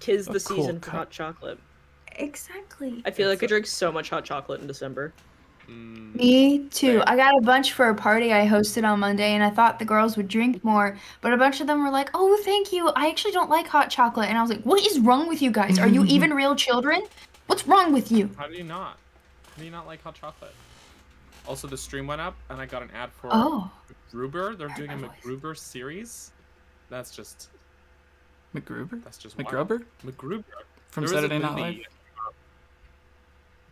'tis the season for hot chocolate. Exactly. I feel like I drink so much hot chocolate in December. Me too. I got a bunch for a party I hosted on Monday, and I thought the girls would drink more, but a bunch of them were like, "Oh, thank you. I actually don't like hot chocolate." And I was like, "What is wrong with you guys? Are you even real children? What's wrong with you?" How do you not? How do you not like hot chocolate? Also, the stream went up, and I got an ad for McGruber. They're doing a McGruber series. That's just... McGruber? That's just McGruber? McGruber. From Saturday Night Live?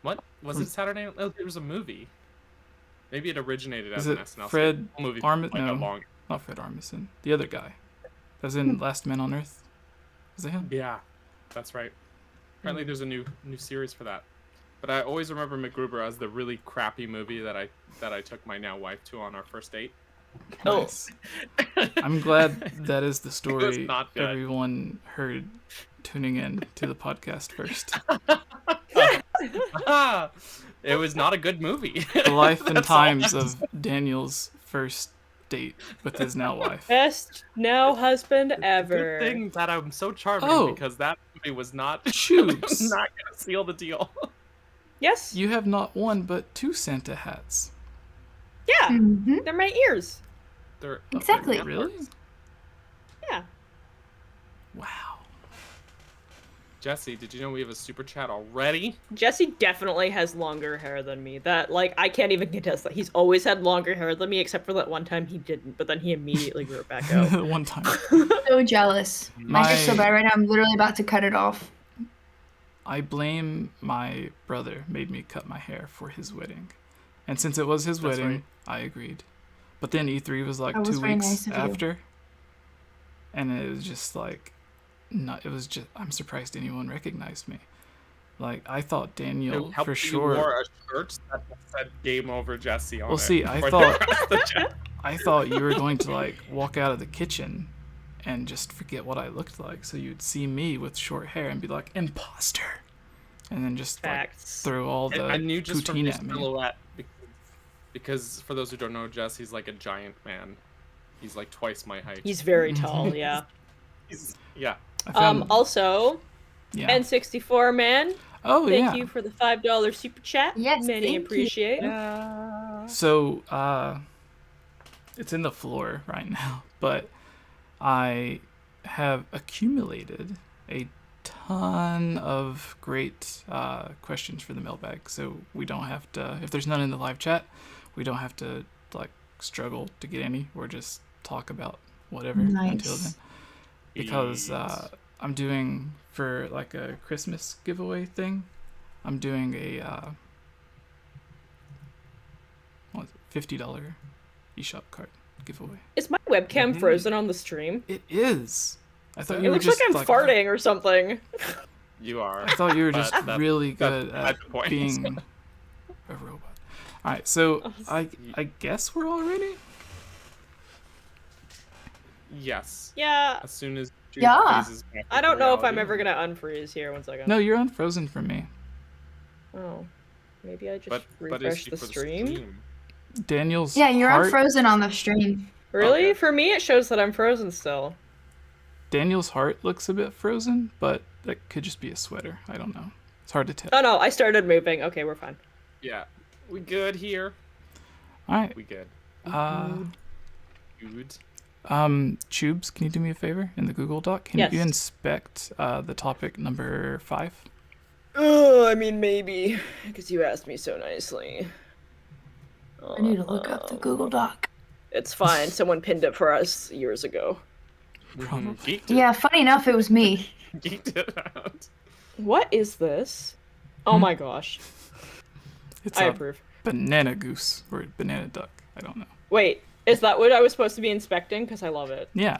What? Was it Saturday Night Live? It was a movie. Maybe it originated as Is an it SNL Fred movie. Armisen? No, not Fred Armisen. The other guy. As in Last Man on Earth. Is it him? Yeah, that's right. Apparently there's a new series for that. But I always remember McGruber as the really crappy movie that I took my now wife to on our first date. Nice. I'm glad that is the It story was not good. everyone heard tuning in to the podcast first. It was not a good movie. The life and times of Daniel's first date with his now wife. Best now husband ever. Good thing that I'm so charming because that movie was not Tubes. not gonna seal the deal. Yes. You have not one but two Santa hats. Yeah. They're my ears. They're Exactly. Really? Yeah. Wow. Jesse, did you know we have a super chat already? Jesse definitely has longer hair than me. That, like, I can't even contest that. He's always had longer hair than me, except for that one time he didn't, but then he immediately grew it back out. One time. So jealous. My hair's so bad right now, I'm literally about to cut it off. I blame my brother made me cut my hair for his wedding. And since it was his wedding, I agreed. But then E3 was like 2 weeks after. And it was just like, I'm surprised anyone recognized me. Like, I thought Daniel, for sure. You wore a shirt that said "Game Over Jesse" on it. Well, see, I thought you were going to, like, walk out of the kitchen and just forget what I looked like. So you'd see me with short hair and be like, imposter. And then just like, throw all the I knew just from his poutine at me. silhouette. Because for those who don't know, Jesse's like a giant man. He's like twice my height. He's very tall, yeah. Yeah. Also, N64 man. Oh, thank you for the $5 super chat. Yes, many appreciate. So, it's in the floor right now, but I have accumulated a ton of great questions for the mailbag, so we don't have to, if there's none in the live chat, we don't have to like struggle to get any or just talk about whatever until then. Because I'm doing, for like a Christmas giveaway thing, I'm doing a $50 eShop card giveaway. Is my webcam frozen on the stream? It is. I thought you it were looks just like I'm farting or something. You are. I thought you were just really good at being a robot. All right, so I guess we're all ready. Yes. Yeah. As soon as freezes back I don't know if I'm ever gonna unfreeze here. 1 second. No, you're unfrozen for me. Oh, maybe I just refresh the stream. Daniel's you're heart... unfrozen on the stream. Really? Okay. For me, it shows that I'm frozen still. Daniel's heart looks a bit frozen, but that could just be a sweater. I don't know. It's hard to tell. Oh no, I started moving. Okay, we're fine. Yeah, we good here. All right. We good. Good. Tubes, can you do me a favor in the Google Doc? Can you inspect the topic number 5? Oh, I mean maybe, because you asked me so nicely. I need to look up the Google Doc. It's fine. Someone pinned it for us years ago. Yeah, funny enough, it was me. Geeked it out. What is this? Oh my gosh. I approve. Banana goose or banana duck. I don't know. Wait, is that what I was supposed to be inspecting? Because I love it. Yeah.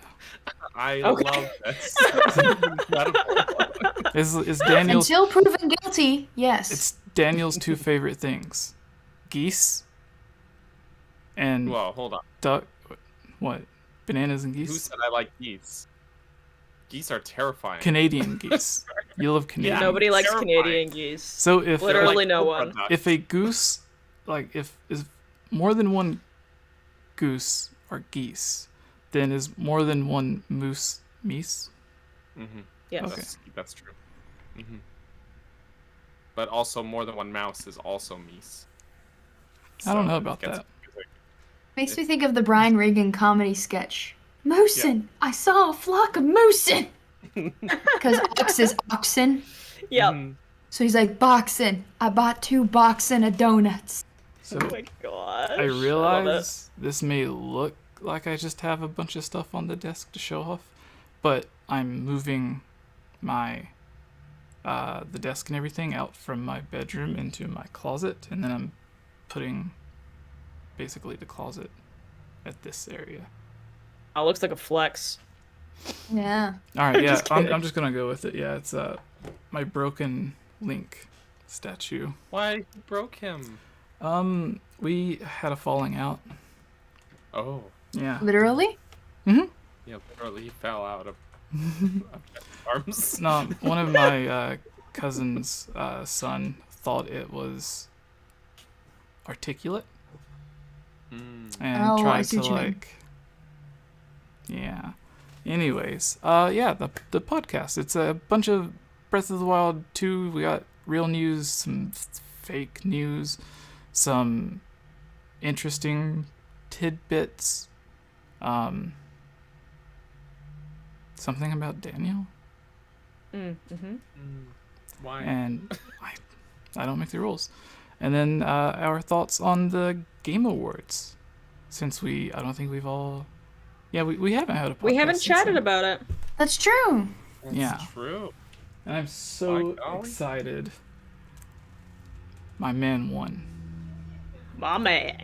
I love this. This is incredible. Is Daniel's... Until proven guilty, yes. It's Daniel's 2 favorite things. Geese and... Whoa, hold on. Duck... What? Bananas and geese? Who said I like geese? Geese are terrifying. Canadian geese. You love Canadian. Nobody likes Canadian geese. So if literally no one. If a goose, like if more than one goose are geese, then is more than one moose meese? Mm-hmm. Yes. Okay. That's true. Mm-hmm. But also, more than one mouse is also Mies. I don't know it about gets that. confusing. Makes me think of the Brian Regan comedy sketch. Moosin! I saw a flock of moosin! Because ox is oxen. Yep. Mhm. So he's like, boxing. I bought 2 boxing of donuts. So Oh my gosh. I love it. realize this may look like I just have a bunch of stuff on the desk to show off, but I'm moving my the desk and everything out from my bedroom into my closet, and then I'm putting basically the closet at this area. Oh, looks like a flex. Yeah. All right, yeah, Just kidding. I'm just gonna go with it. Yeah, it's my broken Link statue. Why you broke him? We had a falling out. Oh, Yeah. Literally? Mm-hmm. yeah, literally he fell out of arms. No, one of my cousin's son thought it was articulate Mm. and Oh, I tried see to what you mean. like. Yeah. Anyways, yeah, the podcast. It's a bunch of Breath of the Wild 2. We got real news, some fake news, some interesting tidbits. Something about Daniel, Mm-hmm. Why? and I don't make the rules. And then our thoughts on the Game Awards, since I don't think we've all. Yeah, we haven't had a podcast. We haven't since chatted then. about it. That's true. That's yeah. true. And I'm so By golly. excited. My man won. My man.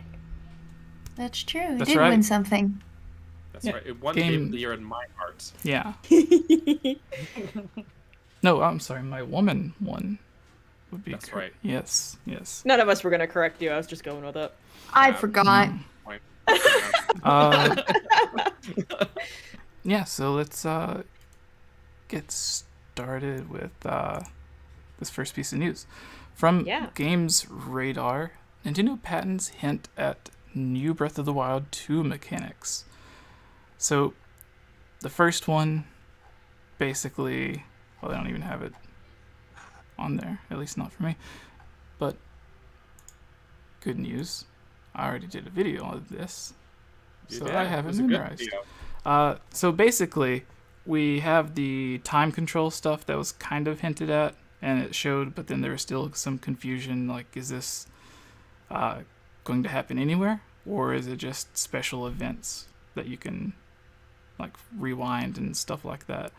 That's true. It That's did right. win something. That's Yeah, right. It won game- Game of the Year in my heart. Yeah. No, I'm sorry. My woman won. Would be That's cor- right. Yes. Yes. None of us were gonna correct you. I was just going with it. I Yeah. forgot. Point. Yeah. So let's get started with this first piece of news from Yeah. Games Radar. Nintendo patents hint at new Breath of the Wild 2 mechanics. So, the first one, basically, well, they don't even have it on there, at least not for me. But, good news, I already did a video on this, You so did. I It have it was a good memorized. video. So basically, we have the time control stuff that was kind of hinted at, and it showed, but then there was still some confusion, like, is this going to happen anywhere, or is it just special events that you can like rewind and stuff like that,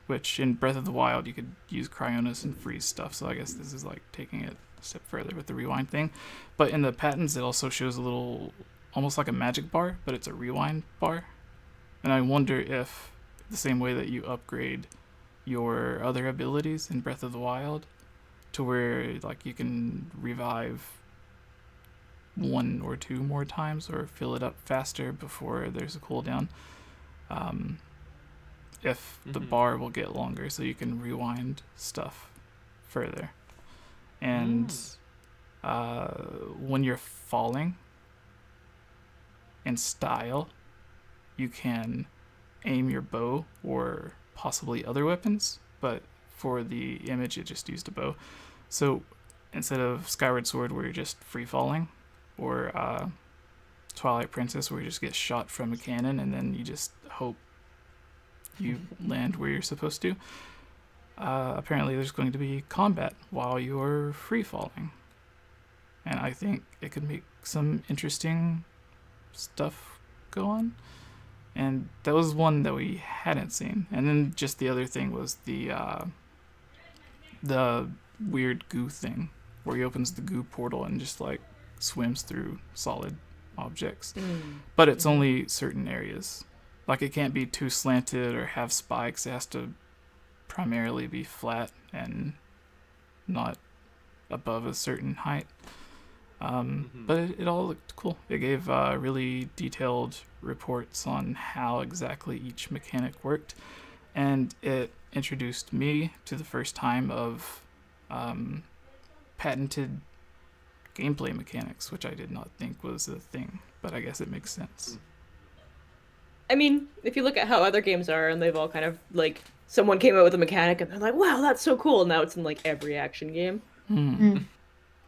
which in Breath of the Wild you could use Cryonis and freeze stuff, so I guess this is like taking it a step further with the rewind thing. But in the patents it also shows a little, almost like a magic bar, but it's a rewind bar, and I wonder if the same way that you upgrade your other abilities in Breath of the Wild to where like you can revive 1 or 2 more times or fill it up faster before there's a cooldown, if the Mhm. bar will get longer so you can rewind stuff further. And when you're falling in style, you can aim your bow or possibly other weapons, but for the image it just used a bow. So instead of Skyward Sword where you're just free falling, or Twilight Princess where you just get shot from a cannon and then you just hope you land where you're supposed to, apparently there's going to be combat while you're free falling, and I think it could make some interesting stuff go on. And that was one that we hadn't seen. And then just the other thing was the weird goo thing where he opens the goo portal and just like swims through solid objects. But it's only certain areas. Like it can't be too slanted or have spikes. It has to primarily be flat and not above a certain height. But it all looked cool. It gave really detailed reports on how exactly each mechanic worked, and it introduced me to the first time of patented gameplay mechanics, which I did not think was a thing, but I guess it makes sense. I mean, if you look at how other games are, and they've all kind of like someone came out with a mechanic, and they're like, "Wow, that's so cool!" Now it's in like every action game.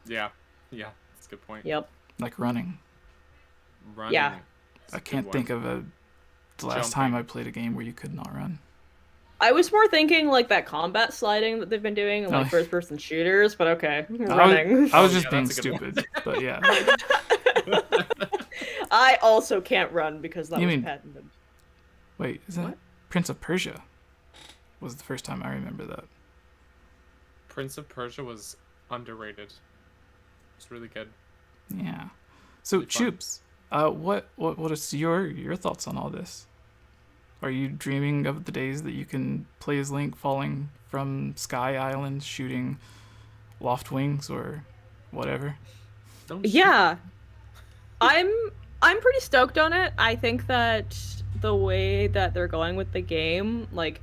Yeah, yeah, that's a good point. Yep. Like running. Running. Yeah. I can't think of the last time I played a game where you could not run. I was more thinking like that combat sliding that they've been doing, like first-person shooters. But okay, running. I was just being stupid, but yeah. I also can't run because that was patented. Wait, is that Prince of Persia? Was the first time I remember that. Prince of Persia was underrated. It's really good. Yeah. So Choops, what is your thoughts on all this? Are you dreaming of the days that you can play as Link falling from Sky Island, shooting loft wings or whatever? Yeah. I'm pretty stoked on it. I think that the way that they're going with the game, like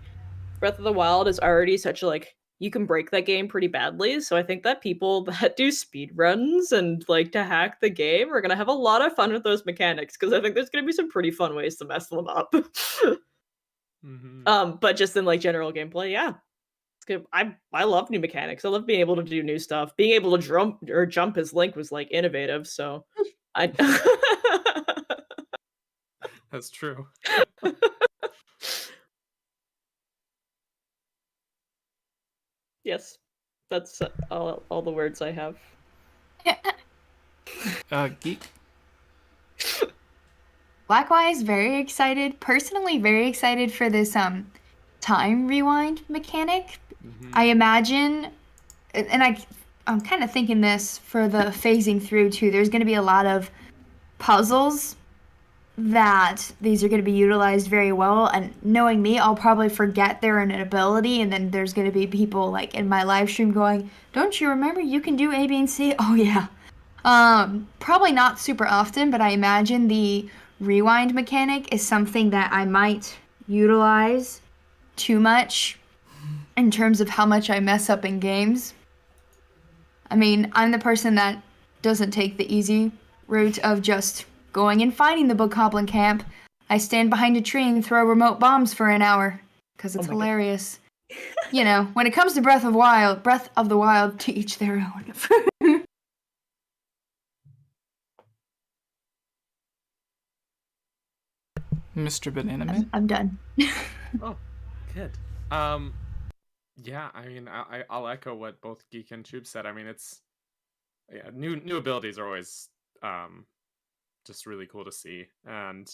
Breath of the Wild is already such a like you can break that game pretty badly. So I think that people that do speed runs and like to hack the game are gonna have a lot of fun with those mechanics because I think there's gonna be some pretty fun ways to mess them up. But just in like general gameplay, yeah. It's good. I love new mechanics. I love being able to do new stuff. Being able to jump as Link was like innovative, so I That's true. Yes. That's all the words I have. Geek? Likewise, very excited. Personally, very excited for this time rewind mechanic. I imagine, and I'm kind of thinking this for the phasing through too. There's going to be a lot of puzzles that these are going to be utilized very well, and knowing me, I'll probably forget they're an ability, and then there's going to be people like in my live stream going, "Don't you remember you can do A, B, and C?" Oh yeah. Probably not super often, but I imagine the rewind mechanic is something that I might utilize too much in terms of how much I mess up in games. I mean, I'm the person that doesn't take the easy route of just going and fighting the bokoblin camp. I stand behind a tree and throw remote bombs for an hour because it's hilarious. You know, when it comes to Breath of the Wild, to each their own. Mr. Banana Man? I'm done. Oh, good. Yeah, I mean, I'll echo what both Geek and Tube said. I mean, it's new abilities are always just really cool to see, and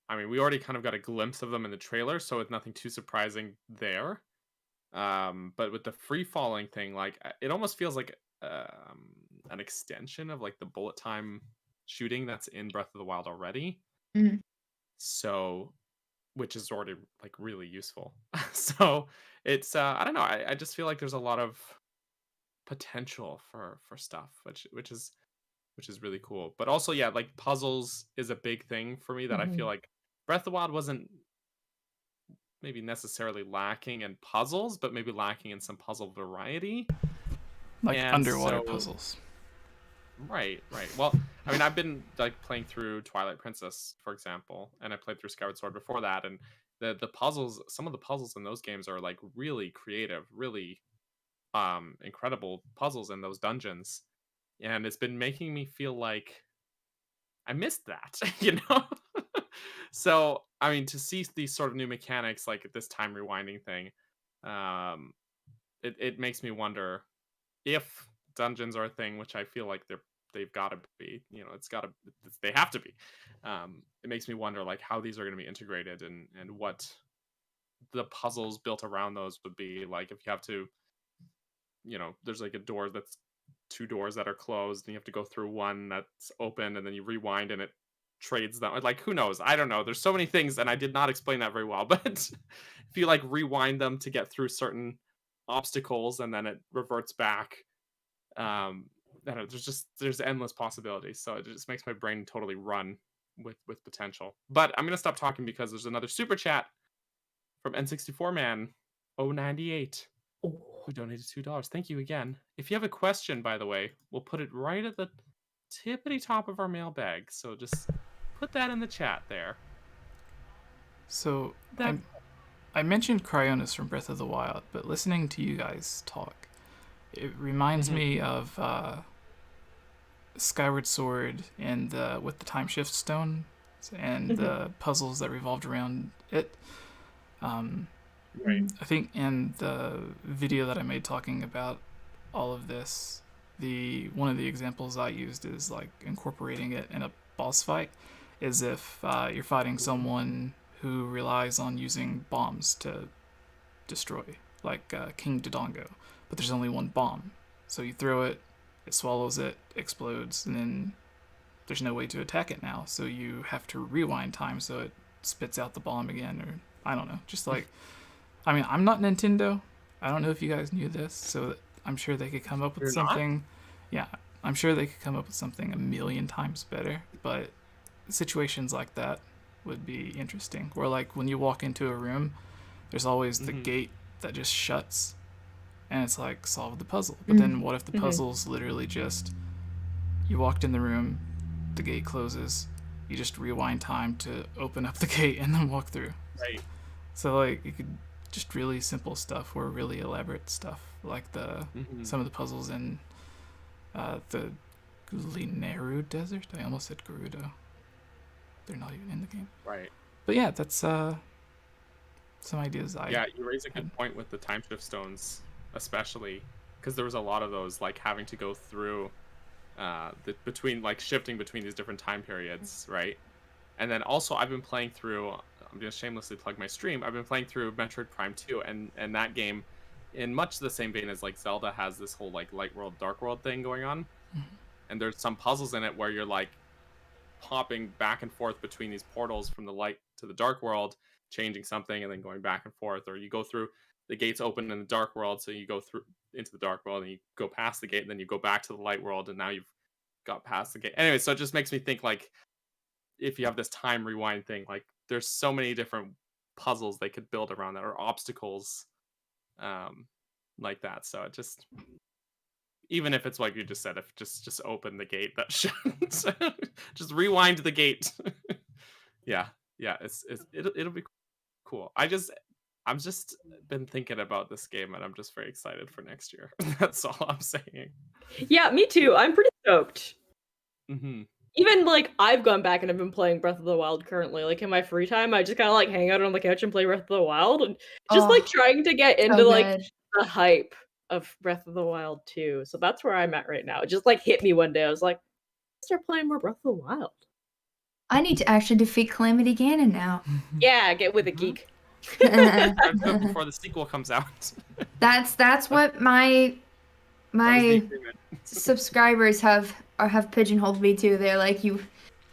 I mean, we already kind of got a glimpse of them in the trailer, so it's nothing too surprising there. But with the free falling thing, like it almost feels like an extension of like the bullet time shooting that's in Breath of the Wild already. So, which is already like really useful. So it's I don't know. I just feel like there's a lot of potential for stuff, which is really cool. But also, yeah, like puzzles is a big thing for me that I feel like Breath of the Wild wasn't maybe necessarily lacking in puzzles, but maybe lacking in some puzzle variety. Like underwater puzzles. Right. Well, I mean, I've been like playing through Twilight Princess, for example, and I played through Skyward Sword before that, and the puzzles, some of the puzzles in those games are like really creative, really incredible puzzles in those dungeons, and it's been making me feel like I missed that, you know. So, I mean, to see these sort of new mechanics like this time rewinding thing, it makes me wonder if dungeons are a thing, which I feel like they've got to be, you know, they have to be. It makes me wonder like how these are going to be integrated and what the puzzles built around those would be like. If you have to, you know, there's like a door that's two doors that are closed and you have to go through one that's open and then you rewind and it trades them. Like, who knows? I don't know. There's so many things, and I did not explain that very well, but if you like rewind them to get through certain obstacles and then it reverts back, I don't know, there's endless possibilities. So it just makes my brain totally run with potential. But I'm gonna stop talking because there's another super chat from N64Man 098 who donated $2. Thank you again. If you have a question, by the way, we'll put it right at the tippity top of our mailbag. So just put that in the chat there. So That- I mentioned Cryonis from Breath of the Wild, but listening to you guys talk, it reminds me of Skyward Sword and with the time shift stone and the puzzles that revolved around it. Right. I think in the video that I made talking about all of this, one of the examples I used is like incorporating it in a boss fight, is if you're fighting someone who relies on using bombs to destroy, like King Dodongo, but there's only one bomb. So you throw it, it swallows it, explodes, and then there's no way to attack it now. So you have to rewind time so it spits out the bomb again, or I don't know. Just like, I mean, I'm not Nintendo. I don't know if you guys knew this, so I'm sure they could come up with You're something. Yeah, I'm sure they could come up with something a million times better, but situations like that would be interesting. Where like when you walk into a room, there's always the gate that just shuts, and it's like, solve the puzzle. But then what if the puzzle's literally just, you walked in the room, the gate closes, you just rewind time to open up the gate and then walk through. Right. So like you could just really simple stuff or really elaborate stuff, like some of the puzzles in the Gulineru Desert. I almost said Gerudo. They're not even in the game. Right. But yeah, that's some ideas Yeah, you raise a good point with the time shift stones, especially because there was a lot of those, like having to go through shifting between these different time periods, right? And then also I've been playing through, I'm going to shamelessly plug my stream, I've been playing through Metroid Prime 2, and that game, in much the same vein as like Zelda, has this whole like light world, dark world thing going on. And there's some puzzles in it where you're like popping back and forth between these portals from the light to the dark world, changing something and then going back and forth, or you go through the gates open in the dark world, so you go through into the dark world and you go past the gate and then you go back to the light world and now you've got past the gate. Anyway, so it just makes me think, like, if you have this time rewind thing, like there's so many different puzzles they could build around that, or obstacles like that. So it just, even if it's like you just said, if just open the gate that shuts, just rewind the gate. yeah, it'll be cool. I've just been thinking about this game and I'm just very excited for next year. That's all I'm saying. Yeah, me too. I'm pretty stoked. Even like I've gone back and I've been playing Breath of the Wild currently. Like in my free time, I just kind of like hang out on the couch and play Breath of the Wild, and just like trying to get into like the hype of Breath of the Wild 2. So that's where I'm at right now. It just like hit me one day. I was like, start playing more Breath of the Wild. I need to actually defeat Calamity Ganon now. Yeah, get with a geek. Before the sequel comes out. That's what my subscribers have pigeonholed me to. They're like, do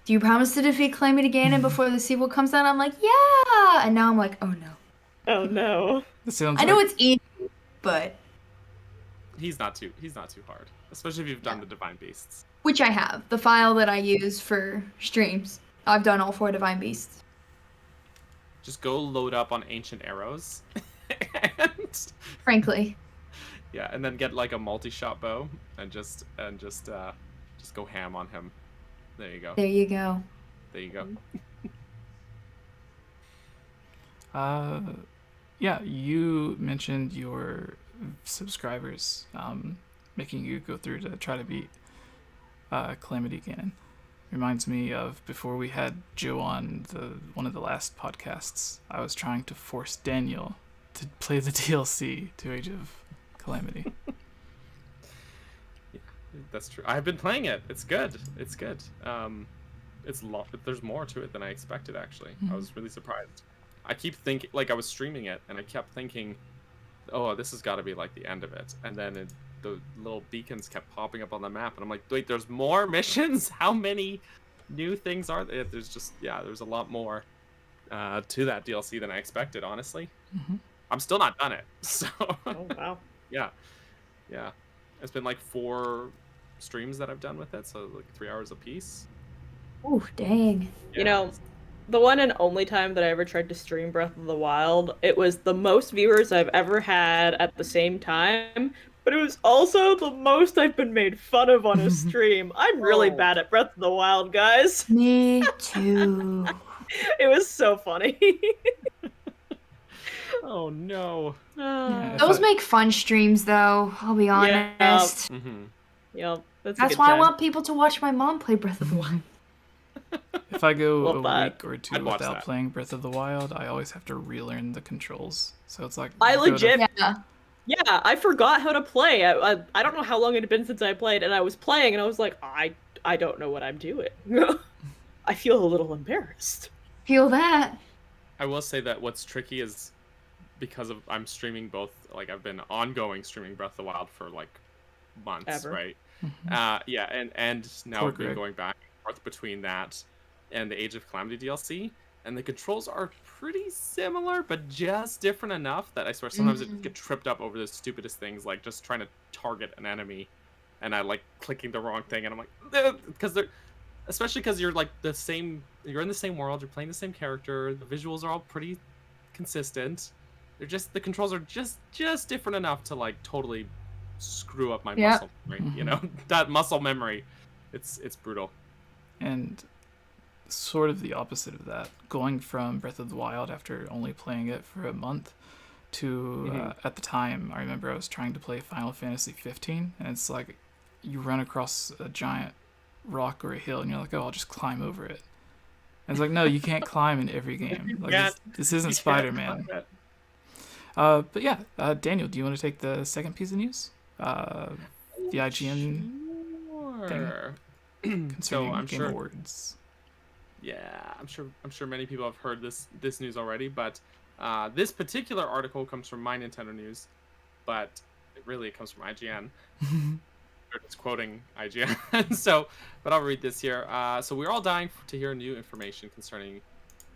you promise to defeat Calamity Ganon before the sequel comes out? I'm like, yeah, and now I'm like, oh no. Oh no. I know it's easy, but he's not too hard, especially if you've done the Divine Beasts. Which I have. The file that I use for streams, I've done all 4 Divine Beasts. Just go load up on ancient arrows. And frankly. Yeah, and then get like a multi-shot bow and just go ham on him. There you go. There you go. There you go. Yeah, you mentioned your subscribers making you go through to try to beat Calamity Ganon. Reminds me of before we had Joe on one of the last podcasts, I was trying to force Daniel to play the DLC to Age of Calamity. Yeah, that's true. I've been playing it. It's good. It's good. There's more to it than I expected, actually. I was really surprised. I keep thinking, like, I was streaming it and I kept thinking, oh, this has got to be like the end of it. And then the little beacons kept popping up on the map and I'm like, wait, there's more missions? How many new things are there? There's a lot more to that DLC than I expected, honestly. I'm still not done it. So oh wow. Yeah. It's been like 4 streams that I've done with it, so like 3 hours a piece. Ooh, dang. Yeah. You know, the one and only time that I ever tried to stream Breath of the Wild, it was the most viewers I've ever had at the same time, but it was also the most I've been made fun of on a stream. I'm really bad at Breath of the Wild, guys. Me too. It was so funny. Oh no. Yeah, Those I- make fun streams, though. I'll be Yeah. honest. Yep. That's why I want people to watch my mom play Breath of the Wild. If I go Love a that. week or two I'd watch without that. playing Breath of the Wild, I always have to relearn the controls. So it's like I go to- legit Yeah. Yeah, I forgot how to play. I don't know how long it had been since I played, and I was playing, and I was like, I don't know what I'm doing. I feel a little embarrassed. Feel that. I will say that what's tricky is because of I'm streaming both. Like I've been ongoing streaming Breath of the Wild for like months, Ever. right? Mhm. Yeah, and now Poor I've been Greg. going back and forth between that and the Age of Calamity DLC, and the controls are pretty similar, but just different enough that I swear sometimes I get tripped up over the stupidest things, like just trying to target an enemy, and I like clicking the wrong thing, and I'm like, because they're, especially because you're like the same, you're in the same world, you're playing the same character, the visuals are all pretty consistent. They're just the controls are just different enough to like totally screw up my Yeah. muscle memory. You know, that muscle memory, it's brutal. And sort of the opposite of that, going from Breath of the Wild after only playing it for a month to at the time I remember I was trying to play Final Fantasy 15, and it's like you run across a giant rock or a hill and you're like, oh, I'll just climb over it. And it's like, no, you can't climb in every game. Like this isn't Spider-Man. But yeah, Daniel, do you want to take the second piece of news? The IGN Sure. concerning I'm Game sure. Awards. Yeah, I'm sure many people have heard this news already, but this particular article comes from My Nintendo News, but it comes from IGN. It's quoting IGN. But I'll read this here. So we're all dying to hear new information concerning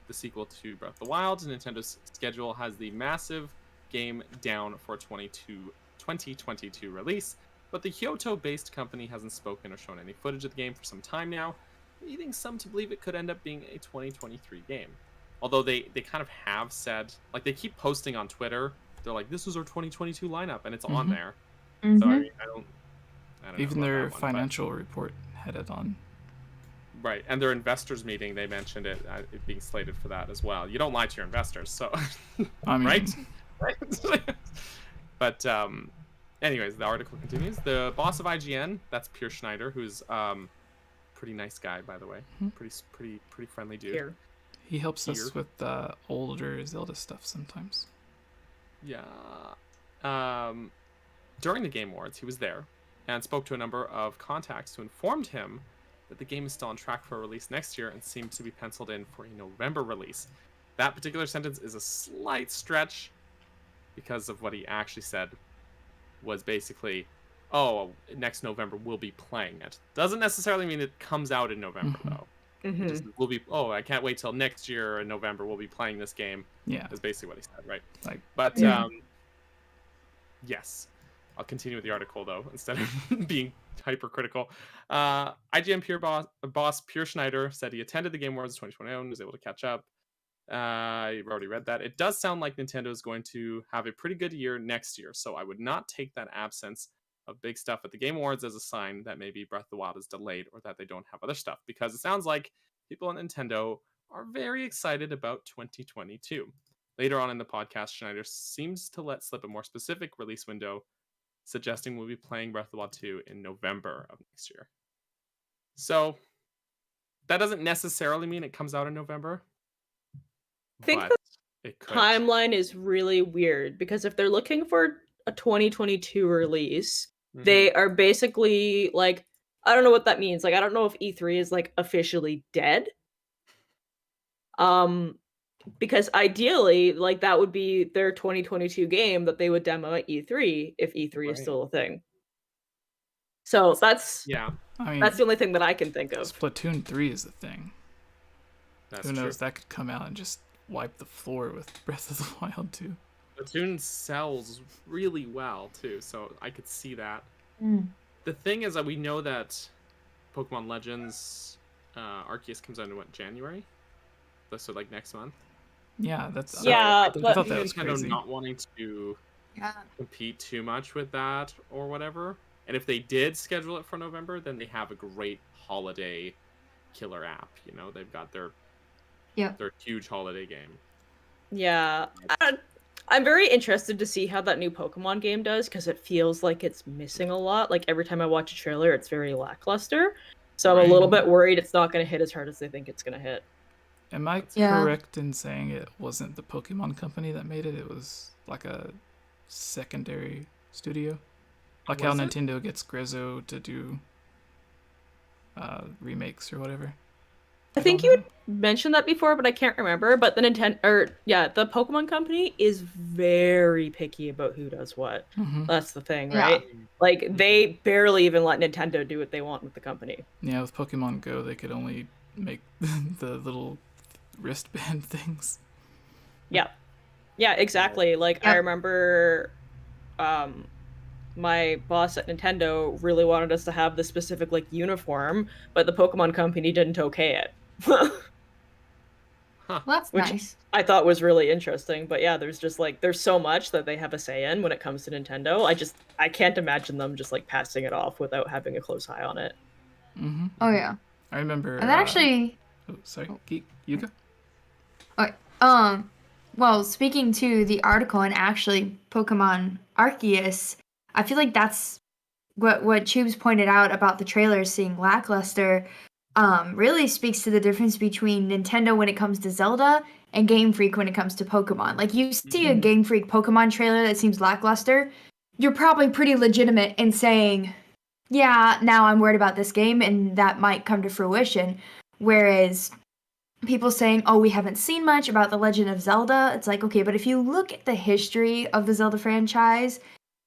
the sequel to Breath of the Wild. Nintendo's schedule has the massive game down for 2022 release, but the Kyoto-based company hasn't spoken or shown any footage of the game for some time now, leading some to believe it could end up being a 2023 game. Although they kind of have said, like they keep posting on Twitter, they're like, this is our 2022 lineup, and it's on there. So I mean, I don't Even know about their that one, financial report had it on. right, and their investors meeting, they mentioned it being slated for that as well. You don't lie to your investors, so I mean, right? But anyways, the article continues. The boss of IGN, that's Pierre Schneider, who's pretty nice guy, by the way. Pretty friendly dude. Here. he helps us with older Zelda stuff sometimes. Yeah. During the Game Awards, he was there and spoke to a number of contacts who informed him that the game is still on track for a release next year and seems to be penciled in for a November release. That particular sentence is a slight stretch because of what he actually said was basically, oh, next November we'll be playing it. Doesn't necessarily mean it comes out in November, though. It just, we'll be, oh, I can't wait till next year in November we'll be playing this game. Yeah. Is basically what he said, right? Like, But, yes. I'll continue with the article, though, instead of being hypercritical. IGN boss Pierre Schneider said he attended the Game Awards 2020 and was able to catch up. You've already read that. It does sound like Nintendo is going to have a pretty good year next year, so I would not take that absence of big stuff at the Game Awards as a sign that maybe Breath of the Wild is delayed or that they don't have other stuff, because it sounds like people at Nintendo are very excited about 2022. Later on in the podcast, Schneider seems to let slip a more specific release window, suggesting we'll be playing Breath of the Wild 2 in November of next year. So that doesn't necessarily mean it comes out in November. I think but the it could. timeline is really weird because if they're looking for a 2022 release, they are basically like, I don't know what that means. Like, I don't know if E3 is like officially dead. Because ideally, like that would be their 2022 game that they would demo at E3 if E3 is still a thing. So that's I mean, that's the only thing that I can think of. Splatoon 3 is the thing. That's Who knows? true. That could come out and just wipe the floor with Breath of the Wild 2. Splatoon sells really well too, so I could see that. The thing is that we know that Pokemon Legends Arceus comes out in what, January? So like next month. Yeah, that's Yeah, I but thought that was Nintendo crazy. not wanting to compete too much with that or whatever. And if they did schedule it for November, then they have a great holiday killer app. You know, they've got their Yep. They're a huge holiday game. Yeah. I'm very interested to see how that new Pokemon game does, because it feels like it's missing a lot. Like, every time I watch a trailer, it's very lackluster. So I'm a little bit worried it's not going to hit as hard as they think it's going to hit. Am I correct in saying it wasn't the Pokemon company that made it? It was like a secondary studio? Like how Nintendo gets Grezzo to do remakes or whatever? I think you had mentioned that before, but I can't remember. But the the Pokemon company is very picky about who does what. That's the thing, right? Like, they barely even let Nintendo do what they want with the company. Yeah, with Pokemon Go, they could only make the little wristband things. Yeah, exactly. Like, I remember my boss at Nintendo really wanted us to have the specific, like, uniform, but the Pokemon company didn't okay it. Well, that's nice. I thought was really interesting, but yeah, there's so much that they have a say in when it comes to Nintendo. I can't imagine them just, like, passing it off without having a close eye on it. Oh yeah. I remember. And that actually. Oh, sorry, Geek, you go. Okay. Well, speaking to the article and actually Pokemon Arceus, I feel like that's what Tubes pointed out about the trailers seeing lackluster. Really speaks to the difference between Nintendo when it comes to Zelda and Game Freak when it comes to Pokemon. Like, you see a Game Freak Pokemon trailer that seems lackluster, you're probably pretty legitimate in saying, yeah, now I'm worried about this game, and that might come to fruition. Whereas people saying, oh, we haven't seen much about The Legend of Zelda, it's like, okay, but if you look at the history of the Zelda franchise,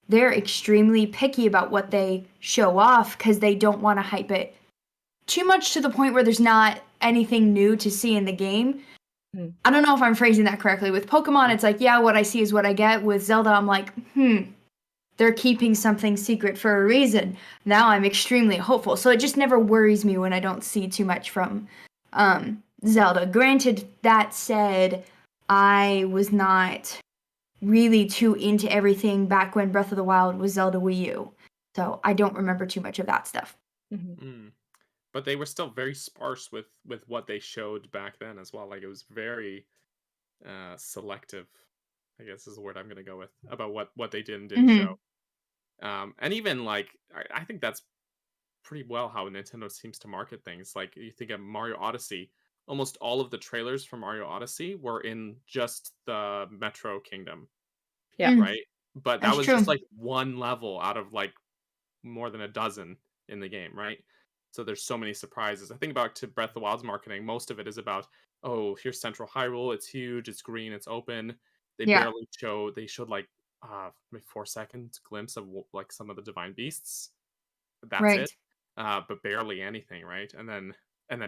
they're extremely picky about what they show off because they don't want to hype it too much to the point where there's not anything new to see in the game. I don't know if I'm phrasing that correctly. With Pokemon, it's like, yeah, what I see is what I get. With Zelda, I'm like, they're keeping something secret for a reason. Now I'm extremely hopeful. So it just never worries me when I don't see too much from Zelda. Granted, that said, I was not really too into everything back when Breath of the Wild was Zelda Wii U. So I don't remember too much of that stuff. But they were still very sparse with what they showed back then as well. Like, it was very selective, I guess is the word I'm going to go with, about what they did and didn't show. And even, like, I think that's pretty well how Nintendo seems to market things. Like, you think of Mario Odyssey, almost all of the trailers for Mario Odyssey were in just the Metro Kingdom. Yeah. Right? But that was true. just, like, one level out of, like, more than a dozen in the game, right? So there's so many surprises. I think about to Breath of the Wild's marketing, most of it is about, oh, here's Central Hyrule, it's huge, it's green, it's open. They showed like maybe 4 seconds glimpse of like some of the divine beasts. That's it. But barely anything, right? And then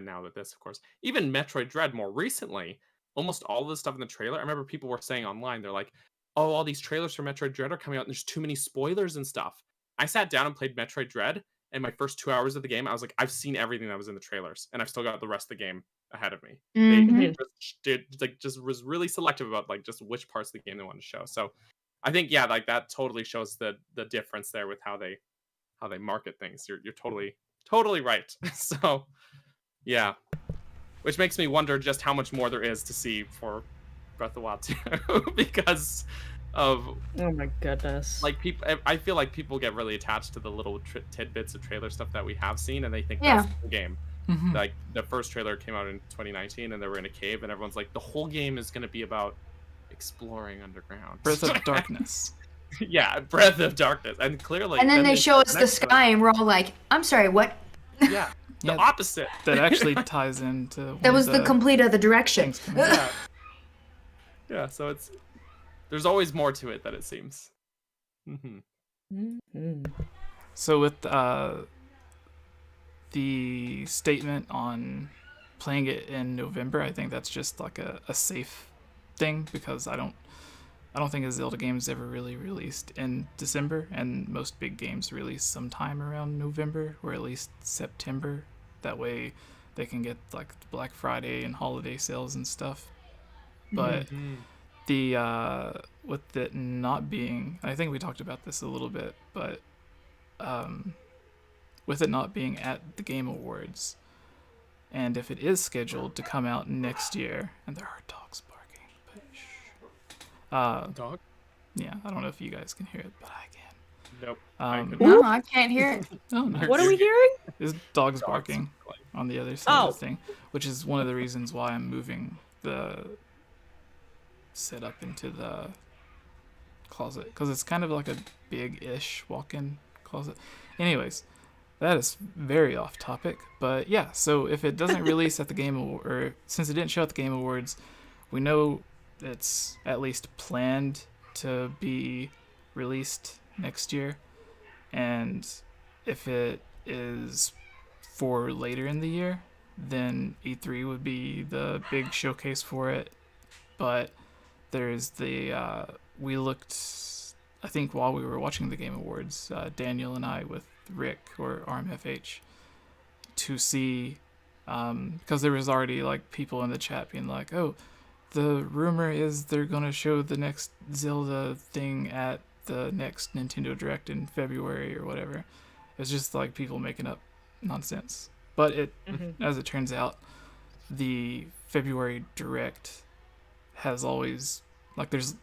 now that this, of course, even Metroid Dread more recently, almost all of the stuff in the trailer. I remember people were saying online, they're like, oh, all these trailers for Metroid Dread are coming out and there's too many spoilers and stuff. I sat down and played Metroid Dread. And my first 2 hours of the game, I was like, I've seen everything that was in the trailers, and I've still got the rest of the game ahead of me. They just was really selective about, like, just which parts of the game they wanted to show. So I think, yeah, like, that totally shows the difference there with how they market things. You're totally right. So yeah, which makes me wonder just how much more there is to see for Breath of the Wild 2 because of, oh my goodness, like, people, I feel like people get really attached to the little tidbits of trailer stuff that we have seen, and they think that's the game. Like, the first trailer came out in 2019 and they were in a cave and everyone's like, the whole game is going to be about exploring underground. Breath of Darkness. Yeah, Breath of Darkness. And clearly, and then they show us the sky and we're all like, I'm sorry, what? Yeah, the opposite. That actually ties into that was the complete other direction. Yeah, so there's always more to it than it seems. So with the statement on playing it in November, I think that's just like a safe thing, because I don't think a Zelda game is ever really released in December, and most big games release sometime around November or at least September. That way they can get like Black Friday and holiday sales and stuff. But the with it not being, I think we talked about this a little bit, but with it not being at the Game Awards And if it is scheduled to come out next year, and there are dogs barking, but shh. Dog? Yeah, I don't know if you guys can hear it, but I can. Nope. No, I can't hear it. Oh, no. What are we hearing? There's dogs barking on the other side of the thing, which is one of the reasons why I'm moving the setup into the closet, because it's kind of like a big-ish walk-in closet. Anyways, that is very off topic, but yeah, so if it doesn't release at the Game Awards, or since it didn't show at the Game Awards, we know it's at least planned to be released next year, and if it is for later in the year, then E3 would be the big showcase for it. But there's the we looked, I think while we were watching the Game Awards, Daniel and I with Rick or 𝗏𝗏, to see, because there was already like people in the chat being like, oh, the rumor is they're gonna show the next Zelda thing at the next Nintendo Direct in February or whatever. It's just like people making up nonsense. But it, as it turns out, the February Direct has always, like, there's,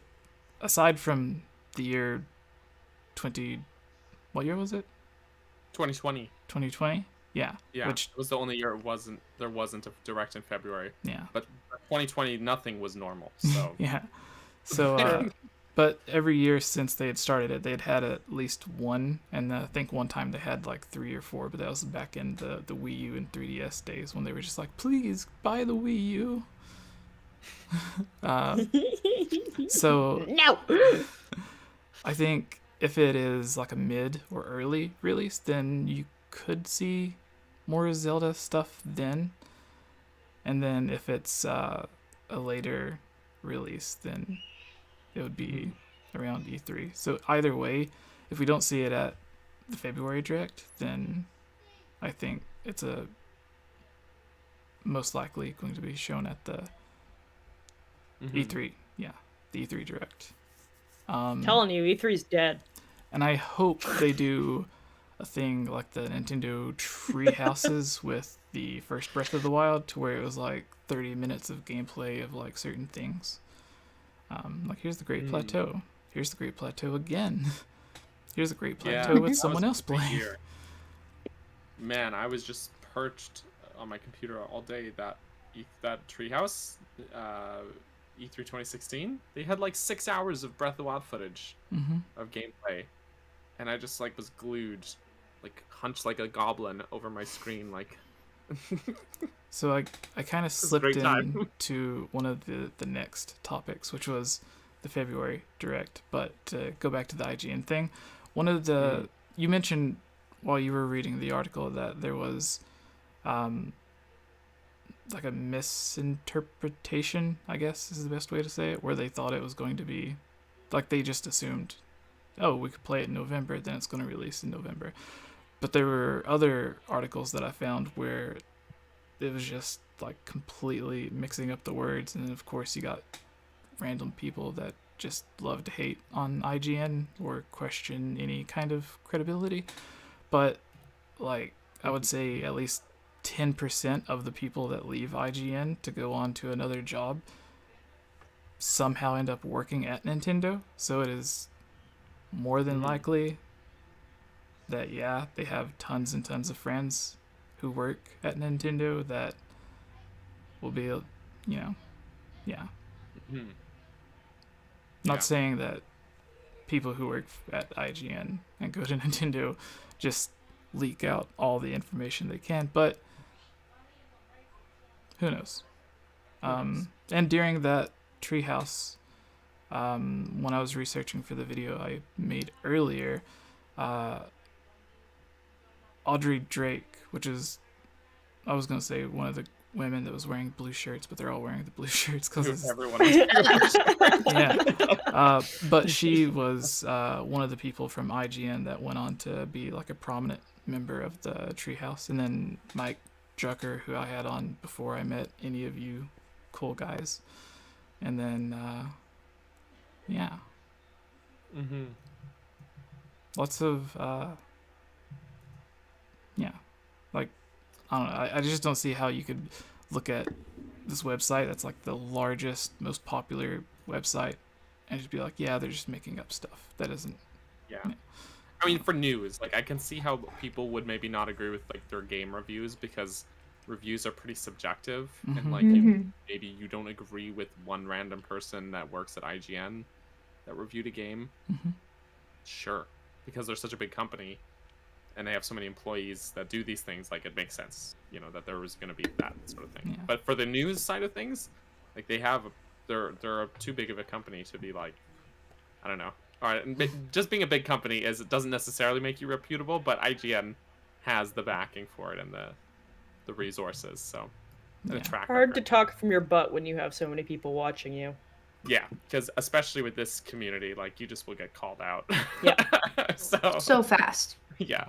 aside from the year what year was it? 2020. 2020? Yeah. Yeah, Which it was the only year there wasn't a Direct in February. Yeah. But 2020, nothing was normal, so... yeah. So, but every year since they had started it, they had at least one, and I think one time they had like 3 or 4, but that was back in the Wii U and 3DS days when they were just like, please buy the Wii U. So No. I think if it is like a mid or early release, then you could see more Zelda stuff then. And then if it's a later release, then it would be around E3. So either way, if we don't see it at the February Direct, then I think it's most likely going to be shown at the E3. Yeah, the E3 Direct. Telling you, E3's dead. And I hope they do a thing like the Nintendo Tree Houses with the first Breath of the Wild, to where it was like 30 minutes of gameplay of like certain things. Like, here's the Great Plateau. Here's the Great Plateau again. Here's the Great Plateau with someone else playing. Man, I was just perched on my computer all day. That Treehouse, E3 2016, they had like 6 hours of Breath of the Wild footage of gameplay, and I just like was glued, like hunched like a goblin over my screen, like. So I kind of slipped into one of the next topics, which was the February Direct. But to go back to the IGN thing, one of the you mentioned while you were reading the article that there was like a misinterpretation, I guess is the best way to say it, where they thought it was going to be, like, they just assumed, oh, we could play it in November, then it's going to release in November. But there were other articles that I found where it was just like completely mixing up the words, and then of course you got random people that just love to hate on IGN or question any kind of credibility. But like, I would say at least 10% of the people that leave IGN to go on to another job somehow end up working at Nintendo. So it is more than likely that, yeah, they have tons and tons of friends who work at Nintendo that will be, you know, yeah. Not saying that people who work at IGN and go to Nintendo just leak out all the information they can, but who knows? And during that Treehouse, when I was researching for the video I made earlier, Audrey Drake, which is, I was gonna say one of the women that was wearing blue shirts, but they're all wearing the blue shirts because everyone is yeah. But she was one of the people from IGN that went on to be like a prominent member of the Treehouse. And then Mike Drucker, who I had on before I met any of you cool guys. And then yeah. Lots of yeah, like, I don't know. I just don't see how you could look at this website that's like the largest, most popular website and just be like, yeah, they're just making up stuff. That isn't. Yeah. I mean, for news, like I can see how people would maybe not agree with like their game reviews because reviews are pretty subjective, and like maybe you don't agree with one random person that works at IGN that reviewed a game. Sure, because they're such a big company and they have so many employees that do these things, like it makes sense, you know, that there was going to be that sort of thing. Yeah. But for the news side of things, like they're too big of a company to be like, I don't know. All right, just being a big company it doesn't necessarily make you reputable, but IGN has the backing for it and the resources, so and a track Hard record. to talk from your butt when you have so many people watching you. Yeah, because especially with this community, like you just will get called out. Yeah. So fast. Yeah.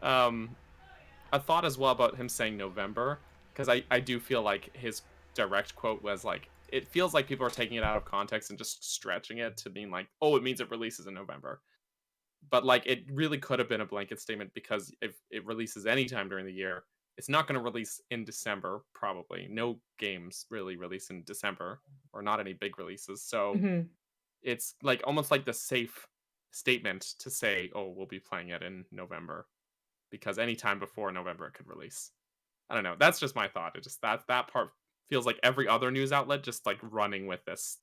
A thought as well about him saying November, because I do feel like his direct quote was like, it feels like people are taking it out of context and just stretching it to mean like, oh, it means it releases in November. But like, it really could have been a blanket statement, because if it releases anytime during the year, it's not going to release in December, probably. No games really release in December, or not any big releases. So it's like almost like the safe statement to say, oh, we'll be playing it in November, because anytime before November it could release. I don't know. That's just my thought. It just that part feels like every other news outlet just like running with this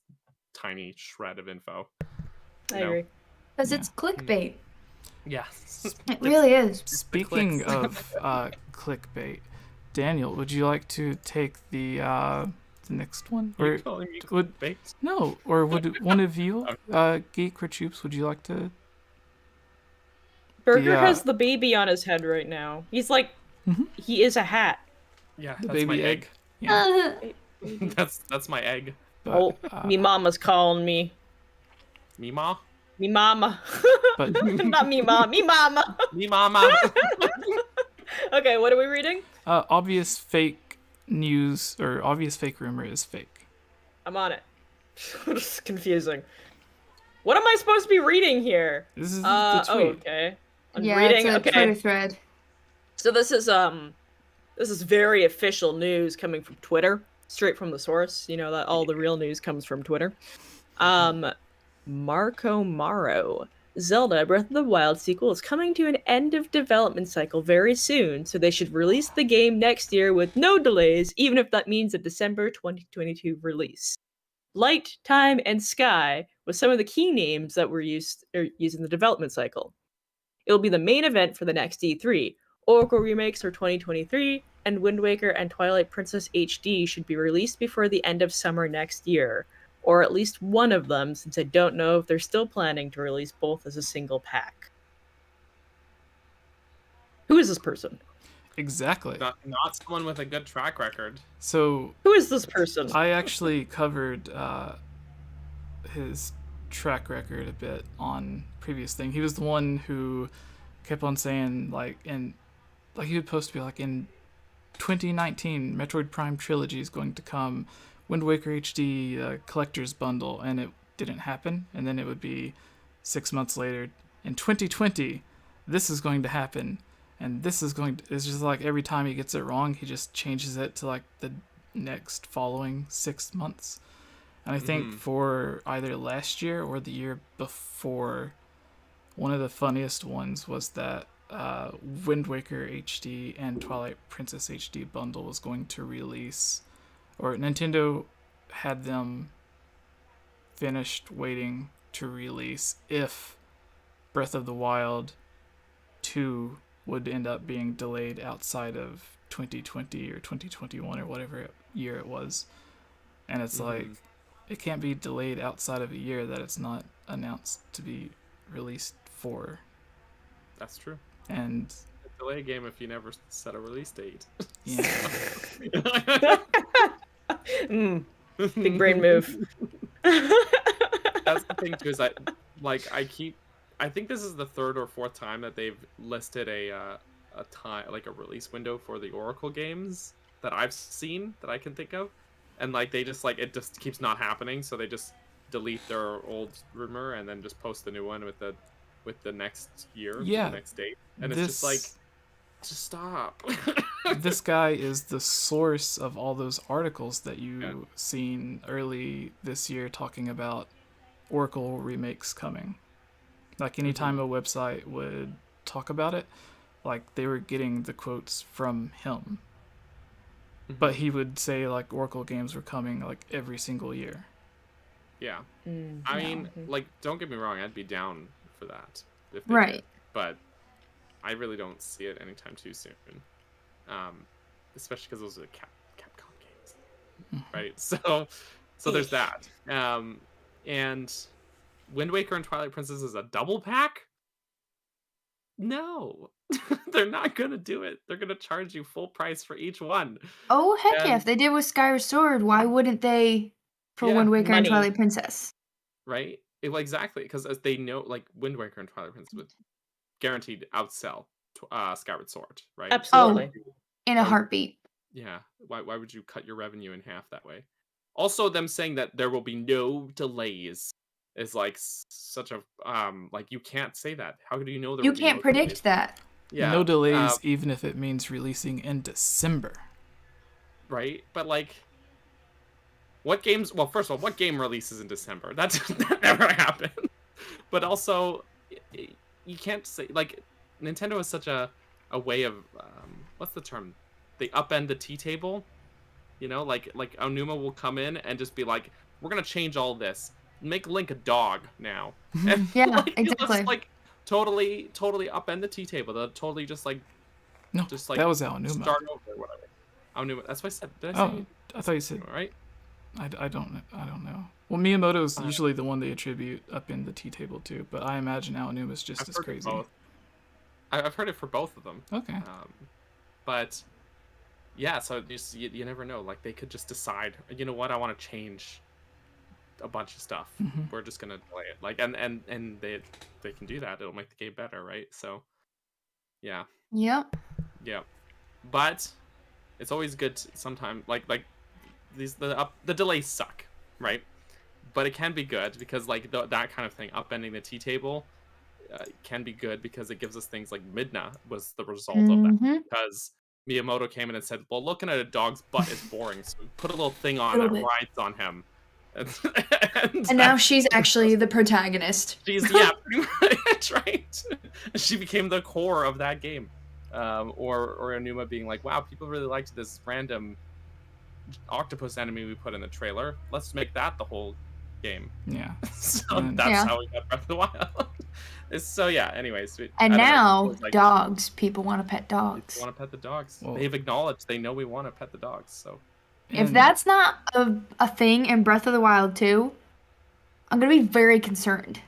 tiny shred of info. I agree. Because it's clickbait. Yeah. It really is. Speaking of clickbait, Daniel, would you like to take the next one? You're calling me clickbait? No, or would one of you, Geek or Choops, would you like to? Burger has the baby on his head right now. He's like, he is a hat. Yeah, The that's baby my egg. Yeah. That's my egg. But, me mama's calling me. Me ma? Me mama. But Not me mom, me mama. Me mama. Okay, what are we reading? obvious fake news or obvious fake rumor is fake. I'm on it. This is confusing. What am I supposed to be reading here? This is the tweet. Oh, okay. I'm Yeah, reading. it's a Okay. Twitter thread. So this is very official news coming from Twitter, straight from the source. You know that all the real news comes from Twitter. Marco Maro. Zelda Breath of the Wild sequel is coming to an end of development cycle very soon, so they should release the game next year with no delays, even if that means a December 2022 release. Light, Time, and Sky was some of the key names that were used in the development cycle. It will be the main event for the next E3. Oracle Remakes for 2023, and Wind Waker and Twilight Princess HD should be released before the end of summer next year. Or at least one of them, since I don't know if they're still planning to release both as a single pack. Who is this person? Exactly. Not someone with a good track record. So Who is this person? I actually covered his track record a bit on previous thing. He was the one who kept on saying he would post to be like, in 2019 Metroid Prime Trilogy is going to come, Wind Waker HD collector's bundle, and it didn't happen. And then it would be 6 months later, in 2020 this is going to happen, and this is going to, it's just like every time he gets it wrong he just changes it to like the next following 6 months. And I think for either last year or the year before, one of the funniest ones was that Wind Waker HD and Twilight Princess HD bundle was going to release, or Nintendo had them finished waiting to release if Breath of the Wild 2 would end up being delayed outside of 2020 or 2021 or whatever year it was. And it's like, it can't be delayed outside of a year that it's not announced to be released for. That's true. And Delay a game if you never set a release date. yeah. Big brain move. That's the thing too, is I think this is the third or fourth time that they've listed a time, like a release window for the Oracle games that I've seen that I can think of, and like they just like, it just keeps not happening, so they just delete their old rumor and then just post the new one with the next year, the next date, and it's just like, just stop. this guy is the source of all those articles that you seen early this year talking about Oracle remakes coming. Like anytime a website would talk about it, like they were getting the quotes from him. But he would say like Oracle games were coming like every single year. Yeah. I mean, like, don't get me wrong, I'd be down for that. If they Right. did, but I really don't see it anytime too soon. Especially because those are Capcom games. Right? So there's that. And Wind Waker and Twilight Princess is a double pack? No. They're not going to do it. They're going to charge you full price for each one. Oh, heck yeah. If they did with Skyward Sword, why wouldn't they for Wind Waker and money. Twilight Princess? Right? Well, exactly. Because as they know, like, Wind Waker and Twilight Princess would guaranteed outsell Skyward Sword, right? Absolutely. In a heartbeat. Yeah. Why would you cut your revenue in half that way? Also, them saying that there will be no delays is like such a like, you can't say that. How do you know there You will be can't no predict delays? that. Yeah. No delays, even if it means releasing in December. Right? But like, what games? Well, first of all, what game releases in December? That never happened. But also, you can't say, like, Nintendo is such a way of what's the term? They upend the tea table. You know, like Aonuma will come in and just be like, we're gonna change all this. Make Link a dog now. And, Yeah, like, exactly. Just, like, totally upend the tea table. They'll totally just like that was Aonuma. start over or whatever. Aonuma. That's what I said. Did I say? I thought you said. Right. I don't know. Well, Miyamoto is usually the one they attribute up in the tea table to, but I imagine Aonuma is just as crazy. I've heard it for both of them. Okay. But yeah, so you never know. Like, they could just decide, you know what, I want to change a bunch of stuff. We're just gonna delay it. Like, and they can do that. It'll make the game better, right? So yeah. Yep. Yeah. But it's always good to sometimes like the delays suck, right? But it can be good because like that kind of thing, upending the tea table, can be good because it gives us things like Midna was the result of that. Because Miyamoto came in and said, well, looking at a dog's butt is boring, so we put a little thing on that rides on him. And now she's actually the protagonist. She's pretty much, right? She became the core of that game. Or Aonuma being like, wow, people really liked this random octopus enemy we put in the trailer. Let's make that the whole game. Yeah. So that's how we got Breath of the Wild. So yeah, anyways. And now, dogs. People want to pet dogs. People want to pet the dogs. Well, they've acknowledged they know we want to pet the dogs, so. If that's not a thing in Breath of the Wild 2, I'm going to be very concerned.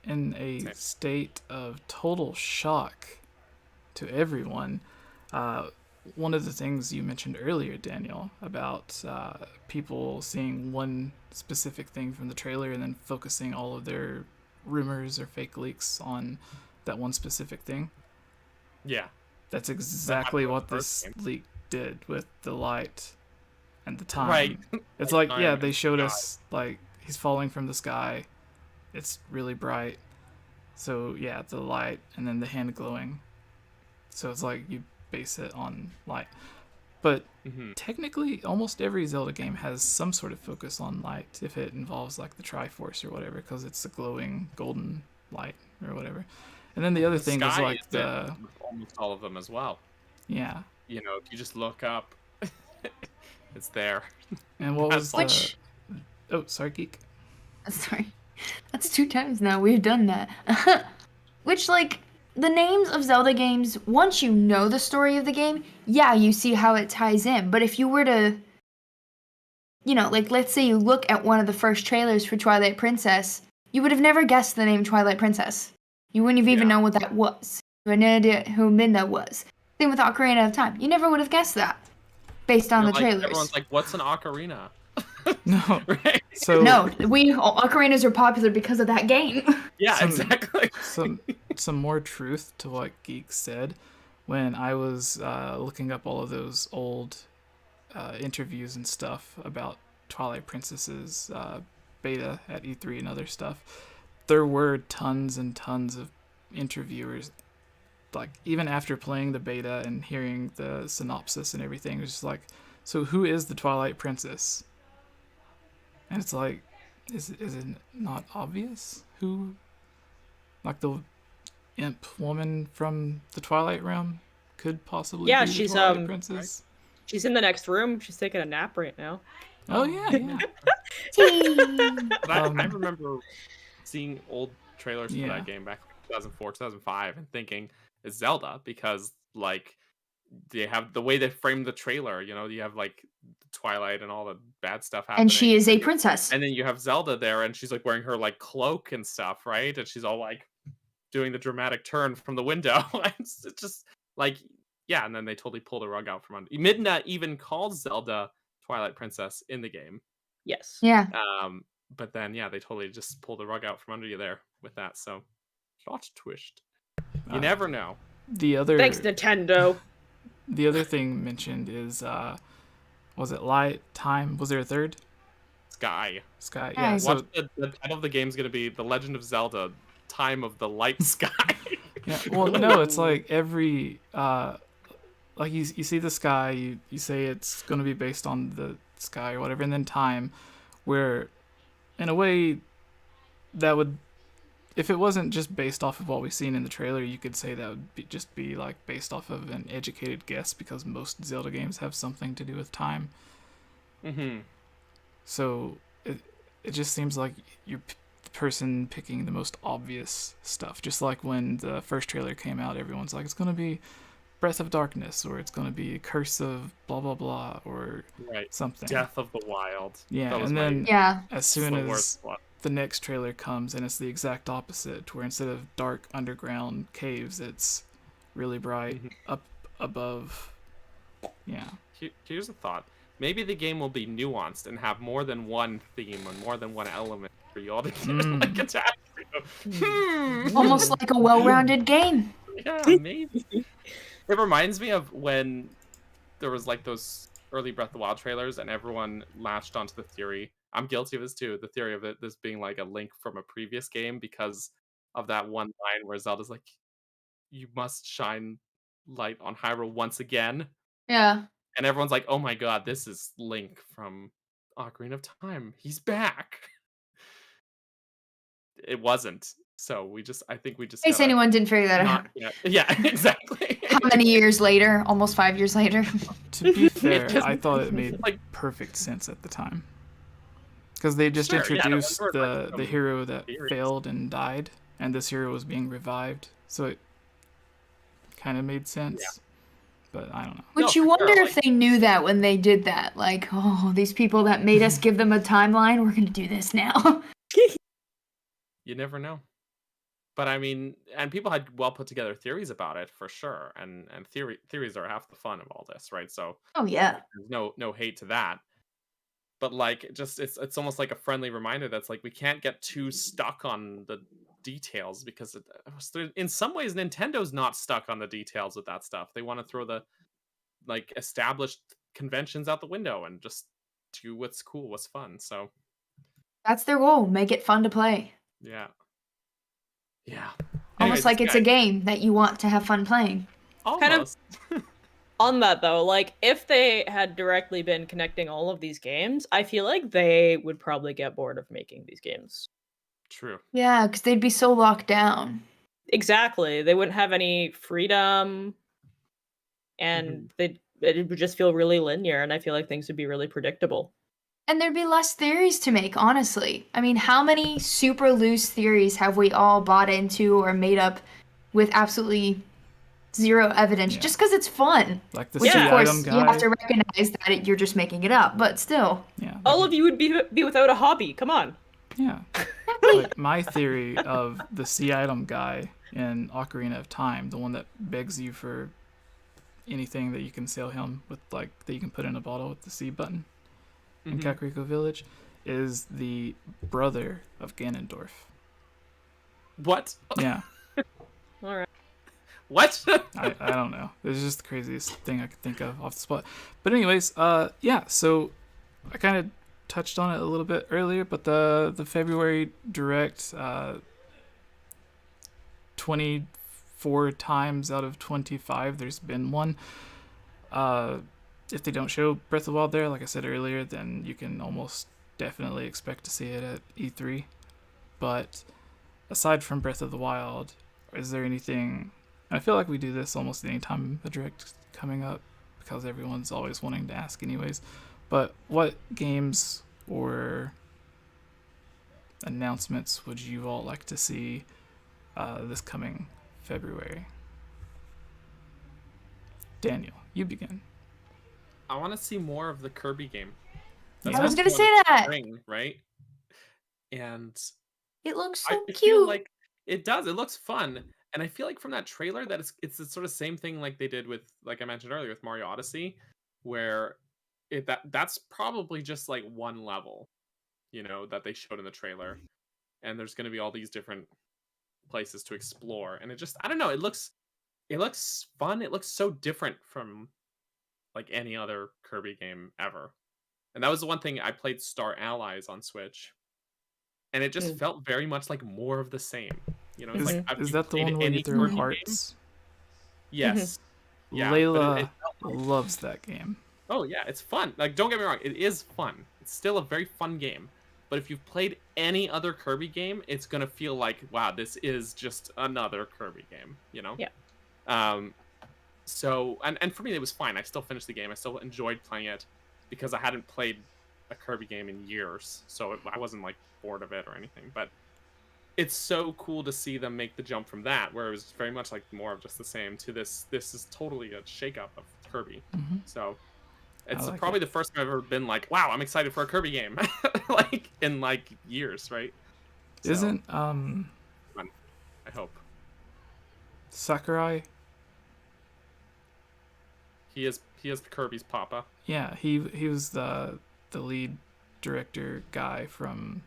In a state of total shock to everyone, one of the things you mentioned earlier, Daniel, about people seeing one specific thing from the trailer and then focusing all of their rumors or fake leaks on that one specific thing. Yeah. That's exactly what this leak did with the light and the time. Right. It's like, yeah, they showed us, like, he's falling from the sky. It's really bright. So, yeah, the light and then the hand glowing. So it's like you base it on light. But technically, almost every Zelda game has some sort of focus on light if it involves, like, the Triforce or whatever, because it's the glowing golden light or whatever. And then the other thing is, like, almost all of them as well. Yeah. You know, if you just look up, it's there. And what was Which... Oh, sorry, Geek. Sorry. That's 2 times now we've done that. Which, like, the names of Zelda games, once you know the story of the game, yeah, you see how it ties in. But if you were to, you know, like, let's say you look at one of the first trailers for Twilight Princess, you would have never guessed the name Twilight Princess. You wouldn't have even known what that was. You had no idea who Midna was. Same with Ocarina of Time. You never would have guessed that based on the trailers. Everyone's like, what's an ocarina? No. Right? So no, ocarinas are popular because of that game. Yeah, exactly. Some more truth to what Geek said. When I was looking up all of those old interviews and stuff about Twilight Princess's beta at E3 and other stuff, there were tons and tons of interviewers like even after playing the beta and hearing the synopsis and everything, it was just like, so who is the Twilight Princess? And it's like, is it not obvious who, like the imp woman from the Twilight Realm could possibly be the Twilight Princess? She's in the next room. She's taking a nap right now. Oh yeah. I remember seeing old trailers for that game back in 2004, 2005, and thinking it's Zelda because like they have the way they framed the trailer. You know, you have like Twilight and all the bad stuff happening, And she is a princess. and then you have Zelda there, and she's like wearing her like cloak and stuff, right? And she's all like doing the dramatic turn from the window. It's just like, yeah. And then they totally pulled the rug out from under. Midna even called Zelda Twilight Princess in the game. Yes. Yeah. But then, yeah, they totally just pulled the rug out from under you there with that. So, plot twist. You never know. The other Thanks, Nintendo. The other thing mentioned is, was it Light Time? Was there a third? Sky. Sky. Yeah. So The title of the game is going to be The Legend of Zelda: Time of the Light Sky. yeah. Well, no, it's like every like you see the sky, you say it's going to be based on the sky or whatever, and then time, where in a way that would, if it wasn't just based off of what we've seen in the trailer, you could say that would just be like based off of an educated guess, because most Zelda games have something to do with time. Mm-hmm. So it just seems like you're the person picking the most obvious stuff. Just like when the first trailer came out, everyone's like, it's going to be Breath of Darkness, or it's going to be Curse of blah blah blah, or something. Death of the Wild. Yeah, and then as soon as the next trailer comes and it's the exact opposite, where instead of dark underground caves, it's really bright up above. Yeah. Here's a thought. Maybe the game will be nuanced and have more than one theme and more than one element for you all to get like attached to. Almost like a well-rounded game. Yeah, maybe. It reminds me of when there was like those early Breath of the Wild trailers and everyone latched onto the theory. I'm guilty of this too. The theory of this being like a link from a previous game because of that one line where Zelda's like, "You must shine light on Hyrule once again." Yeah. And everyone's like, "Oh my god, this is Link from Ocarina of Time. He's back." It wasn't. So I think we just. In case anyone didn't figure that out. Yeah, exactly. How many years later? Almost 5 years later. To be fair, I thought it made like perfect sense at the time. Because they just introduced the hero that failed and died, and this hero was being revived. So it kind of made sense. Yeah. But I don't know. Which you wonder if they knew that when they did that. Like, oh, these people that made us give them a timeline, we're going to do this now. You never know. But I mean, and people had well put together theories about it for sure, and theories are half the fun of all this, right? So there's no hate to that. But like, just it's almost like a friendly reminder that's like we can't get too stuck on the details, because in some ways Nintendo's not stuck on the details with that stuff. They want to throw the like established conventions out the window and just do what's cool, what's fun. So that's their goal. Make it fun to play. Yeah. Yeah. Almost like it's a game that you want to have fun playing. Almost. Kind of on that though, like if they had directly been connecting all of these games, I feel like they would probably get bored of making these games. True. Yeah, because they'd be so locked down. Exactly. They wouldn't have any freedom, and it would just feel really linear, and I feel like things would be really predictable. And there'd be less theories to make, honestly. I mean, how many super loose theories have we all bought into or made up with absolutely zero evidence just because it's fun? Like the Which, of course, guy. you have to recognize that you're just making it up, but still. Yeah. All of you would be without a hobby. Come on. Yeah. Like my theory of the sea item guy in Ocarina of Time, the one that begs you for anything that you can sell him with, like, that you can put in a bottle with the C button. In Kakariko Village, is the brother of Ganondorf. What? Yeah. All right. What? I don't know. It's just the craziest thing I could think of off the spot. But anyways, yeah, so I kind of touched on it a little bit earlier, but the February Direct, 20 4 times out of 25 there's been one. If they don't show Breath of the Wild there, like I said earlier, then you can almost definitely expect to see it at E3. But aside from Breath of the Wild, is there anything... I feel like we do this almost any time a direct coming up, because everyone's always wanting to ask anyways. But what games or announcements would you all like to see this coming February? Daniel, you begin. I want to see more of the Kirby game. I was gonna supposed say to that. spring, right? And It looks I so feel cute. like it does. It looks fun, and I feel like from that trailer that it's the sort of same thing like they did with, like I mentioned earlier, with Mario Odyssey, where that's probably just like one level, that they showed in the trailer, and there's going to be all these different places to explore, and I don't know, it looks fun. It looks so different from like any other Kirby game ever. And that was the one thing. I played Star Allies on Switch, and it just felt very much like more of the same. It's like, Is that the one where you throw hearts? Yes. Yeah. Layla loves that game. Oh yeah, it's fun. Like, don't get me wrong, it is fun. It's still a very fun game. But if you've played any other Kirby game, it's gonna feel like, wow, this is just another Kirby game. Yeah. So, and for me, it was fine. I still finished the game. I still enjoyed playing it because I hadn't played a Kirby game in years, so I wasn't like bored of it or anything. But it's so cool to see them make the jump from that, where it was very much like more of just the same, to this. This is totally a shakeup of Kirby. So it's like probably the first time I've ever been like, wow, I'm excited for a Kirby game, like in like years, right? So, Isn't I hope Sakurai? He is Kirby's papa. Yeah, he was the lead director guy from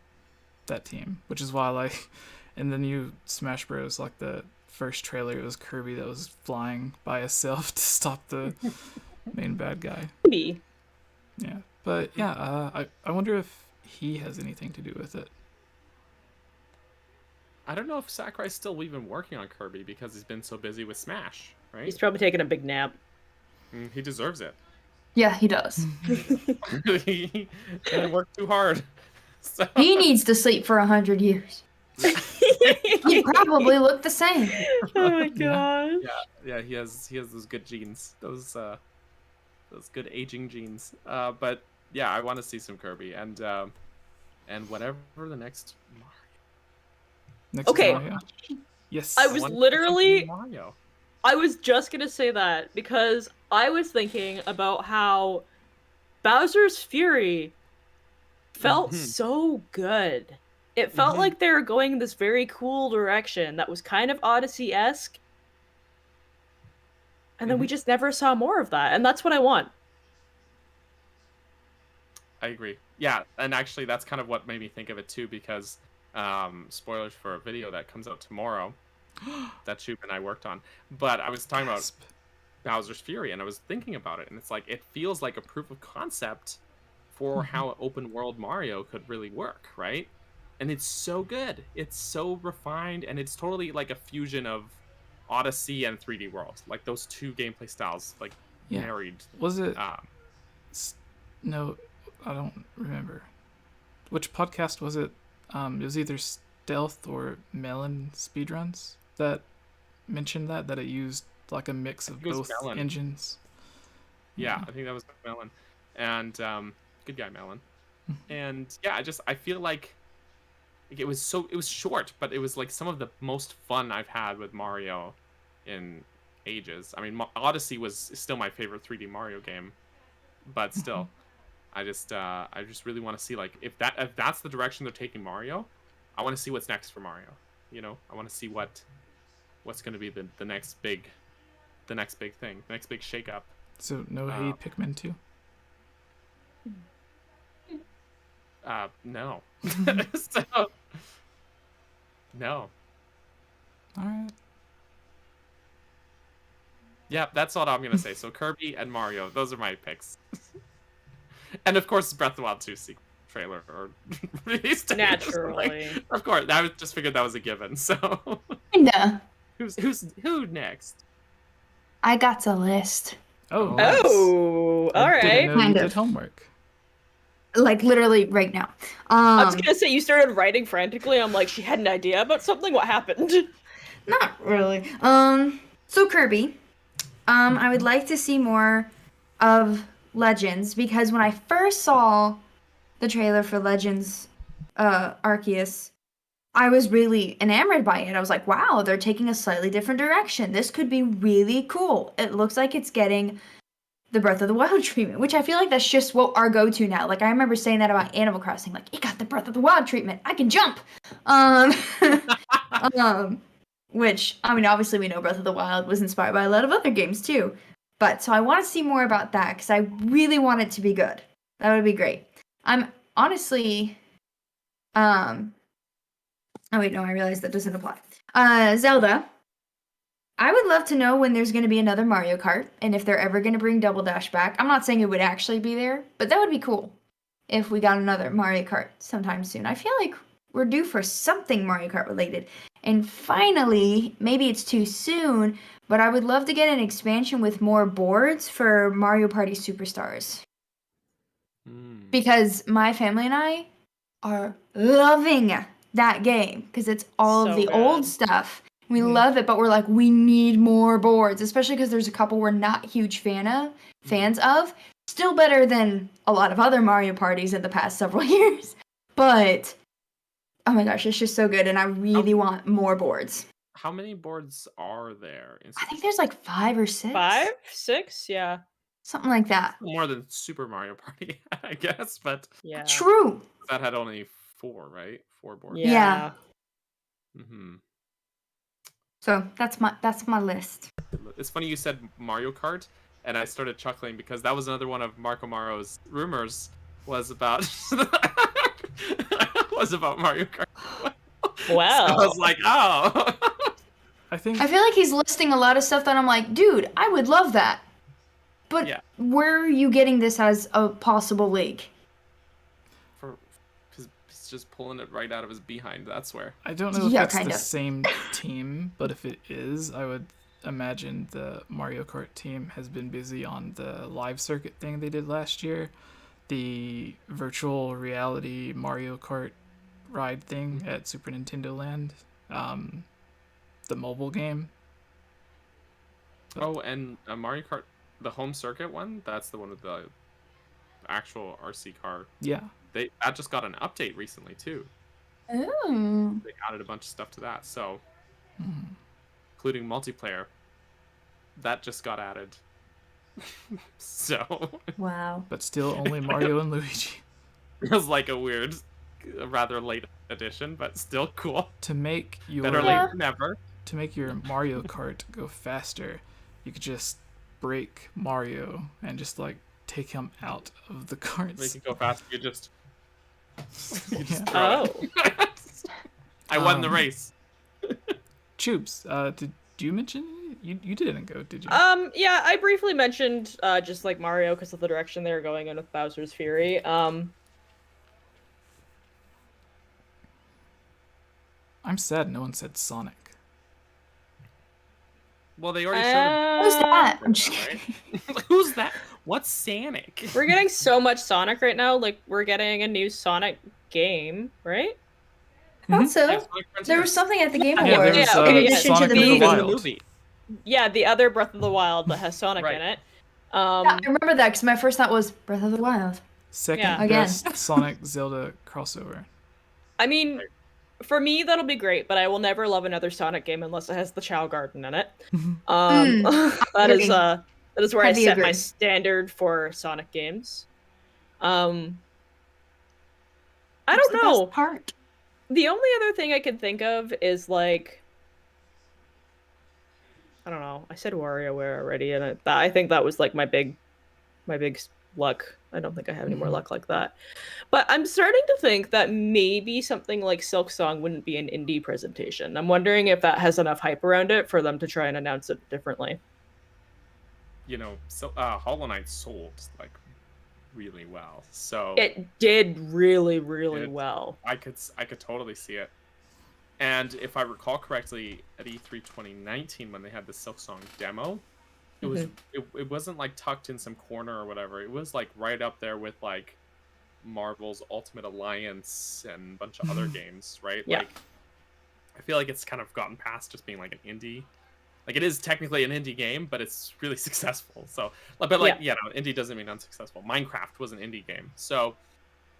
that team, which is why, like, in the new Smash Bros, like the first trailer, it was Kirby that was flying by himself to stop the main bad guy. Maybe. Yeah, but yeah, I wonder if he has anything to do with it. I don't know if Sakurai's still even working on Kirby because he's been so busy with Smash, right? He's probably taking a big nap. He deserves it. Yeah, he does. He worked too hard. So. He needs to sleep for 100 years. He probably look the same. Oh my gosh. Yeah. He has those good genes. Those good aging genes. But yeah, I want to see some Kirby and whatever the next Next Okay. Mario. Yes. I was want literally Mario. I was just gonna say that because I was thinking about how Bowser's Fury felt so good. It felt like they were going this very cool direction that was kind of Odyssey-esque. And then we just never saw more of that, and that's what I want. I agree. Yeah, and actually that's kind of what made me think of it too, because spoilers for a video that comes out tomorrow that Chub and I worked on. But I was talking about Bowser's Fury, and I was thinking about it, and it's like, it feels like a proof of concept for how open world Mario could really work, right? And it's so good. It's so refined, and it's totally like a fusion of Odyssey and 3D World. Like those two gameplay styles, like married. Was it? No, I don't remember. Which podcast was it? It was either Stealth or Melon Speedruns that mentioned that it used like a mix of both engines. Yeah, I think that was Melon. And good guy Melon. And yeah, I feel like it was short, but it was like some of the most fun I've had with Mario in ages. I mean, Odyssey is still my favorite 3D Mario game, but still, I just really want to see, like, if that's the direction they're taking Mario, I want to see what's next for Mario. I want to see what's going to be the next big thing, the next big shakeup. So no Hey Pikmin 2? No. So, no. All right. Yeah, that's all I'm gonna say. So Kirby and Mario, those are my picks. And of course, Breath of the Wild 2 trailer or release date. Naturally. Of course, I just figured that was a given. So. Kinda. Who next? I got a list. Oh, nice. Oh, all I didn't right. know you Kind did of. homework. Like literally right now. I was gonna say you started writing frantically. I'm like, she had an idea about something. What happened? Not really. So Kirby, I would like to see more of Legends because when I first saw the trailer for Legends, Arceus, I was really enamored by it. I was like, wow, they're taking a slightly different direction. This could be really cool. It looks like it's getting the Breath of the Wild treatment, which I feel like that's just what our go-to now. Like I remember saying that about Animal Crossing, like it got the Breath of the Wild treatment. I can jump. Which I mean, obviously we know Breath of the Wild was inspired by a lot of other games too. But so I want to see more about that because I really want it to be good. That would be great. I'm honestly, oh wait, no, I realized that doesn't apply. Zelda. I would love to know when there's going to be another Mario Kart and if they're ever going to bring Double Dash back. I'm not saying it would actually be there, but that would be cool if we got another Mario Kart sometime soon. I feel like we're due for something Mario Kart related. And finally, maybe it's too soon, but I would love to get an expansion with more boards for Mario Party Superstars. Because my family and I are loving that game because it's all So of the good. old stuff. We love it, but we're like, we need more boards, especially because there's a couple we're not huge fans of. Still better than a lot of other Mario parties in the past several years. But, oh my gosh, it's just so good, and I really want more boards. How many boards are there? I think there's like 5 or 6. 5, 6, yeah. Something like that. More than Super Mario Party, I guess, but Yeah. True. that had only 4, right? 4 boards. Yeah. Mm-hmm. So that's my list. It's funny you said Mario Kart, and I started chuckling because that was another one of Marco Maro's rumors was about Mario Kart. Wow. So I was like, oh. I think I feel like he's listing a lot of stuff that I'm like, dude, I would love that. But Yeah. where are you getting this as a possible leak? Because he's just pulling it right out of his behind, that's where. I don't know if Yeah, that's kinda. the same team, but if it is, I would imagine the Mario Kart team has been busy on the live circuit thing they did last year, the virtual reality Mario Kart ride thing at Super Nintendo Land, the mobile game. Oh, and Mario Kart, the home circuit one, that's the one with the actual RC car. Yeah. That just got an update recently too. Oh. They added a bunch of stuff to that, so including multiplayer. That just got added. So Wow. But still only Mario and Luigi. feels like a rather late addition, but still cool. To make your Better late than never. to make your Mario Kart go faster, you could just break Mario and just like take him out of the Make carts. it go faster. You just Yeah. throw it. Oh. I won the race. Choops, did you mention you didn't go, did you? Yeah, I briefly mentioned just like Mario because of the direction they were going in with Bowser's Fury. I'm sad no one said Sonic. Well, they already showed Who's that? him, I'm just right? kidding. Who's that? What's Sonic? We're getting so much Sonic right now. Like we're getting a new Sonic game, right? Also, Yeah, Sonic there Frontiers. was something at the Game Yeah, Awards there's, okay, in yeah. addition Sonic to the in the movie. Wild. movie. Yeah, the other Breath of the Wild that has Sonic Right. in it. Yeah, I remember that because my first thought was Breath of the Wild. Second Yeah. Again. best Sonic Zelda crossover. I mean, for me that'll be great, but I will never love another Sonic game unless it has the Chow Garden in it. That is where I Heavy set my agree. standard for Sonic games. I What's don't the know. best part? The only other thing I can think of is like, I don't know. I said WarioWare already, and I think that was like my big luck. I don't think I have any more luck like that. But I'm starting to think that maybe something like Silk Song wouldn't be an indie presentation. I'm wondering if that has enough hype around it for them to try and announce it differently. You know, so Hollow Knight sold like really well, so It did really, really It- well. I could totally see it. And if I recall correctly, at E3 2019, when they had the Silksong demo, it was it wasn't like tucked in some corner or whatever. It was like right up there with like Marvel's Ultimate Alliance and a bunch of other games, right? Yeah. Like, I feel like it's kind of gotten past just being like an indie. Like, it is technically an indie game, but it's really successful. So, but like, yeah, no, indie doesn't mean unsuccessful. Minecraft was an indie game, so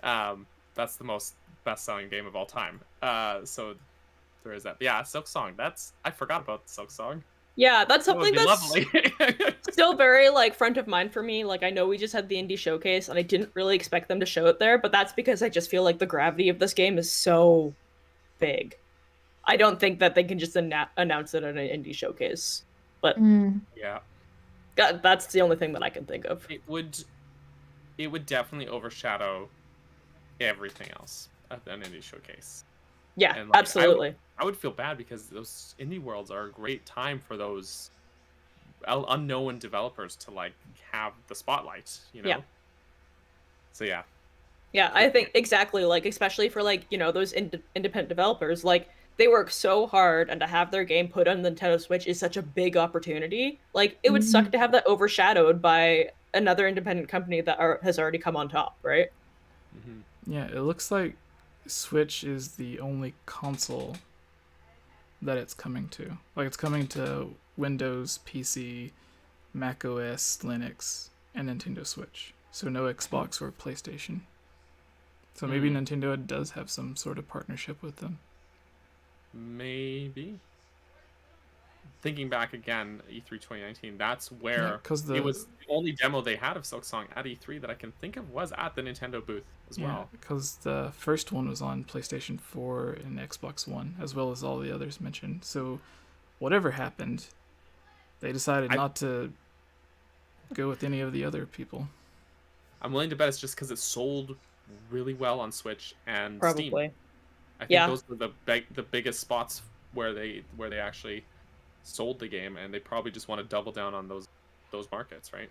that's the most best-selling game of all time. So there is that. But yeah, Silksong. I forgot about Silksong. Yeah, that's That would something be that's lovely. still very like front of mind for me. Like, I know we just had the indie showcase, and I didn't really expect them to show it there, but that's because I just feel like the gravity of this game is so big. I don't think that they can just announce it at an indie showcase. But Yeah, that's the only thing that I can think of. it would definitely overshadow everything else at an indie showcase. Yeah, And, like, absolutely. I would feel bad because those indie worlds are a great time for those unknown developers to like have the spotlight, you know? Yeah. So yeah. Yeah, I think exactly, like, especially for, like, you know, those independent developers, like, they work so hard, and to have their game put on the Nintendo Switch is such a big opportunity. Like, it would suck to have that overshadowed by another independent company that has already come on top, right? Yeah, it looks like Switch is the only console that it's coming to. Like, it's coming to Windows, PC, Mac OS, Linux, and Nintendo Switch. So no Xbox or PlayStation. So maybe Nintendo does have some sort of partnership with them. Maybe. Thinking back again, E3 2019, that's where Yeah, it was the only demo they had of Silksong at E3 that I can think of was at the Nintendo booth as well. Because the first one was on PlayStation 4 and Xbox One, as well as all the others mentioned. So whatever happened, they decided not to go with any of the other people. I'm willing to bet it's just because it sold really well on Switch and Steam. Probably. I think those were the biggest spots where they actually sold the game, and they probably just want to double down on those markets, right?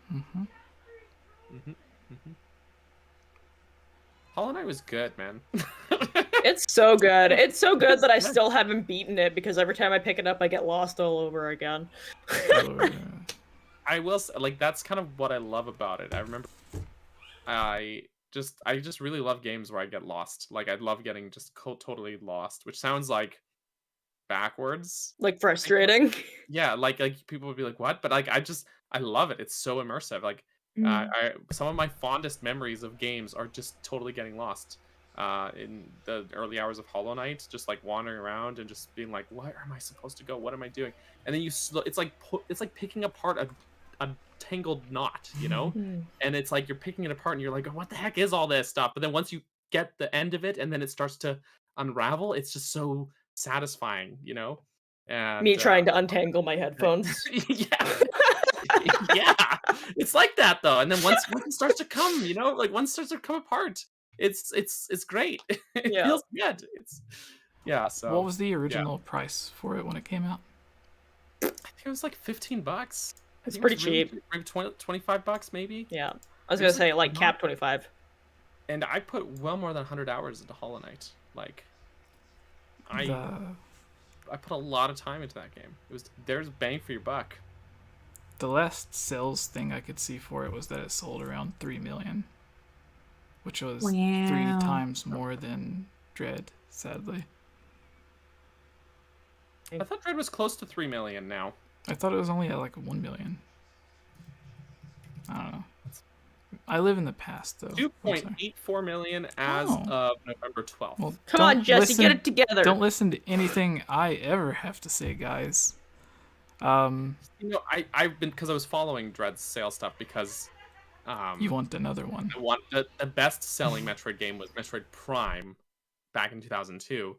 Hollow Knight was good, man. It's so good. It's so good that I still haven't beaten it, because every time I pick it up, I get lost all over again. I will say, like, that's kind of what I love about it. I remember I just really love games where I get lost. Like, I love getting just totally lost, which sounds like backwards, like frustrating. Yeah, like people would be like, what? But like, I love it. It's so immersive. Like, some of my fondest memories of games are just totally getting lost in the early hours of Hollow Knight, just like wandering around and just being like, where am I supposed to go? What am I doing? And then it's like picking apart a tangled knot, you know? And it's like you're picking it apart and you're like, oh, what the heck is all this stuff? But then once you get the end of it and then it starts to unravel, it's just so satisfying, you know? And me trying to untangle my headphones. Yeah, it's like that though. And then once it starts to come, you know, like once it starts to come apart, it's great. It feels good. So what was the original price for it when it came out? I think it was like $15. It's pretty cheap. Maybe $25 maybe. Yeah, I was gonna say like cap 25. And I put well more than 100 hours into Hollow Knight. Like, I put a lot of time into that game. There's bang for your buck. The last sales thing I could see for it was that it sold around 3 million, which was 3 times more than Dread, sadly. I thought Dread was close to 3 million now. I thought it was only at like 1 million. I don't know. I live in the past, though. 2.84 million as of November 12th. Well, come on, Jesse, get it together. Don't listen to anything I ever have to say, guys. You know, I've been, because I was following Dread's sales stuff, because you want another one. The best-selling Metroid game was Metroid Prime back in 2002,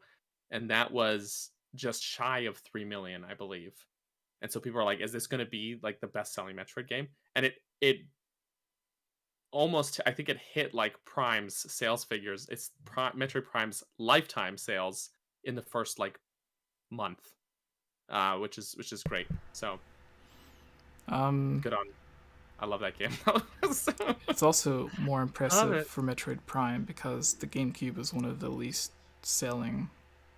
and that was just shy of 3 million, I believe. And so people are like, is this going to be like the best-selling Metroid game? And it almost, I think it hit like Prime's sales figures. It's Metroid Prime's lifetime sales in the first like month, which is great. So good on. I love that game. It's also more impressive for Metroid Prime because the GameCube was one of the least selling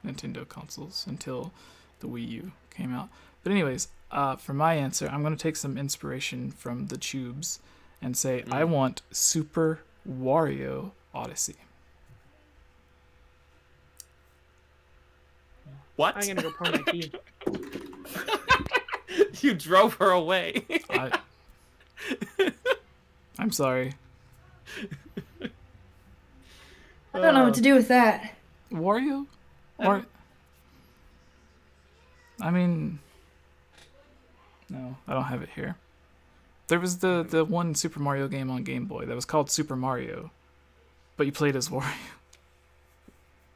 Nintendo consoles until the Wii U came out. But anyways, for my answer, I'm going to take some inspiration from the tubes and say I want Super Wario Odyssey. What? I'm gonna go pour my tea. You drove her away. I'm sorry. I don't know what to do with that. Wario? I mean, no, I don't have it here. There was the one Super Mario game on Game Boy that was called Super Mario, but you played as Wario.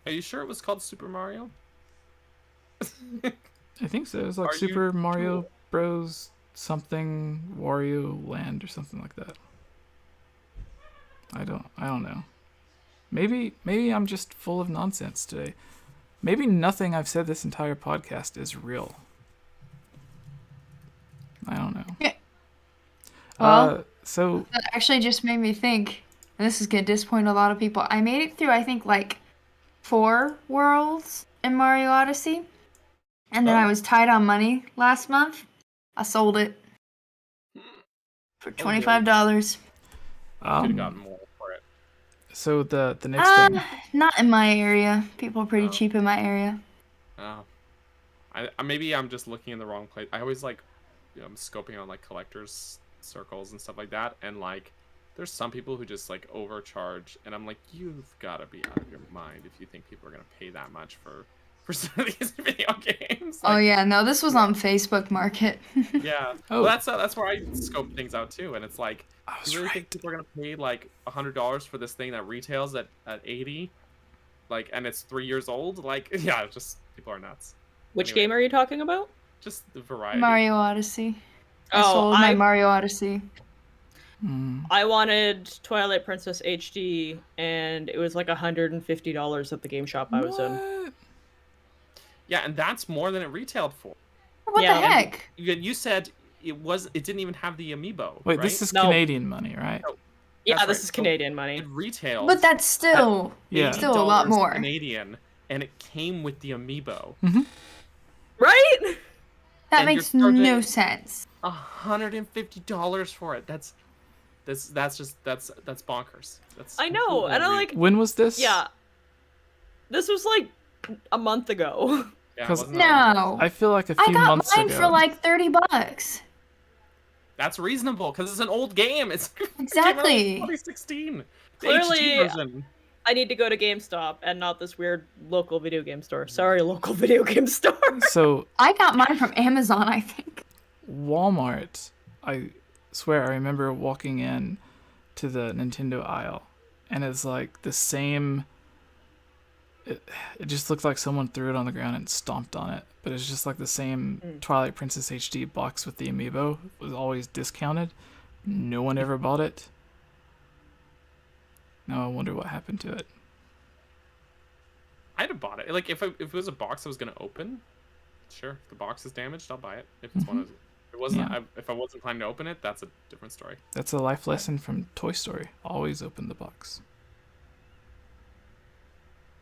Are you sure it was called Super Mario? I think so. It was like Super Mario Bros. Something Wario Land or something like that. I don't know. Maybe I'm just full of nonsense today. Maybe nothing I've said this entire podcast is real. I don't know. Yeah. Well, so that actually just made me think, and this is gonna disappoint a lot of people. I made it through, I think, like 4 worlds in Mario Odyssey, and then I was tight on money last month. I sold it for $25. Could have gotten more for it. So the next thing. Not in my area. People are pretty cheap in my area. Oh. Maybe I'm just looking in the wrong place. I always like, I'm scoping on like collectors circles and stuff like that, and like there's some people who just like overcharge, and I'm like, you've got to be out of your mind if you think people are gonna pay that much for some of these video games. Like, Oh yeah, no, this was on Facebook Market. yeah. Oh. Well, that's where I scope things out too, and it's like, I was you really right. think people are gonna pay like $100 for this thing that retails at 80, like, and it's 3 years old? Like, yeah, just people are nuts. Which Anyway. game are you talking about? Just the variety. Mario Odyssey. I Oh, sold my Mario Odyssey. I wanted Twilight Princess HD, and it was like $150 at the game shop I was in. What? Yeah, and that's more than it retailed for. What Yeah, the and- heck? You said it didn't even have the amiibo. Wait, right? this is No. Canadian money, right? No. Yeah, That's this right. is So Canadian money. It retailed. But that's still Yeah. still a lot $80 more. Canadian, and it came with the amiibo. Right? That And makes you're charging- no sense. $150 for it. That's bonkers. That's I know, completely and I'm unreal. like, When was this? yeah. This was like a month ago. Yeah, it 'cause- wasn't that long. No. I feel like a I few got months mine ago. for like $30. That's reasonable because it's an old game. It's it came out in Exactly. 2016. The Clearly- HD version. I need to go to GameStop and not this weird local video game store. Sorry, local video game store. So I got mine from Amazon, I think. Walmart, I swear I remember walking in to the Nintendo aisle, and it's like the same. It just looked like someone threw it on the ground and stomped on it, but it's just like the same Twilight Princess HD box with the amiibo. It was always discounted. No one ever bought it. Now I wonder what happened to it. I'd have bought it. Like if it was a box I was gonna open, sure. If the box is damaged, I'll buy it. If it's one of, if it wasn't, Yeah. if I wasn't planning to open it, that's a different story. That's a life lesson from Toy Story. Always open the box.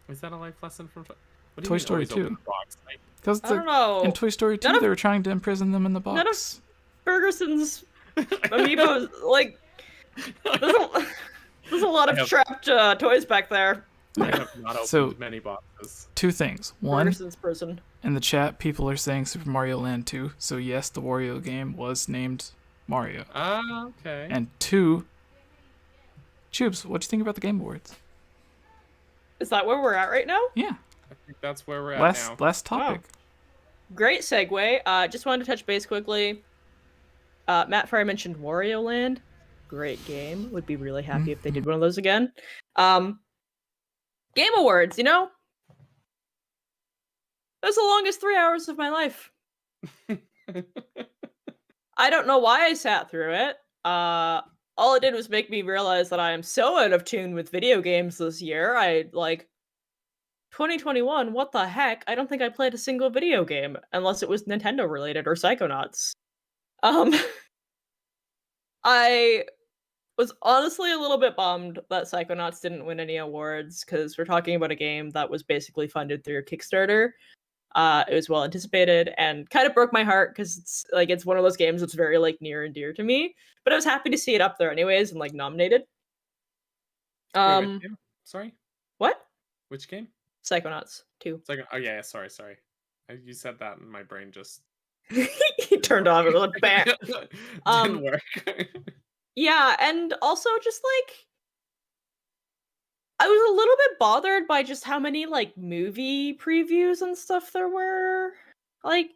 Is that a life lesson from? What do you Toy mean Story always open 2. the box? Like, Because I don't know. in Toy Story 2, None of- they were trying to imprison them in the box. None of Ferguson's amiibos, like, there's a lot I of have- trapped toys back there. I have not opened So- many boxes. Two things. One, Ferguson's prison. in the chat, people are saying Super Mario Land 2. So yes, the Wario game was named Mario. Okay. And two, Tubes, what do you think about the Game Awards? Is that where we're at right now? Yeah, I think that's where we're at now. last topic. Great segue. Just wanted to touch base quickly. Matt Frey mentioned Wario Land. Great game. Would be really happy if they did one of those again. Game Awards, you know? That was the longest 3 hours of my life. I don't know why I sat through it. All it did was make me realize that I am so out of tune with video games this year. 2021, what the heck? I don't think I played a single video game, unless it was Nintendo related or Psychonauts. I was honestly a little bit bummed that Psychonauts didn't win any awards, because we're talking about a game that was basically funded through a Kickstarter. It was well anticipated and kind of broke my heart, because it's one of those games that's very like near and dear to me. But I was happy to see it up there anyways and like nominated. Wait, which game? Sorry, What? which game? Psychonauts 2. It's like, oh yeah, sorry. You said that and my brain just He turned off. It was like, bam. didn't work. Yeah, and also just like I was a little bit bothered by just how many like movie previews and stuff there were. Like,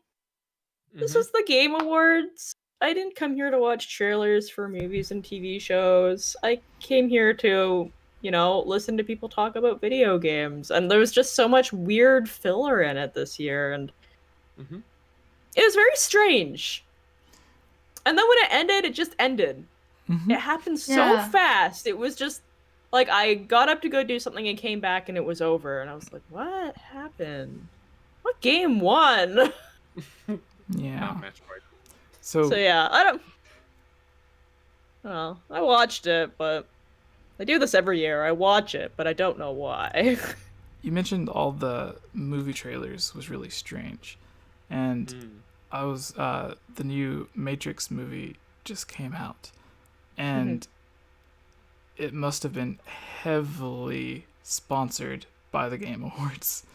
this was the Game Awards. I didn't come here to watch trailers for movies and TV shows. I came here to, listen to people talk about video games. And there was just so much weird filler in it this year, and it was very strange. And then when it ended, it just ended. It happened so fast. It was just like I got up to go do something and came back and it was over. And I was like, what happened? What game won? Yeah. Metroid. So yeah, I watched it, but I do this every year. I watch it, but I don't know why. You mentioned all the movie trailers was really strange. And I was the new Matrix movie just came out. And it must have been heavily sponsored by the Game Awards,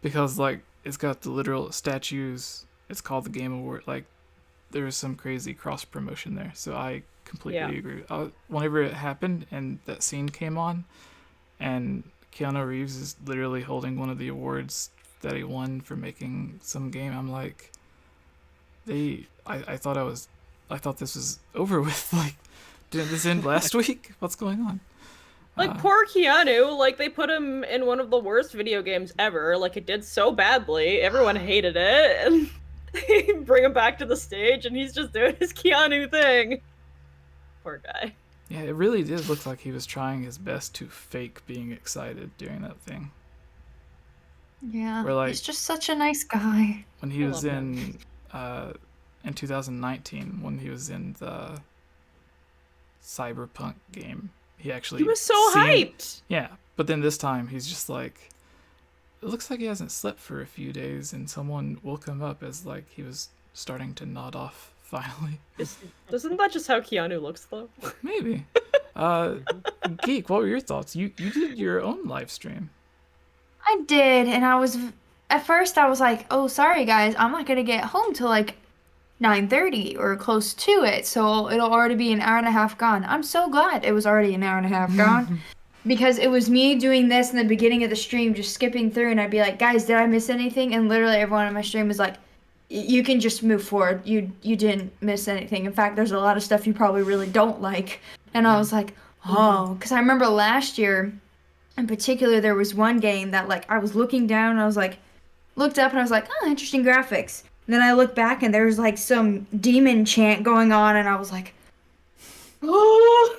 because like it's got the literal statues. It's called the Game Award. Like there was some crazy cross promotion there. So I completely agree. Whenever it happened and that scene came on, and Keanu Reeves is literally holding one of the awards that he won for making some game, I'm like, I thought this was over with. Like, didn't this end last week? What's going on? Like, poor Keanu, like, they put him in one of the worst video games ever. Like, it did so badly. Everyone hated it. And they bring him back to the stage, and he's just doing his Keanu thing. Poor guy. Yeah, it really did look like he was trying his best to fake being excited during that thing. Yeah, like, he's just such a nice guy. When he was in 2019, when he was in the Cyberpunk game, he was so hyped. Yeah, but then this time he's just like, it looks like he hasn't slept for a few days, and someone woke him up as like he was starting to nod off finally. Isn't that just how Keanu looks though? Maybe. Geek, what were your thoughts? You did your own live stream. I did, and at first I was like, oh, sorry guys, I'm not gonna get home till like 9:30 or close to it, so it'll already be an hour and a half gone. I'm so glad it was already an hour and a half gone, because it was me doing this in the beginning of the stream, just skipping through, and I'd be like, guys, did I miss anything? And literally everyone on my stream was like, you can just move forward. You didn't miss anything. In fact, there's a lot of stuff you probably really don't like. And I was like, oh, because I remember last year in particular, there was one game that like I was looking down and I was like, looked up and I was like, oh, interesting graphics. And then I looked back and there was like some demon chant going on and I was like, oh,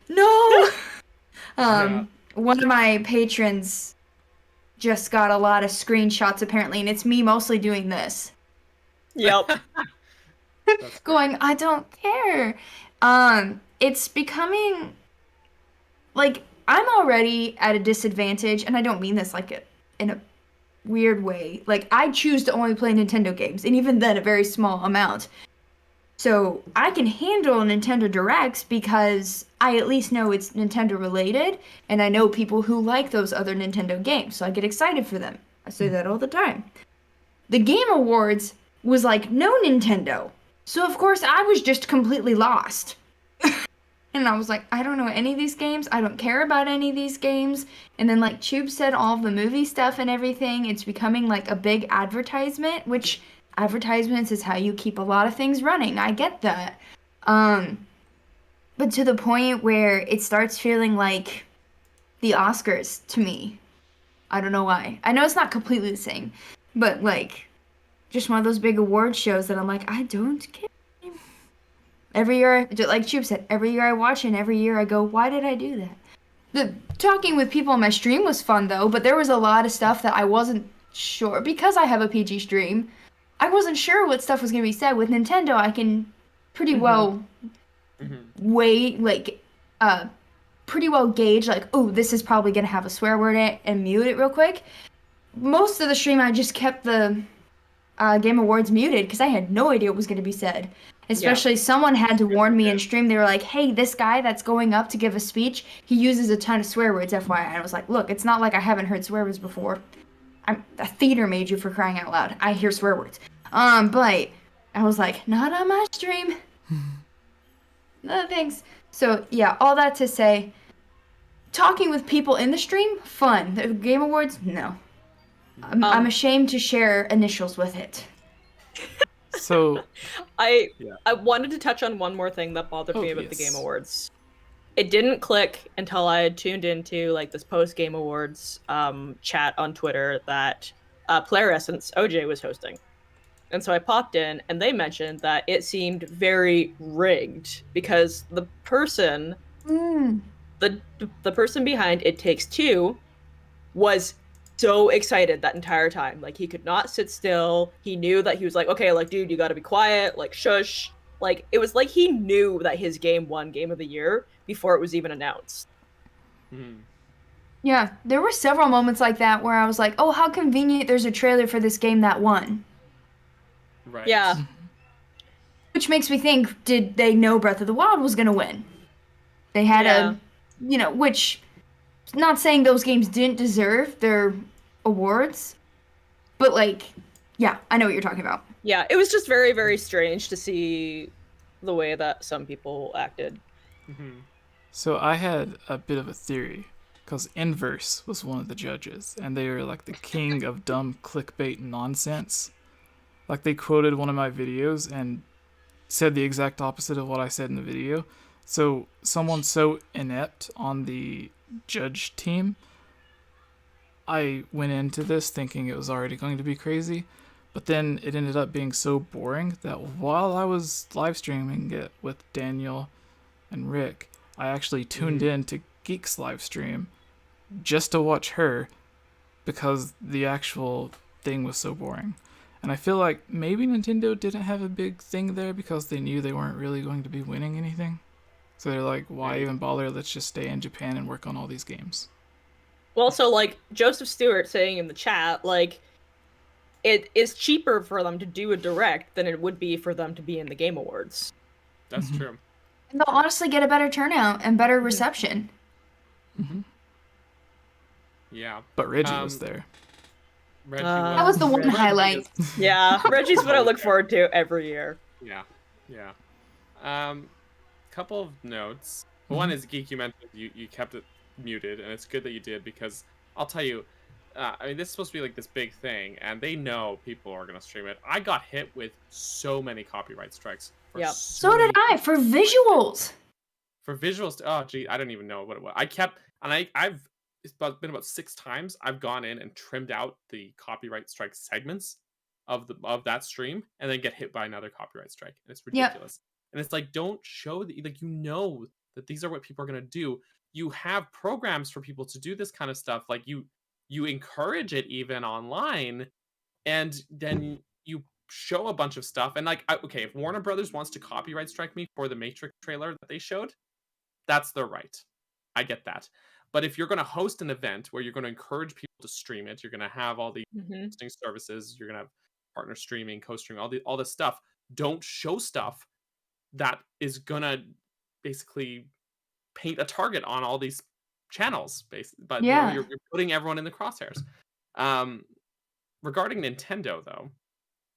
no. One of my patrons just got a lot of screenshots apparently, and it's me mostly doing this. Yep. Going, I don't care. It's becoming like I'm already at a disadvantage, and I don't mean this like in a weird way. Like, I choose to only play Nintendo games, and even then a very small amount. So I can handle Nintendo Directs because I at least know it's Nintendo related, and I know people who like those other Nintendo games, so I get excited for them. I say that all the time. The Game Awards was like no Nintendo, so of course I was just completely lost. And I was like, I don't know any of these games. I don't care about any of these games. And then like Tube said, all of the movie stuff and everything, it's becoming like a big advertisement, which advertisements is how you keep a lot of things running. I get that. But to the point where it starts feeling like the Oscars to me. I don't know why. I know it's not completely the same, but like just one of those big award shows that I'm like, I don't care. Every year, like Tube said, every year I watch it and every year I go, why did I do that? Talking with people on my stream was fun though, but there was a lot of stuff that I wasn't sure, because I have a PG stream, I wasn't sure what stuff was going to be said. With Nintendo, I can pretty well way like pretty well gauge like, oh, this is probably gonna have a swear word in it, and mute it real quick. Most of the stream I just kept the Game Awards muted because I had no idea what was gonna be said. Especially someone had to warn me in stream. They were like, hey, this guy that's going up to give a speech, he uses a ton of swear words, FYI. And I was like, look, it's not like I haven't heard swear words before. I'm a theater major, for crying out loud. I hear swear words. But I was like, not on my stream. No thanks. So yeah, all that to say, talking with people in the stream, fun. The Game Awards, no. I'm ashamed to share initials with it. So I wanted to touch on one more thing that bothered me about the Game Awards. It didn't click until I had tuned into like this post Game Awards chat on Twitter that Player Essence OJ was hosting. And so I popped in and they mentioned that it seemed very rigged because the person the person behind It Takes Two was so excited that entire time. Like, he could not sit still. He knew that he was like, okay, like, dude, you gotta be quiet, like, shush. Like, it was like he knew that his game won Game of the Year before it was even announced. Yeah, there were several moments like that where I was like, oh, how convenient there's a trailer for this game that won. Right. Yeah. Which makes me think, did they know Breath of the Wild was gonna win? They had a, you know, which, not saying those games didn't deserve their awards, but like, yeah, I know what you're talking about. Yeah, it was just very, very strange to see the way that some people acted. So I had a bit of a theory, because Inverse was one of the judges, and they were like the king of dumb clickbait nonsense. Like, they quoted one of my videos and said the exact opposite of what I said in the video. So someone so inept on the judge team, I went into this thinking it was already going to be crazy, but then it ended up being so boring that while I was live streaming it with Daniel and Rick, I actually tuned in to Geek's live stream just to watch her because the actual thing was so boring. And I feel like maybe Nintendo didn't have a big thing there because they knew they weren't really going to be winning anything. So they're like, why even bother? Let's just stay in Japan and work on all these games. Well, so like Joseph Stewart saying in the chat, like, it is cheaper for them to do a direct than it would be for them to be in the Game Awards. That's true. And they'll honestly get a better turnout and better reception. Yeah. But Reggie was there. Reggie That was the one highlight. Yeah, Reggie's what I look forward to every year. Yeah. Couple of notes. One is, Geek, you mentioned you kept it muted, and it's good that you did, because I'll tell you, I mean, this is supposed to be like this big thing, and they know people are going to stream it. I got hit with so many copyright strikes. So did I, for visuals. For visuals, oh, gee, I don't even know what it was. I kept, and I've, it's been about 6 times I've gone in and trimmed out the copyright strike segments of that stream, and then get hit by another copyright strike. And it's ridiculous. And it's like, don't show that, like, you know that these are what people are going to do. You have programs for people to do this kind of stuff. Like, you encourage it even online, and then you show a bunch of stuff. And like, okay, if Warner Brothers wants to copyright strike me for the Matrix trailer that they showed, that's their right. I get that. But if you're going to host an event where you're going to encourage people to stream it, you're going to have all the hosting services, you're going to have partner streaming, co-streaming, all this stuff. Don't show stuff that is gonna basically paint a target on all these channels, but you know, you're putting everyone in the crosshairs. Regarding Nintendo, though,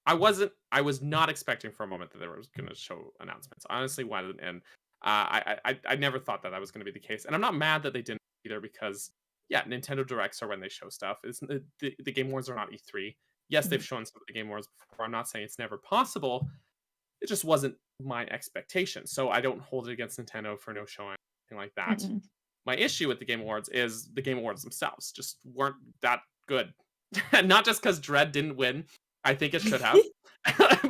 I was not expecting for a moment that they were gonna show announcements. Honestly, wasn't, and I never thought that was gonna be the case. And I'm not mad that they didn't either, because Nintendo Directs are when they show stuff. It's the Game Awards are not E3. Yes, they've shown some of the Game Awards before. I'm not saying it's never possible. It just wasn't my expectation. So I don't hold it against Nintendo for no showing, anything like that. My issue with the Game Awards is the Game Awards themselves just weren't that good. Not just because Dread didn't win. I think it should have.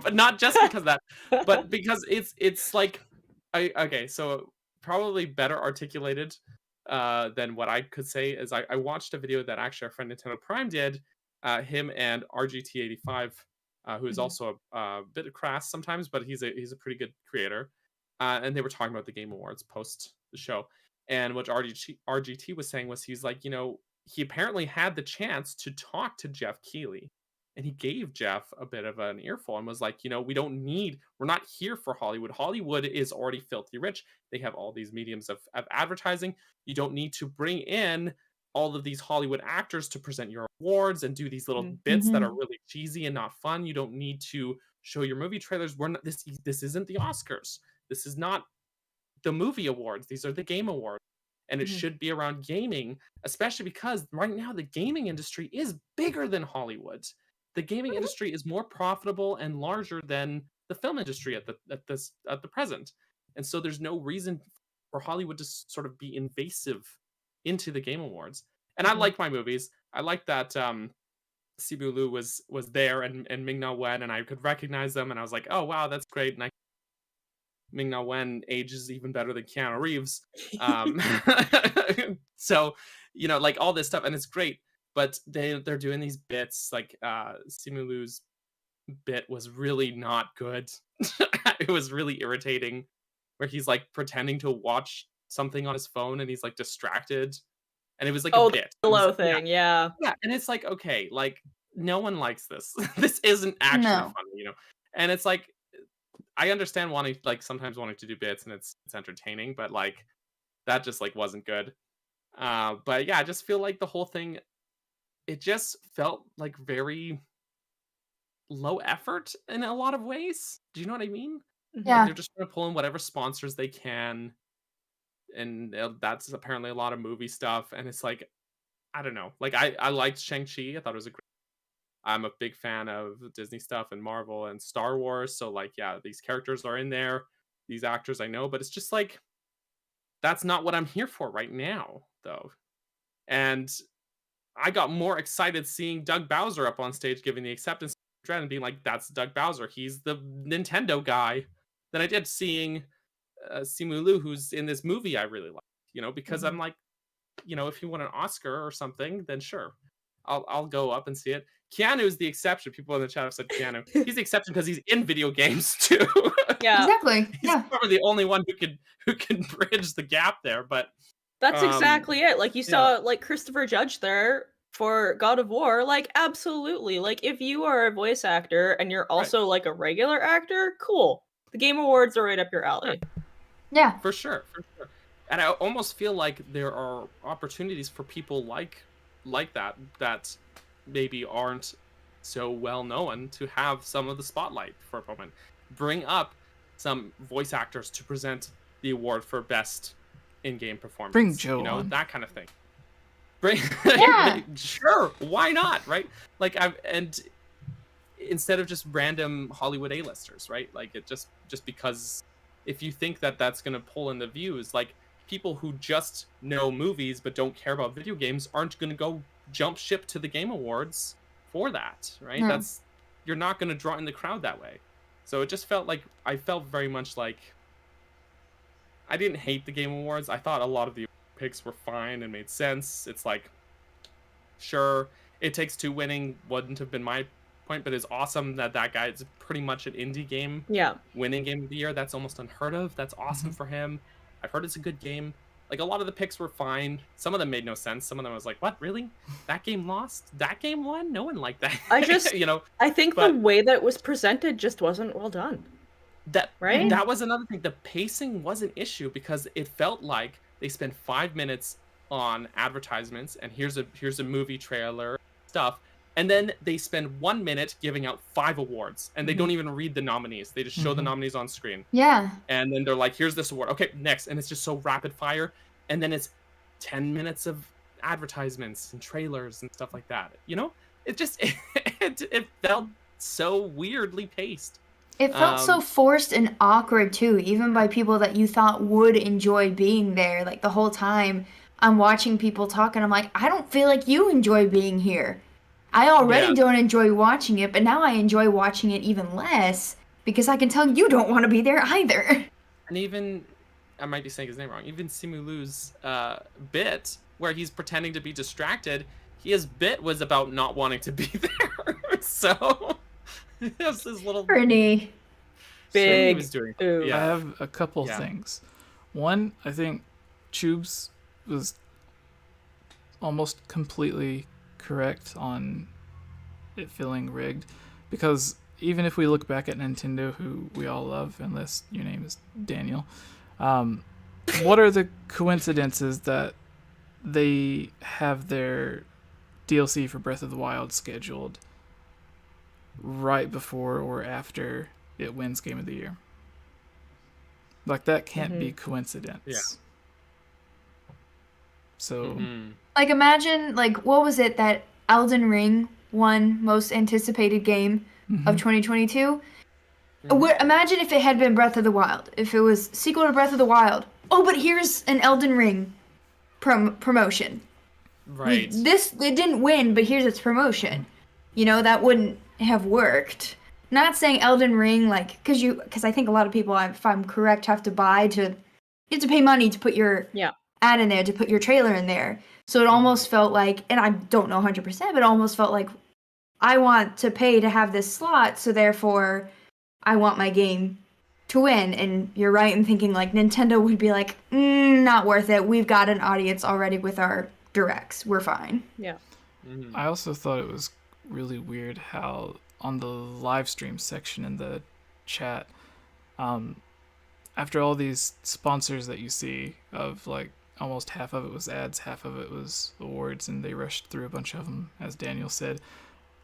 But not just because of that, but because it's like, okay, so probably better articulated than what I could say is I watched a video that actually our friend Nintendo Prime did, him and RGT85, who is also a bit crass sometimes, but he's a pretty good creator. and they were talking about the Game Awards post the show. And what RGT was saying was, he's like, he apparently had the chance to talk to Jeff Keighley, and he gave Jeff a bit of an earful and was like, we're not here for Hollywood. Hollywood is already filthy rich. They have all these mediums of advertising. You don't need to bring in all of these Hollywood actors to present your awards and do these little bits that are really cheesy and not fun. You don't need to show your movie trailers. This isn't the Oscars. This is not the movie awards. These are the game awards. And it should be around gaming, especially because right now the gaming industry is bigger than Hollywood. The gaming industry is more profitable and larger than the film industry at the present. And so there's no reason for Hollywood to sort of be invasive into the Game Awards. And I like my movies. I like that Simu Liu was there and Ming-Na Wen, and I could recognize them, and I was like, oh wow, that's great. And Ming-Na Wen ages even better than Keanu Reeves. So, like all this stuff, and it's great. But they're doing these bits, like Simu Liu's bit was really not good. It was really irritating, where he's like pretending to watch something on his phone and he's like distracted. And it was like a bit. The hello thing, yeah. Yeah, and it's like, okay, like no one likes this. This isn't actually funny, And it's like, I understand sometimes wanting to do bits and it's entertaining, but like that just like wasn't good. But yeah, I just feel like the whole thing, it just felt like very low effort in a lot of ways. Do you know what I mean? Yeah. Like they're just trying to pull in whatever sponsors they can. And that's apparently a lot of movie stuff. And it's like, I don't know. Like I liked Shang-Chi. I thought it was I'm a big fan of Disney stuff and Marvel and Star Wars. So like, yeah, these characters are in there. These actors I know, but it's just like, that's not what I'm here for right now, though. And I got more excited seeing Doug Bowser up on stage giving the acceptance dread and being like, that's Doug Bowser. He's the Nintendo guy. Than I did seeing Simu Liu, who's in this movie I really like, because I'm like, if you want an Oscar or something, then sure, I'll go up and see it. Keanu is the exception. People in the chat have said Keanu. He's the exception because he's in video games too. Yeah, exactly. He's probably the only one who can bridge the gap there. But that's exactly it. Like you saw like Christopher Judge there for God of War. Like absolutely. Like if you are a voice actor and you're also like a regular actor, cool. The Game Awards are right up your alley. Yeah, for sure. And I almost feel like there are opportunities for people like that maybe aren't so well known to have some of the spotlight for a moment. Bring up some voice actors to present the award for best in-game performance. Bring Joe on. That kind of thing. Bring sure, why not, right? Like and instead of just random Hollywood A-listers, right? Like it just because if you think that that's going to pull in the views, like people who just know movies but don't care about video games aren't going to go jump ship to the Game Awards for that, right? No. You're not going to draw in the crowd that way. So it just felt like, I felt very much like, I didn't hate the Game Awards. I thought a lot of the picks were fine and made sense. It's like, sure, It Takes Two winning wouldn't have been my point, but it's awesome that guy is pretty much an indie game winning game of the year. That's almost unheard of. That's awesome for him. I've heard it's a good game. Like, a lot of the picks were fine. Some of them made no sense. Some of them I was like, what, really? That game lost? That game won? No one liked that. I just, I think the way that it was presented just wasn't well done. Right? That was another thing. The pacing was an issue because it felt like they spent 5 minutes on advertisements and here's a movie trailer stuff. And then they spend 1 minute giving out 5 awards, and they don't even read the nominees. They just show the nominees on screen. Yeah. And then they're like, here's this award. Okay, next. And it's just so rapid fire. And then it's 10 minutes of advertisements and trailers and stuff like that. It just, it felt so weirdly paced. It felt so forced and awkward, too, even by people that you thought would enjoy being there. Like, the whole time I'm watching people talk, and I'm like, I don't feel like you enjoy being here. I already don't enjoy watching it, but now I enjoy watching it even less because I can tell you don't want to be there either. And even, I might be saying his name wrong, even Simu Liu's bit where he's pretending to be distracted, his bit was about not wanting to be there. So, it was his little... Ernie. Saying he big was doing ooh. I yeah. have a couple Yeah. things. One, I think 𝗏𝗃s was almost completely correct on it feeling rigged, because even if we look back at Nintendo, who we all love, unless your name is Daniel, what are the coincidences that they have their DLC for Breath of the Wild scheduled right before or after it wins Game of the Year? Like, that can't be coincidence. Yeah. So, Like, imagine, like, what was it that Elden Ring won most anticipated game of 2022? Imagine if it had been Breath of the Wild. If it was sequel to Breath of the Wild. Oh, but here's an Elden Ring promotion. Right. It didn't win, but here's its promotion. You know, that wouldn't have worked. Not saying Elden Ring, like, because I think a lot of people, if I'm correct, have to you have to pay money to put your ad in there, to put your trailer in there. So it almost felt like, and I don't know 100%, but it almost felt like I want to pay to have this slot, so therefore I want my game to win. And you're right in thinking, like, Nintendo would be like, not worth it. We've got an audience already with our directs. We're fine. Yeah. I also thought it was really weird how on the live stream section in the chat, after all these sponsors that you see of, like, almost half of it was ads, half of it was awards, and they rushed through a bunch of them, as Daniel said,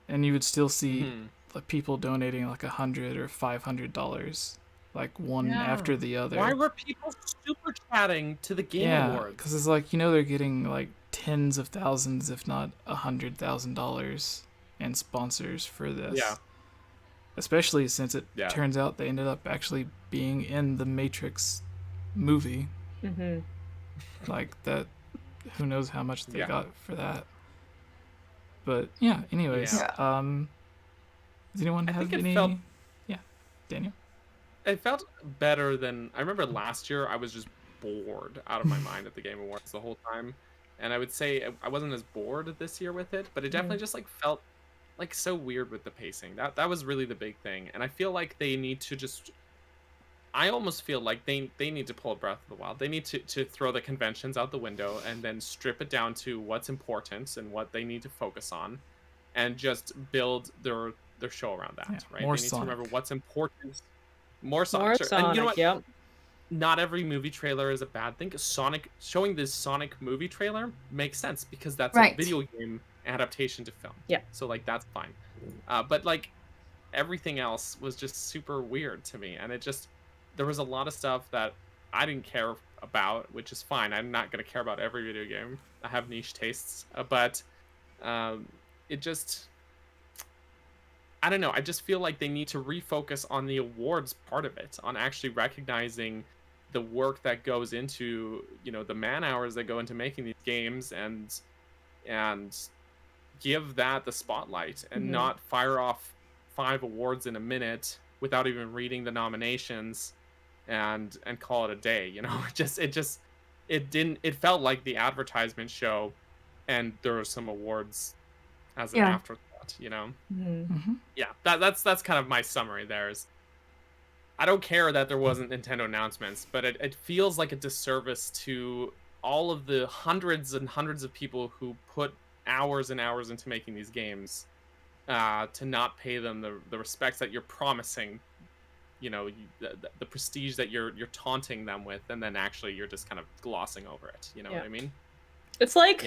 and you would still see like people donating like $100 or $500, like one after the other. Why were people super chatting to the Game Awards? Because it's like, you know, they're getting like tens of thousands, if not $100,000 in sponsors for this. Yeah. Especially since it turns out they ended up actually being in the Matrix movie. Like, that, who knows how much they got for that. But yeah, anyways, does anyone have any? Daniel? It felt better than, I remember last year I was just bored out of my mind at the Game Awards the whole time. And I would say I wasn't as bored this year with it, but it definitely just like felt like so weird with the pacing. That was really the big thing. And I feel like they need to just, I almost feel like they need to pull a Breath of the Wild. They need to throw the conventions out the window and then strip it down to what's important and what they need to focus on, and just build their show around that, right? More they need Sonic. to remember what's important. More Sonic. More Sure. Sonic, And you know what? yep. Not every movie trailer is a bad thing. Sonic, showing this Sonic movie trailer makes sense because that's a video game adaptation to film. Yeah. So like that's fine. But like everything else was just super weird to me, and it just, there was a lot of stuff that I didn't care about, which is fine. I'm not gonna care about every video game. I have niche tastes, but it just, I don't know. I just feel like they need to refocus on the awards part of it, on actually recognizing the work that goes into, you know, the man hours that go into making these games, and give that the spotlight, and not fire off 5 awards in a minute without even reading the nominations and call it a day. You know, it felt like the advertisement show, and there were some awards as an afterthought, you know. Yeah, that's kind of my summary there. Is I don't care that there wasn't Nintendo announcements, but it feels like a disservice to all of the hundreds and hundreds of people who put hours and hours into making these games, to not pay them the respects that you're promising, you know, the prestige that you're taunting them with, and then actually you're just kind of glossing over it. You know what I mean? It's like,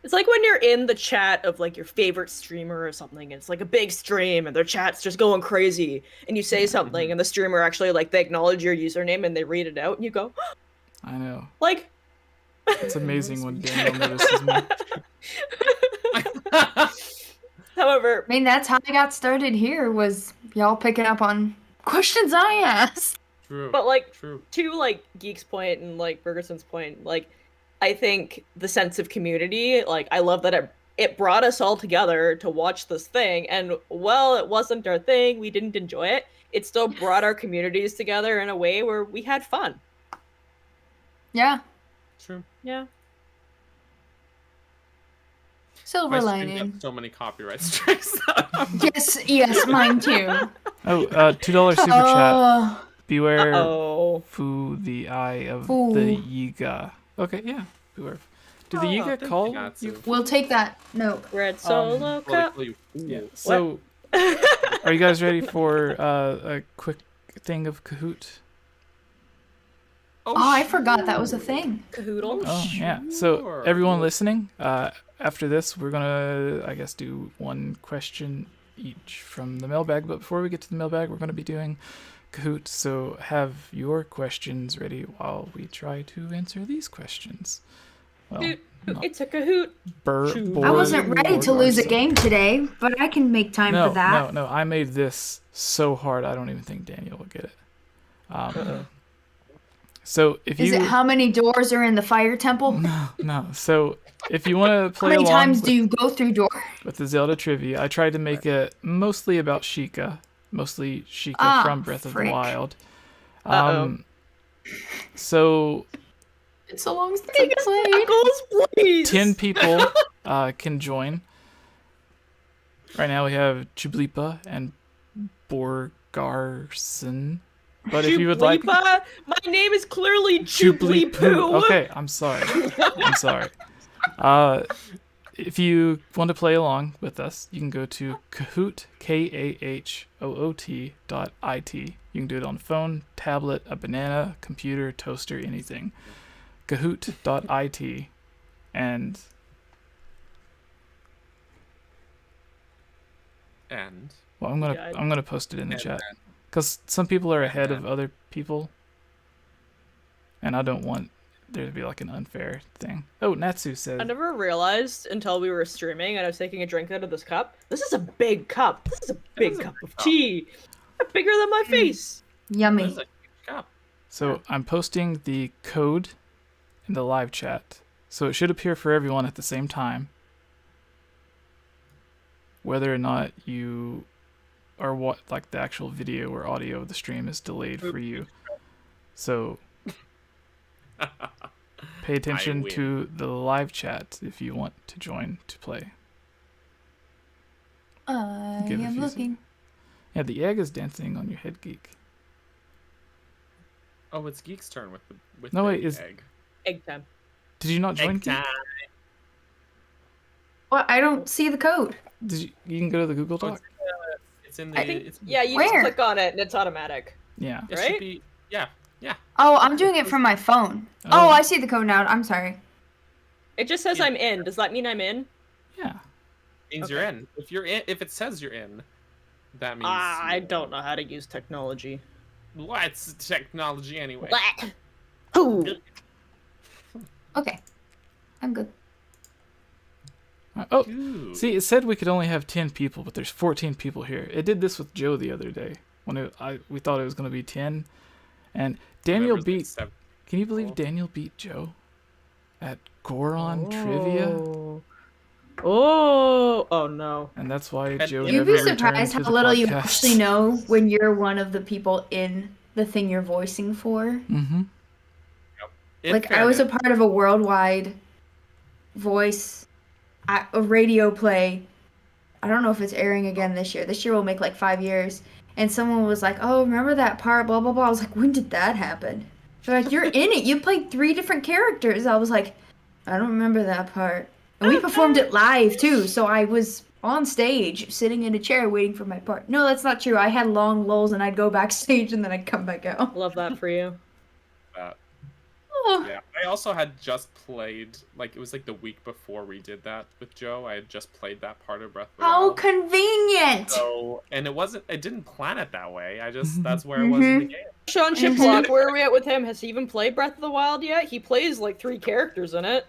it's like when you're in the chat of like your favorite streamer or something, and it's like a big stream and their chat's just going crazy, and you say something and the streamer actually, like, they acknowledge your username and they read it out and you go, I know. Like, it's amazing when Daniel notices me. However, I mean, that's how I got started here, was y'all picking up on questions I asked. True. But like, True. To like Geek's point and like Bergerson's point, like, I think the sense of community, like, I love that it brought us all together to watch this thing, and while it wasn't our thing, we didn't enjoy it, it still brought our communities together in a way where we had fun. Yeah. True. Yeah. Silver My stream lining. got so many copyright strikes. Yes, mine too. Oh, $2 super chat. Beware Oh. Fu the eye of Fu. the Yiga. Okay, yeah. Beware. Did the Oh, Yiga thank you, call Natsu. you? We'll take that. No. Red Solo Cup. Yeah. So, are you guys ready for a quick thing of Kahoot? Oh, I forgot that was a thing. Cahoodle. Oh, yeah. So, Sure. everyone listening, after this, we're gonna, I guess, do one question each from the mailbag. But before we get to the mailbag, we're gonna be doing Kahoot. So, have your questions ready while we try to answer these questions. Well, Dude, not it's a Kahoot. I wasn't ready to lose a game today, but I can make time for that. No. I made this so hard, I don't even think Daniel will get it. So if Is you it how many doors are in the fire temple? no. So if you want to How play many along times do you go through door? with the Zelda trivia, I tried to make it mostly about 𝗍𝗃, mostly 𝗍𝗃 from Breath of the frick. Wild. Uh-oh. It's So so long since I played. Goals, please. 10 people can join. Right now we have 𝗍𝗵𝗃 and 𝗏𝗃𝗏𝗃. But if you would like, My name is clearly 𝗍𝗵𝗃. Okay, I'm sorry. If you want to play along with us, you can go to Kahoot, KAHOOT.IT. You can do it on phone, tablet, a banana, computer, toaster, anything. Kahoot.it. And well, I'm gonna post it in the chat because some people are ahead of other people, and I don't want there to be like an unfair thing. Oh, Natsu said. I never realized until we were streaming and I was taking a drink out of this cup. This is a big cup. This is a big cup of tea. Bigger than my face. Yummy. So I'm posting the code in the live chat, so it should appear for everyone at the same time. Whether or not you or what, like the actual video or audio of the stream is delayed for you. So pay attention to the live chat if you want to join to play. I am looking. Yeah, the egg is dancing on your head, Geek. Oh, it's Geek's turn with the egg. Egg time. Did you not join, Geek? Well, I don't see the code. You can go to the Google Doc. It's in the. You just click on it and it's automatic. Yeah. It right? should be, yeah. Oh, I'm doing it from my phone. Oh, I see the code now. I'm sorry. It just says I'm in. Does that mean I'm in? Yeah. Means you're in. If you're in, if it says you're in, that means. I don't know how to use technology. What's technology anyway? Okay, I'm good. Oh, see, it said we could only have 10 people, but there's 14 people here. It did this with Joe the other day when we thought it was going to be 10, and Daniel beat. Can you believe Daniel beat Joe at Goron trivia? Oh no! And that's why Joe. You'd be surprised how little you actually know when you're one of the people in the thing you're voicing for. Mm-hmm. Like I was a part of a worldwide voice, a radio play. I don't know if it's airing again this year. This year will make like 5 years. And someone was like, "Oh, remember that part? Blah blah blah." I was like, "When did that happen?" They're like, "You're in it. You played 3 different characters." I was like, "I don't remember that part." And we performed it live too, so I was on stage, sitting in a chair, waiting for my part. No, that's not true. I had long lulls, and I'd go backstage, and then I'd come back out. Love that for you. Yeah, I also had just played, like, it was like the week before we did that with Joe. I had just played that part of Breath of the How Wild. convenient! So, and I didn't plan it that way. That's where it was in the game. Sean Chiplock, where are we at with him? Has he even played Breath of the Wild yet? He plays like 3 characters in it.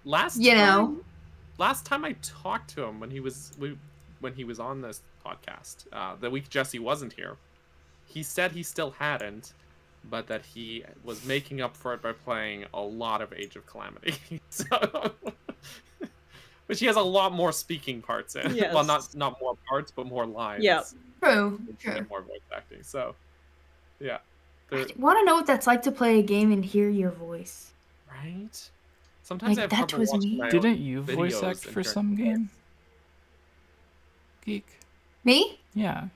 Last time I talked to him when he was on this podcast, the week Jesse wasn't here, he said he still hadn't, but that he was making up for it by playing a lot of Age of Calamity. So, which he has a lot more speaking parts in. Yes. Well, not more parts, but more lines. Yeah. True. And more voice acting. So, yeah. I want to know what that's like to play a game and hear your voice. Right? Sometimes Like, I have that trouble was watching me. my own Didn't you voice videos act and for during- some game? Geek. Me? Yeah.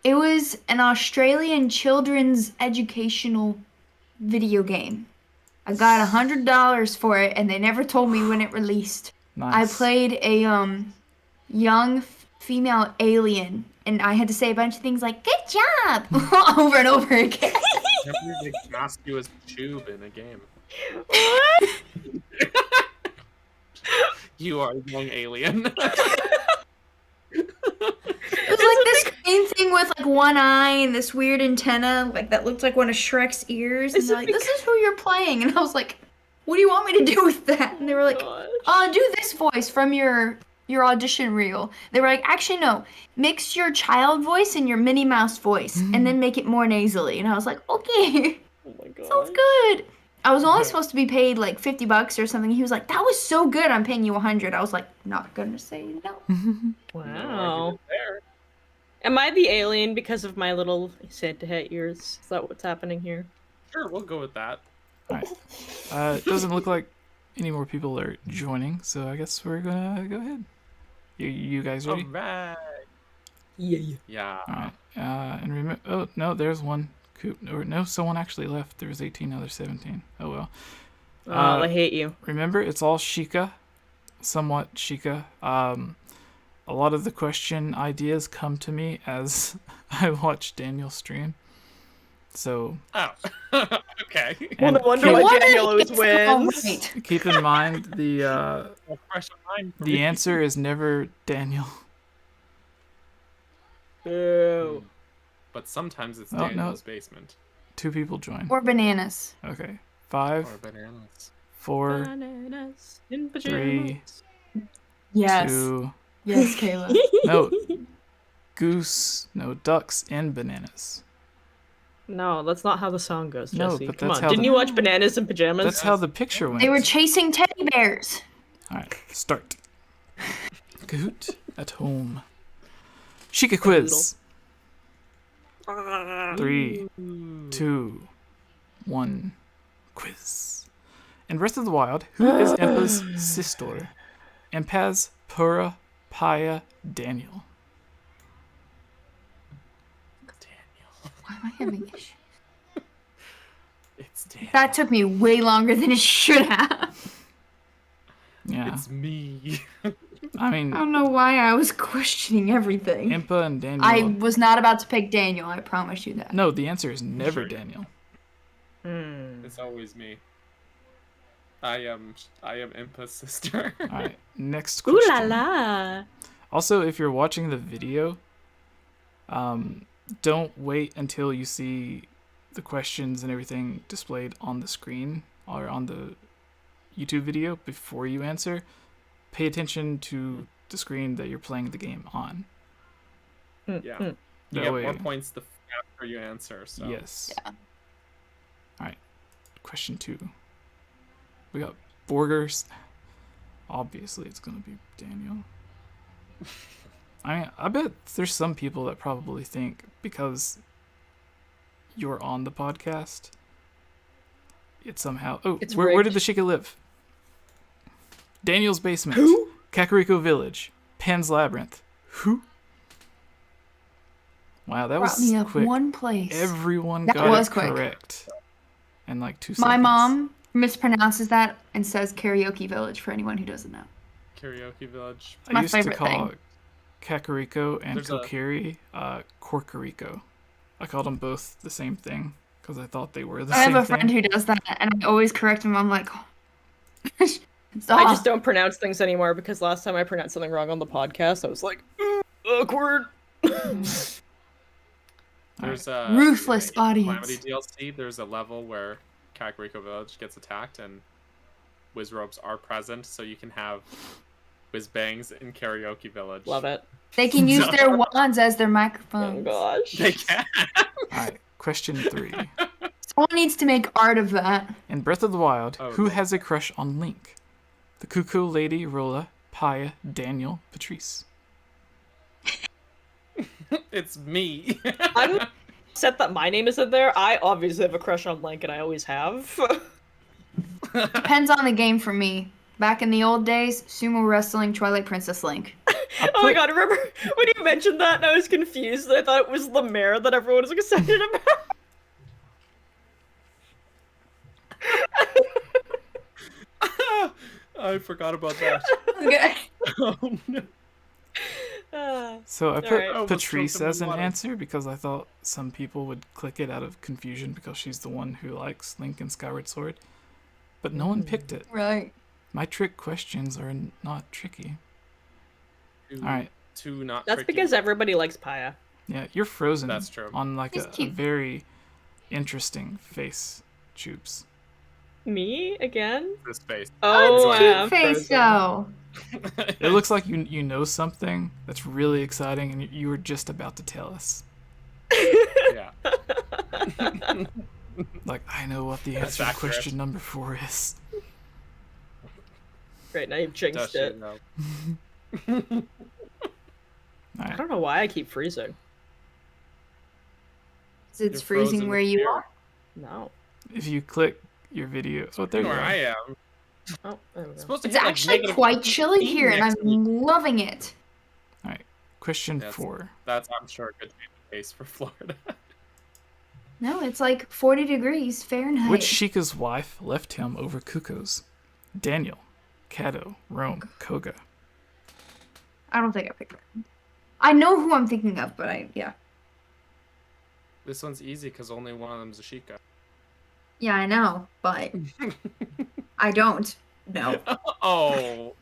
It was an Australian children's educational video game. I got $100 for it, and they never told me when it released. Nice. I played a young female alien, and I had to say a bunch of things like "good job" over and over again. Remember they cast you as Tube in a game. What? You are a young alien. It was like this green thing with like one eye and this weird antenna, like that looked like one of Shrek's ears. And Is they're it like, "This is who you're playing," and I was like, "What do you want me to do with that?" And they were like, Gosh. Do this voice from your audition reel." They were like, "Actually, no. Mix your child voice and your Minnie Mouse voice, and then make it more nasally." And I was like, "Okay, Oh my god. sounds good." I was only supposed to be paid like $50 or something. He was like, "That was so good. I'm paying you $100." I was like, "Not gonna say no." No Wow. argument there. Am I the alien because of my little Santa hat ears? Is that what's happening here? Sure, we'll go with that. Alright. It doesn't look like any more people are joining, so I guess we're gonna go ahead. You guys ready? Alright. Yeah. Yeah. Alright. And remember. Oh no, there's one. Or no, someone actually left. There was 18, now there's 17. Oh well. Oh, I hate you. Remember, it's all 𝗍𝗂, somewhat 𝗍𝗂. A lot of the question ideas come to me as I watch Daniel stream. So Oh. Okay. Well, no and wonder keep, why What Daniel always is all wins. right? keep in mind the Well, fresh mind for the me. answer is never Daniel. Boo. But sometimes it's Oh, no. Daniel's basement. 2 people join. Or bananas. Okay. 5, Or bananas. 4, Bananas in 3, pajamas. Yes. 2. Yes, Kayla. No. Ducks and bananas. No, that's not how the song goes, No, Jesse. but Come that's on. how Didn't the- you watch Bananas in Pajamas? That's how the picture went. They were chasing teddy bears. Alright, start. Kahoot at home. 𝗍𝗂 quiz. 3, 2, 1, quiz. In Breath of the Wild, who is 𝗵𝗲's sister? 𝗵𝗃 Daniel. Daniel. Why am I having issues? It's Daniel. That took me way longer than it should have. Yeah. It's me. I mean, I don't know why I was questioning everything. 𝗵𝗃 and Daniel. I was not about to pick Daniel, I promise you that. No, the answer is never Sure. Daniel. It's always me. I am 𝗵𝗃's sister. Alright, next Ooh question. la la. Also, if you're watching the video, don't wait until you see the questions and everything displayed on the screen or on the YouTube video before you answer. Pay attention to the screen that you're playing the game on. Yeah. You That get way, more points after you answer. So. yes. Yeah. Alright, question 2. We got Borgers. Obviously, it's gonna be Daniel. I mean, I bet there's some people that probably think because you're on the podcast, it's somehow. Oh, It's where did rigged. the 𝗍𝗂 live? Daniel's basement. Who? Kakariko Village. Pan's Labyrinth. Who? Wow, that Brought was me up quick. one place. Everyone That got was it quick. correct. In like 2 My seconds. mom mispronounces that and says karaoke village for anyone who doesn't know. Karaoke Village. I my used to favorite call thing. Kakariko and There's a- Kokiri Korkoriko. I called them both the same thing because I thought they were the I same have a thing. friend who does that, and I always correct him. I'm like, stop. I just don't pronounce things anymore because last time I pronounced something wrong on the podcast, I was like, awkward. There's a Ruthless in the audience. Calamity DLC. There's a level where Kakariko Village gets attacked and whiz ropes are present, so you can have whiz bangs in Karaoke Village. Love it. They can use No. their wands as their Oh microphones. gosh. They can. Alright, question 3. Someone needs to make art of that. In Breath of the Wild, Oh, who no. has a crush on Link? The Cuckoo Lady, Rolla, Paya, Daniel, Patrice. It's me. I'm upset that my name isn't there. I obviously have a crush on Link, and I always have. Depends on the game for me. Back in the old days, sumo wrestling, Twilight Princess Link. Oh my god, remember when you mentioned that and I was confused? I thought it was 𝗏𝗏 that everyone was excited about. I forgot about that. Okay. Oh, no. So I put Alright. Almost Patrice jumped in as the an water. answer because I thought some people would click it out of confusion because she's the one who likes Link and Skyward Sword. But no one picked it. Right. My trick questions are not tricky. Alright. Two not That's tricky. because everybody likes Paya. Yeah, you're frozen That's true. on like He's a cute. very interesting face, Choops. Me again? This face. Oh, It's I cute am face frozen. though. It looks like you know something that's really exciting and you were just about to tell us. Yeah. Like, I know what the That's answer to accurate. question number 4 is. Great, now you've jinxed Does it. she know? I Alright. don't know why I keep freezing. It's You're freezing frozen where you here. are. No. If you click your video... Oh, there you Where go. I am. Oh, there we It's go. supposed to It's hit, like, actually negative quite chilly 15 here, and I'm next week. loving it. Alright, question Yes. 4. That's, I'm sure, a good change of pace for Florida. No, it's like 40 degrees Fahrenheit. Which Sheikah's wife left him over Kuko's? Daniel, Kato, Rome, Koga. I don't think I picked that. I know who I'm thinking of, but yeah. This one's easy because only one of them's a Sheikah. Yeah, I know, but I don't know. Oh.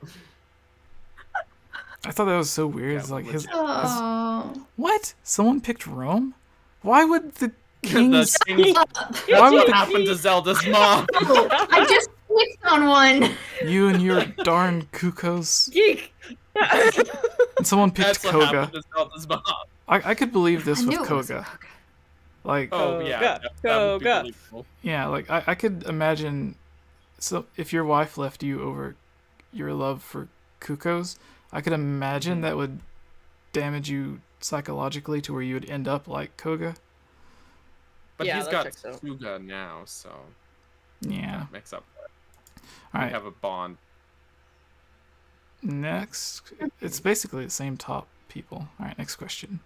I thought that was so weird. Yeah, It's like his... Oh. What? Someone picked Rome? Why would the The kings... thing Why would what the... happened to Zelda's mom? I just clicked on one. You and your darn Kukos... Geek! And someone picked That's what Koga. happened to Zelda's mom. I could believe this I with knew it was Koga. Koga. Like, Oh, yeah. Koga, That would be Koga. believable. yeah, like I could imagine. So if your wife left you over your love for Kukos, I could imagine that would damage you psychologically to where you would end up like Koga. But Yeah, he's that got checks out. Suga now, so Yeah. makes up for it. All We right. have a bond. Next, it's basically the same top people. All right, next question.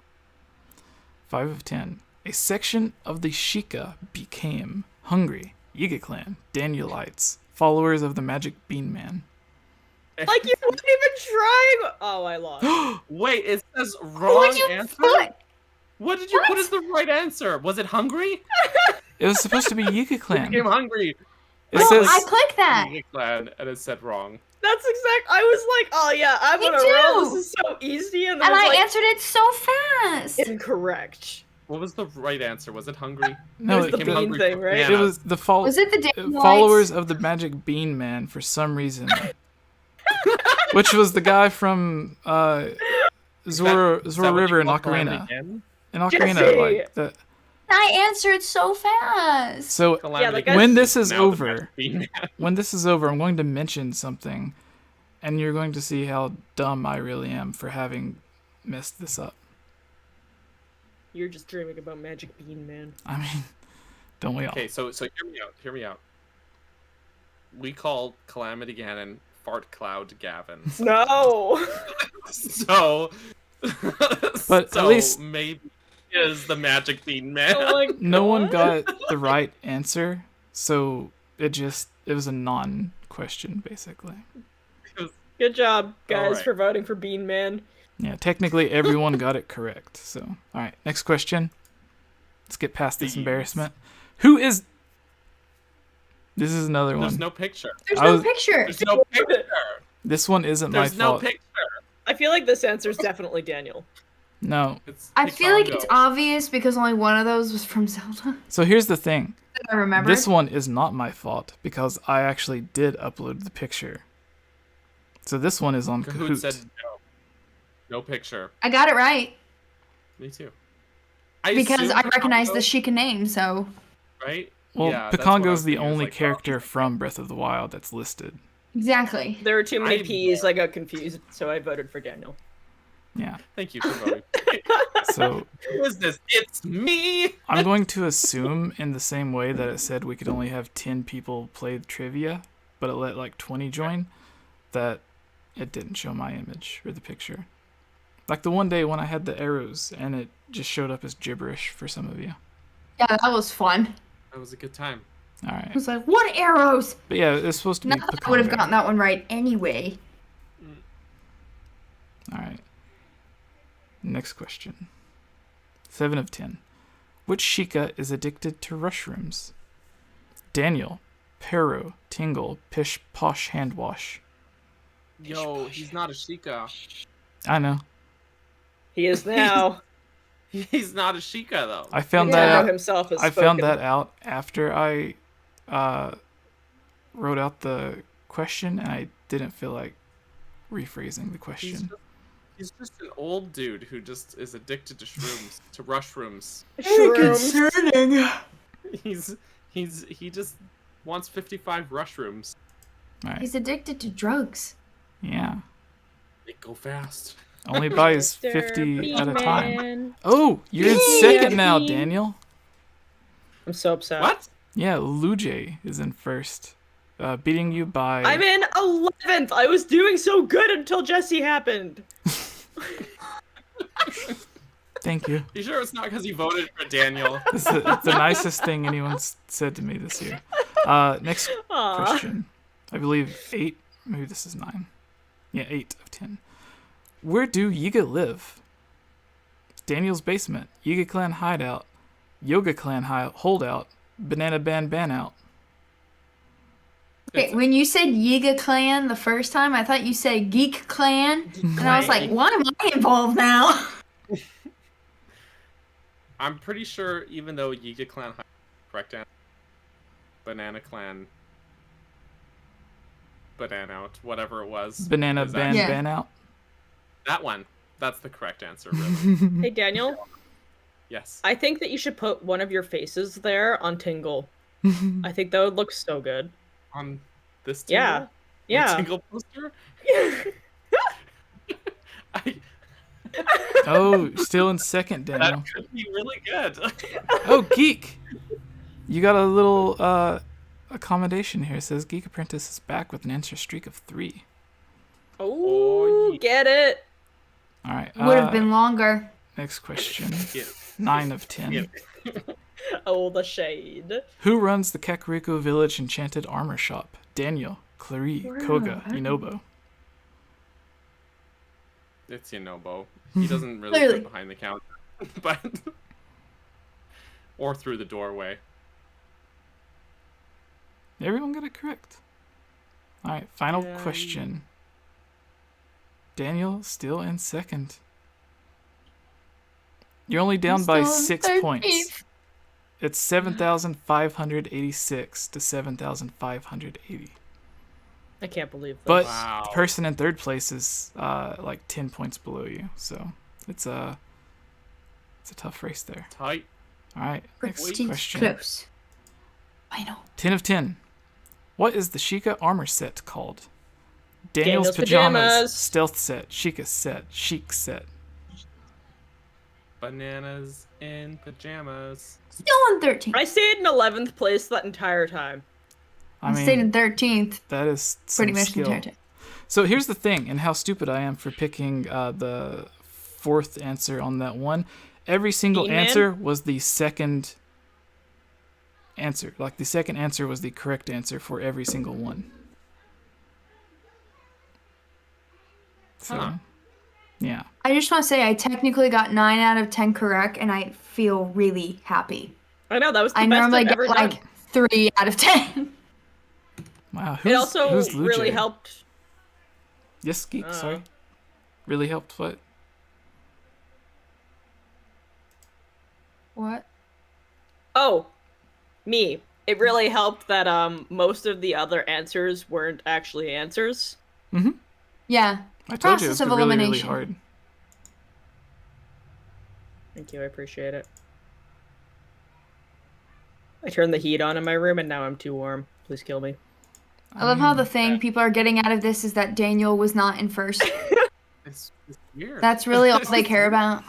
5 of 10. A section of the Sheikah became hungry. Yiga clan, Danielites, followers of the Magic Bean Man. Like, you weren't even trying! Oh, I lost. Wait, it says What wrong did you answer? put? What did you put as the right answer? Was it hungry? It was supposed to be Yiga It clan. became hungry. It No, says I clicked that. Yiga clan, and it said wrong. That's exact. I was like, oh yeah, I'm Me on a roll. too. This is so easy. And then And it's I like, answered it so fast. incorrect. What was the right answer? Was it hungry? no. It was the became bean hungry thing, for right? It bananas. was the Was it the Danielites? followers of the Magic Bean Man for some reason, which was the guy from Zora Is that what River you in call Calamity Ocarina. Ganon? In Ocarina, Jesse! like the. I answered so fast. So Calamity like, Ganon when this is now the over, Magic Bean Man. when this is over, I'm going to mention something, and you're going to see how dumb I really am for having messed this up. You're just dreaming about Magic Bean Man. I mean, don't we all? Okay, so hear me out. Hear me out. We call Calamity Ganon Fart Cloud Gavin. No. So, But at least- maybe he is the Magic Bean Man. Oh my No one God. got the right answer, so it was a non-question basically. Good job, guys, Alright. for voting for Bean Man. Yeah, technically everyone got it correct. So, all right, next question. Let's get past this Thieves. embarrassment. Who is? This is another There's one. no picture. There's I no was- picture. There's no picture. This one isn't There's my no fault. picture. I feel like this answer is definitely Daniel. No. It's I feel like it's Picongo. obvious because only one of those was from Zelda. So here's the thing. That I remember. This one is not my fault because I actually did upload the picture. So this one is on Kahoot Kahoot. said no. No picture. I got it right Me too. because assumed I recognize Picongo, the Sheikah name. So Right? Well, Yeah, that's what I Picongo's was the thinking, is only like, oh, character from Breath of the Wild that's listed. exactly. There were too many I P's, I got confused, so I voted for Daniel. Yeah. Thank you for voting. So Who is this? It's me! I'm going to assume in the same way that it said we could only have 10 people play trivia, but it let like 20 join, that it didn't show my image or the picture. Like the one day when I had the arrows and it just showed up as gibberish for some of you. Yeah, that was fun. That was a good time. All right. I was like, what arrows? But yeah, it's supposed to be Not that I would have pecan. gotten that one right anyway. All right. Next question. 7 of 10. Which Sheikah is addicted to rushrooms? Daniel, Pero, Tingle, Pish, Posh, Hand Wash. Yo, he's not a Sheikah. I know. He is now. He's not a Sheikah though. I found Nintendo that out. himself has I found spoken. that out after I wrote out the question, and I didn't feel like rephrasing the question. He's just an old dude who just is addicted to shrooms, to rushrooms. Shrooms. He just wants 55 rushrooms. Right. He's addicted to drugs. Yeah. They go fast. Only buys Mr. 50 at a time. Bean. Oh, you're in Yeah, second now, Bean. Daniel. I'm so upset. What? Yeah, Lujay is in first, beating you by. I'm in 11th. I was doing so good until Jesse happened. Thank you. You sure it's not because you voted for Daniel? It's the nicest thing anyone's said to me this year. Next Aw. question. I believe 8. Maybe this is 9. Yeah, 8 of 10. Where do Yiga live? Daniel's basement, Yiga Clan hideout, Yoga Clan holdout, Banana Ban out. Okay, when you said Yiga Clan the first time, I thought you said Geek Clan, and I was like, why am I involved now? I'm pretty sure, even though Yiga Clan correct answer, Banana Clan Banana out, whatever it was. Banana is actually- Ban out. That one. That's the correct answer, really. Hey, Daniel. Yes. I think that you should put one of your faces there on Tingle. I think that would look so good. On this Yeah. Tingle? Yeah. The Tingle poster? I, Oh, still in second, Daniel. that could be really good. Oh, Geek! You got a little accommodation here. It says Geek Apprentice is back with an answer streak of 3. Oh, yeah. get it. All right. Would have been longer. Next question. Yeah. 9 of 10. Yeah. Oh, the shade. Who runs the Kakariko Village Enchanted Armor Shop? Daniel, Clary, Koga, Inobo. It's Inobo. He doesn't really Clearly. put behind the counter, but or through the doorway. Everyone got it correct. All right, final Yeah. question. Daniel still in second. You're only down by Still in 6 13th. points. It's 7,586 to 7,580. I can't believe this. But Wow. the person in third place is like 10 points below you, so it's a tough race there. Tight. All right, next Pretty question. close. I know. 10 of 10. What is the Sheikah armor set called? Daniel's Daniel's pajamas, pajamas. stealth set, Sheikah set, chic set. Bananas in pajamas. Still in 13th. I stayed in 11th place that entire time. I Stayed in mean, 13th that is some pretty much the skill. entire time. So here's the thing, and how stupid I am for picking the fourth answer on that one. Every single Bean Man? answer was the second answer. Like, the second answer was the correct answer for every single one. So, Huh. yeah. I just want to say I technically got 9 out of 10 correct, and I feel really happy. I know, that was the I best normally I've get ever like done. 3 out of 10. Wow. It also who's really Lujay? helped. Yes, Geek, Uh. sorry. Really helped what? What? Oh, me. It really helped that most of the other answers weren't actually answers. Mm-hmm. Yeah. I told you it was Process of really, really elimination. hard. Thank you, I appreciate it. I turned the heat on in my room and now I'm too warm. Please kill me. I love how the thing people are getting out of this is that Daniel was not in first. It's weird. That's really all they care about.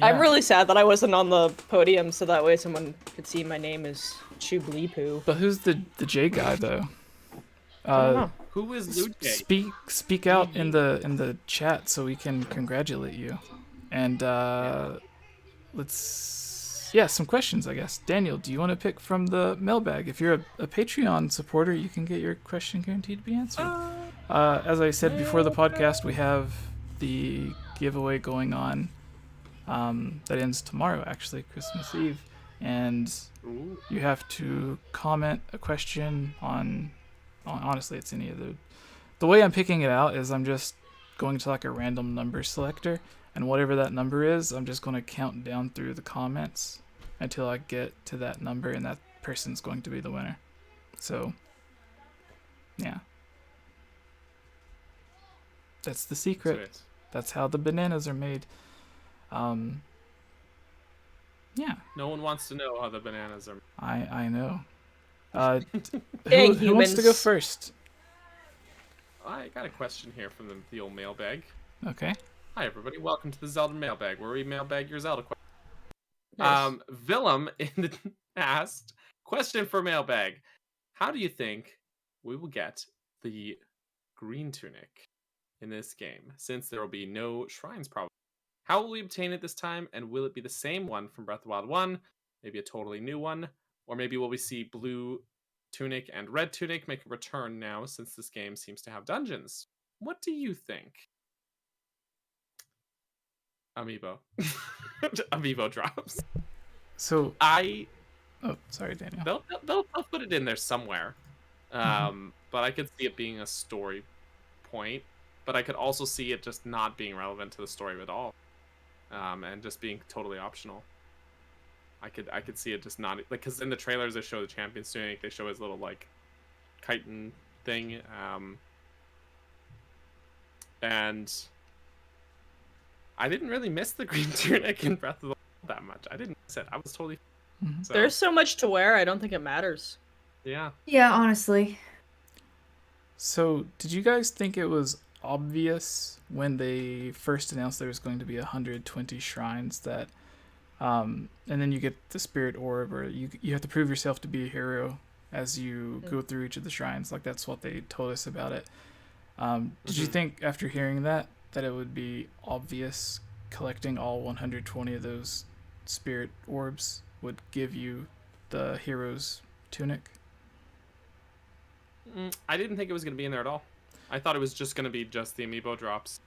I'm Yeah. really sad that I wasn't on the podium so that way someone could see my name is 𝗍𝗵𝗲. But who's the J guy, though? know. Who is Luke? Speak out in the chat so we can congratulate you. And some questions, I guess. Daniel, do you want to pick from the mailbag? If you're a Patreon supporter, you can get your question guaranteed to be answered. As I said before the podcast, we have the giveaway going on that ends tomorrow, actually, Christmas Eve. And you have to comment a question on honestly, it's any of the way I'm picking it out is I'm just going to like a random number selector, and whatever that number is, I'm just going to count down through the comments until I get to that number, and that person's going to be the winner. So, yeah. That's the secret. Sweet. That's how the bananas are made. Yeah. No one wants to know how the bananas are. I know. Dang, Who wants to go humans. first? I got a question here from the old mailbag. Okay. Hi everybody, welcome to the Zelda mailbag, where we mailbag your Zelda questions. Nice. Willem asked, question for mailbag: how do you think we will get the green tunic in this game, since there will be no shrines probably? How will we obtain it this time, and will it be the same one from Breath of the Wild 1, maybe a totally new one, or maybe will we see blue tunic and red tunic make a return now, since this game seems to have dungeons? What do you think? Amiibo. Amiibo drops. So oh, sorry, Daniel. They'll put it in there somewhere. But I could see it being a story point, but I could also see it just not being relevant to the story at all. And just being totally optional. I could see it just not, like, because in the trailers they show the champion's tunic, they show his little like chitin thing, and I didn't really miss the green tunic in Breath of the Wild that much. I didn't miss it. I was totally. So, There's so much to wear, I don't think it matters. yeah. Yeah, honestly. So, did you guys think it was obvious when they first announced there was going to be 120 shrines that, and then you get the spirit orb, or you have to prove yourself to be a hero as you go through each of the shrines? Like, that's what they told us about it. Did you think after hearing that it would be obvious collecting all 120 of those spirit orbs would give you the hero's tunic? I didn't think it was going to be in there at all. I thought it was just going to be just the amiibo drops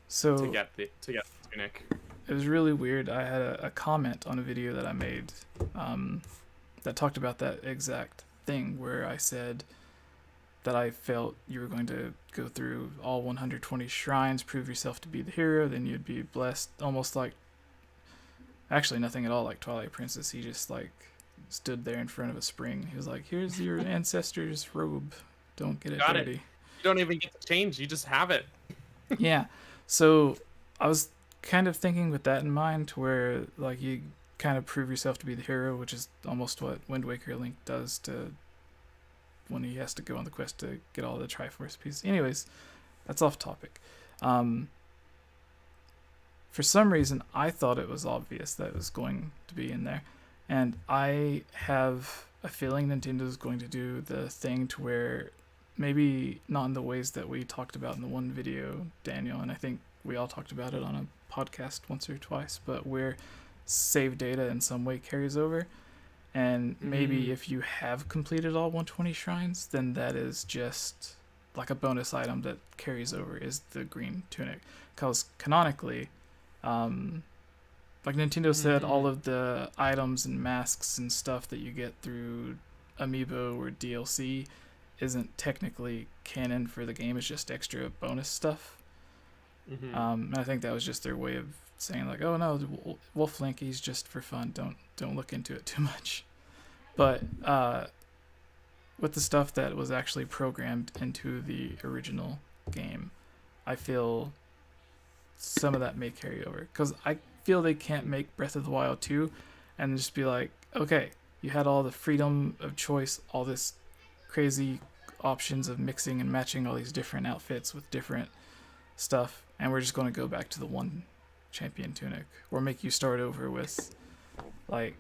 So to get the tunic. it was really weird. I had a comment on a video that I made that talked about that exact thing, where I said that I felt you were going to go through all 120 shrines, prove yourself to be the hero, then you'd be blessed, almost like, actually nothing at all like Twilight Princess. He just like stood there in front of a spring. He was like, here's your ancestor's robe, don't get it Got dirty. it. You don't even get to change, you just have it. Yeah, so I was kind of thinking with that in mind, to where like you kind of prove yourself to be the hero, which is almost what Wind Waker Link does to when he has to go on the quest to get all the Triforce pieces. Anyways, that's off topic. For some reason, I thought it was obvious that it was going to be in there, and I have a feeling Nintendo's going to do the thing to where, maybe not in the ways that we talked about in the one video, Daniel, and I think we all talked about it on a podcast once or twice, but where save data in some way carries over. And maybe if you have completed all 120 shrines, then that is just like a bonus item that carries over, is the green tunic. Because canonically, like Nintendo said, all of the items and masks and stuff that you get through Amiibo or DLC isn't technically canon for the game. It's just extra bonus stuff. And I think that was just their way of saying like, oh no, Wolf Link, he's just for fun. Don't look into it too much. But with the stuff that was actually programmed into the original game, I feel some of that may carry over. Because I feel they can't make Breath of the Wild 2 and just be like, okay, you had all the freedom of choice, all this crazy options of mixing and matching all these different outfits with different stuff, and we're just going to go back to the one champion tunic, or make you start over with like,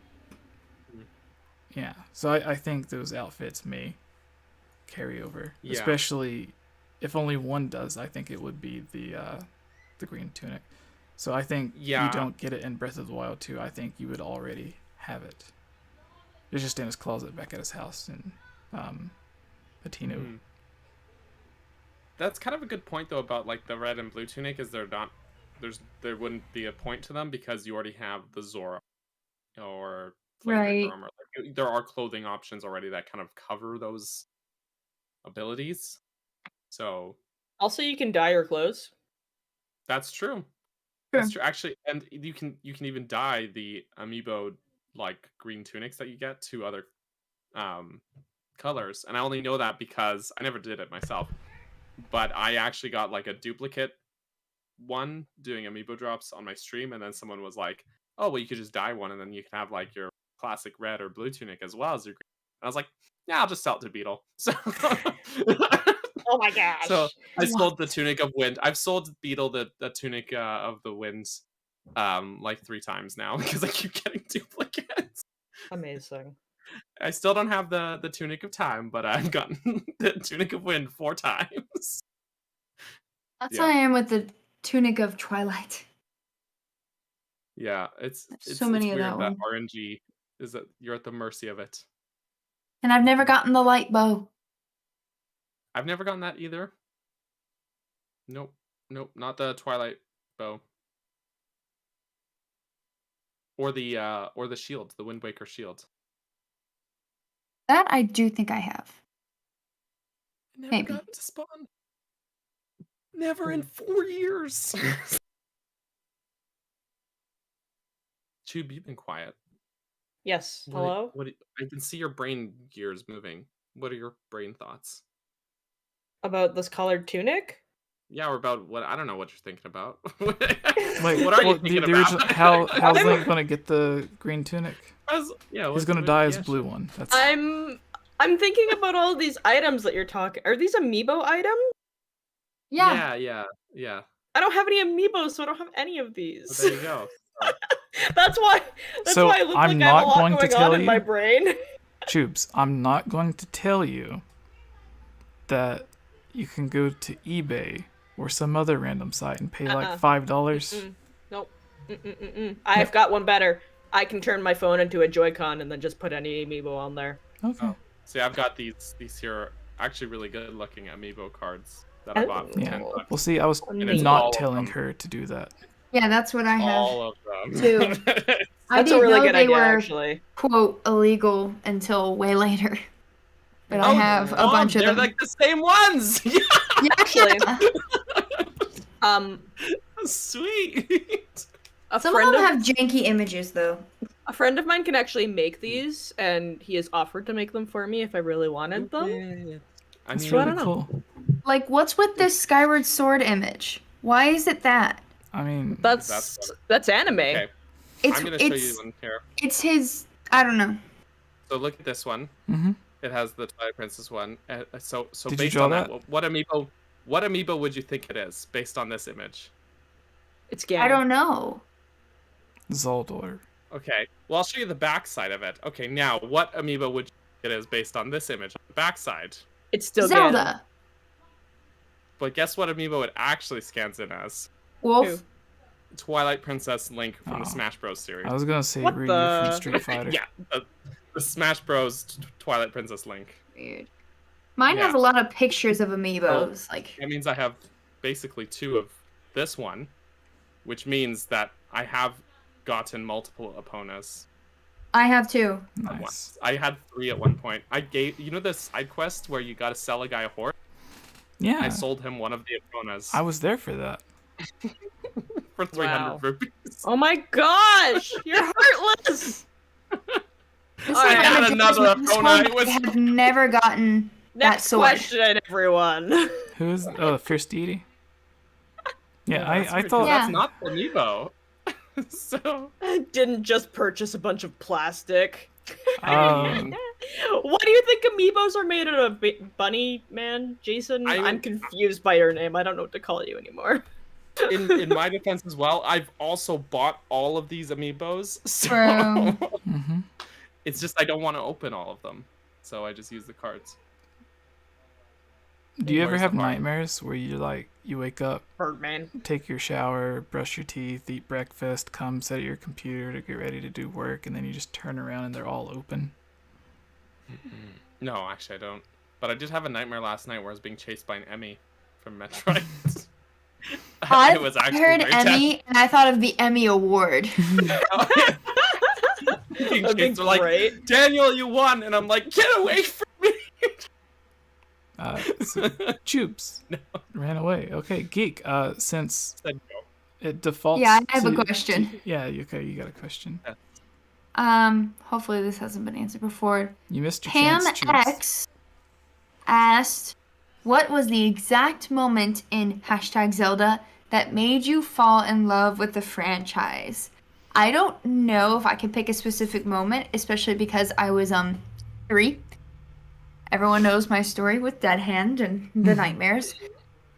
yeah. So I think those outfits may carryover, Yeah. especially if only one does. I think it would be the green tunic. So I think you don't get it in Breath of the Wild 2. I think you would already have it. It's just in his closet back at his house in Patino. That's kind of a good point though about like the red and blue tunic. Is there wouldn't be a point to them because you already have the Zora or Right. armor. Like, there are clothing options already that kind of cover those abilities. So Also, you can dye your clothes. that's true. That's true. Actually, and you can even dye the amiibo like green tunics that you get to other colors. And I only know that because I never did it myself. But I actually got like a duplicate one doing amiibo drops on my stream, and then someone was like, "Oh, well, you could just dye one, and then you can have like your classic red or blue tunic as well as your green." And I was like, "Yeah, I'll just sell it to Beetle." So, oh my gosh! So I sold the Tunic of Wind. I've sold Beetle the Tunic of the Winds, like 3 times now because I keep getting duplicates. Amazing. I still don't have the Tunic of Time, but I've gotten the Tunic of Wind 4 times. That's how I am with the Tunic of Twilight. Yeah, it's so many of weird that one. RNG is that you're at the mercy of it. And I've never gotten the light bow. I've never gotten that either. Nope, not the Twilight bow. Or the shield, the Wind Waker shield. That I do think I have. I never Maybe. got to spawn. Never in 4 years. Chub, you've been quiet. Yes. Hello? I can see your brain gears moving. What are your brain thoughts? About this colored tunic? Yeah, or about what? I don't know what you're thinking about. Wait, what are you thinking about? Original, how's Link gonna get the green tunic? He's gonna dye his blue one. That's... I'm thinking about all these items that you're talking. Are these amiibo items? Yeah. Yeah. I don't have any amiibos, so I don't have any of these. Well, there you go. That's why I look like I have a lot going on in my brain. Chubes, I'm not going to tell you that you can go to eBay or some other random site and pay like $5. Nope. I've got one better. I can turn my phone into a Joy-Con and then just put any amiibo on there. Okay. Oh. See, I've got these here actually really good looking amiibo cards that I bought for $10. Well, see, I was not telling her to do that. Yeah, that's what I have. All of them. Too. I That's a didn't really know good they idea, were, actually. quote, illegal until way later. But I have a bunch of them. They're like the same ones! Yeah, actually. Sweet! Some of them have janky images, though. A friend of mine can actually make these, and he has offered to make them for me if I really wanted them. That's really cool. Like, what's with this Skyward Sword image? Why is it that? I mean, that's anime. Okay. I'm gonna show you one here. It's his. I don't know. So look at this one. Mm-hmm. It has the Twilight Princess one. So Did based on that, what amiibo would you think it is based on this image? It's Ganon. I don't know. Zoldor. Okay. Well, I'll show you the back side of it. Okay. Now, what amiibo would you think it is based on this image on the back side? It's still Zelda. Ganon. But guess what amiibo it actually scans in as? Wolf. Who? Twilight Princess Link from the Smash Bros. Series. I was gonna say What Ryu the- from Street Fighter. Yeah, the Smash Bros. Twilight Princess Link. Weird. Mine has a lot of pictures of amiibos. Like That means I have basically 2 of this one, which means that I have gotten multiple opponents. I have 2. At once. Nice. I had 3 at one point. I gave the side quest where you gotta sell a guy a horse. Yeah. I sold him one of the opponents. I was there for that. For 300 rupees. Oh my gosh! You're heartless! I had another opponent. I have never gotten Next that sword. question, everyone. Who is First Deity? Yeah, I Cool. thought That's not the amiibo. So Didn't just purchase a bunch of plastic. um, What do you think amiibos are made out of, Bunny Man, Jason? I'm confused by your name. I don't know what to call you anymore. in my defense as well, I've also bought all of these amiibos. So mhm. it's just I don't want to open all of them. So I just use the cards. Do you ever Where's have the heart? nightmares where you wake up, Birdman. take your shower, brush your teeth, eat breakfast, come sit at your computer to get ready to do work, and then you just turn around and they're all open? No, actually I don't. But I did have a nightmare last night where I was being chased by an Emmy from Metroid. I was actually heard very Emmy, and I thought of the Emmy Award. Being That'd be chased, they're like, great. Daniel, you won, and I'm like, get away from me! So Choops ran away. Okay, Geek. Since Said no. it defaults. Yeah, I have a to- question. Yeah, okay, you got a question. Hopefully this hasn't been answered before. You missed your Pam chance, Choops. X asked, what was the exact moment in #Zelda that made you fall in love with the franchise? I don't know if I can pick a specific moment, especially because I was 3. Everyone knows my story with Dead Hand and the nightmares.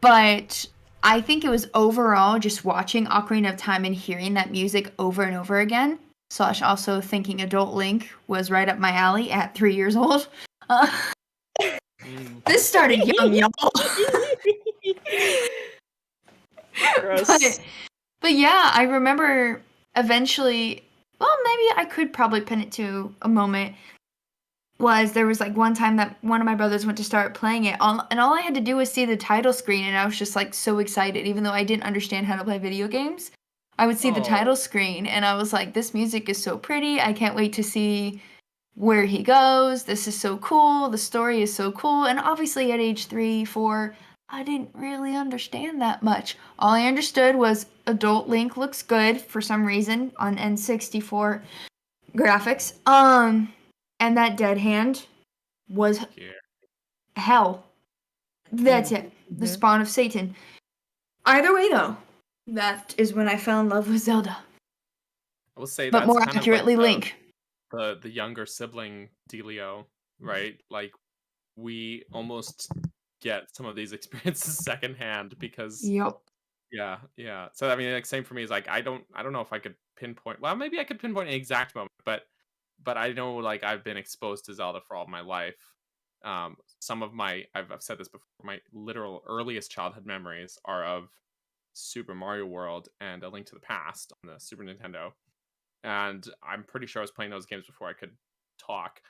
But I think it was overall just watching Ocarina of Time and hearing that music over and over again. / also thinking Adult Link was right up my alley at 3 years old. This started young, y'all. Gross. But yeah, I remember eventually, well, maybe I could probably pin it to a moment, was there was like one time that one of my brothers went to start playing it, and all I had to do was see the title screen, and I was just like so excited, even though I didn't understand how to play video games. I would see the title screen, and I was like, this music is so pretty, I can't wait to see where he goes, this is so cool, the story is so cool, and obviously at age 3, 4, I didn't really understand that much. All I understood was Adult Link looks good for some reason on N64 graphics. And that Dead Hand was hell. That's it. The spawn of Satan. Either way, though, that is when I fell in love with Zelda. I will say But that's more kind of accurately, like Link. the younger sibling dealio, right? Like, we almost get some of these experiences secondhand because Yup. yeah. So I mean, like, same for me. Is like I don't know if I could pinpoint. Well, maybe I could pinpoint an exact moment, but I know, like, I've been exposed to Zelda for all my life. Some of my I've said this before. My literal earliest childhood memories are of Super Mario World and A Link to the Past on the Super Nintendo, and I'm pretty sure I was playing those games before I could talk.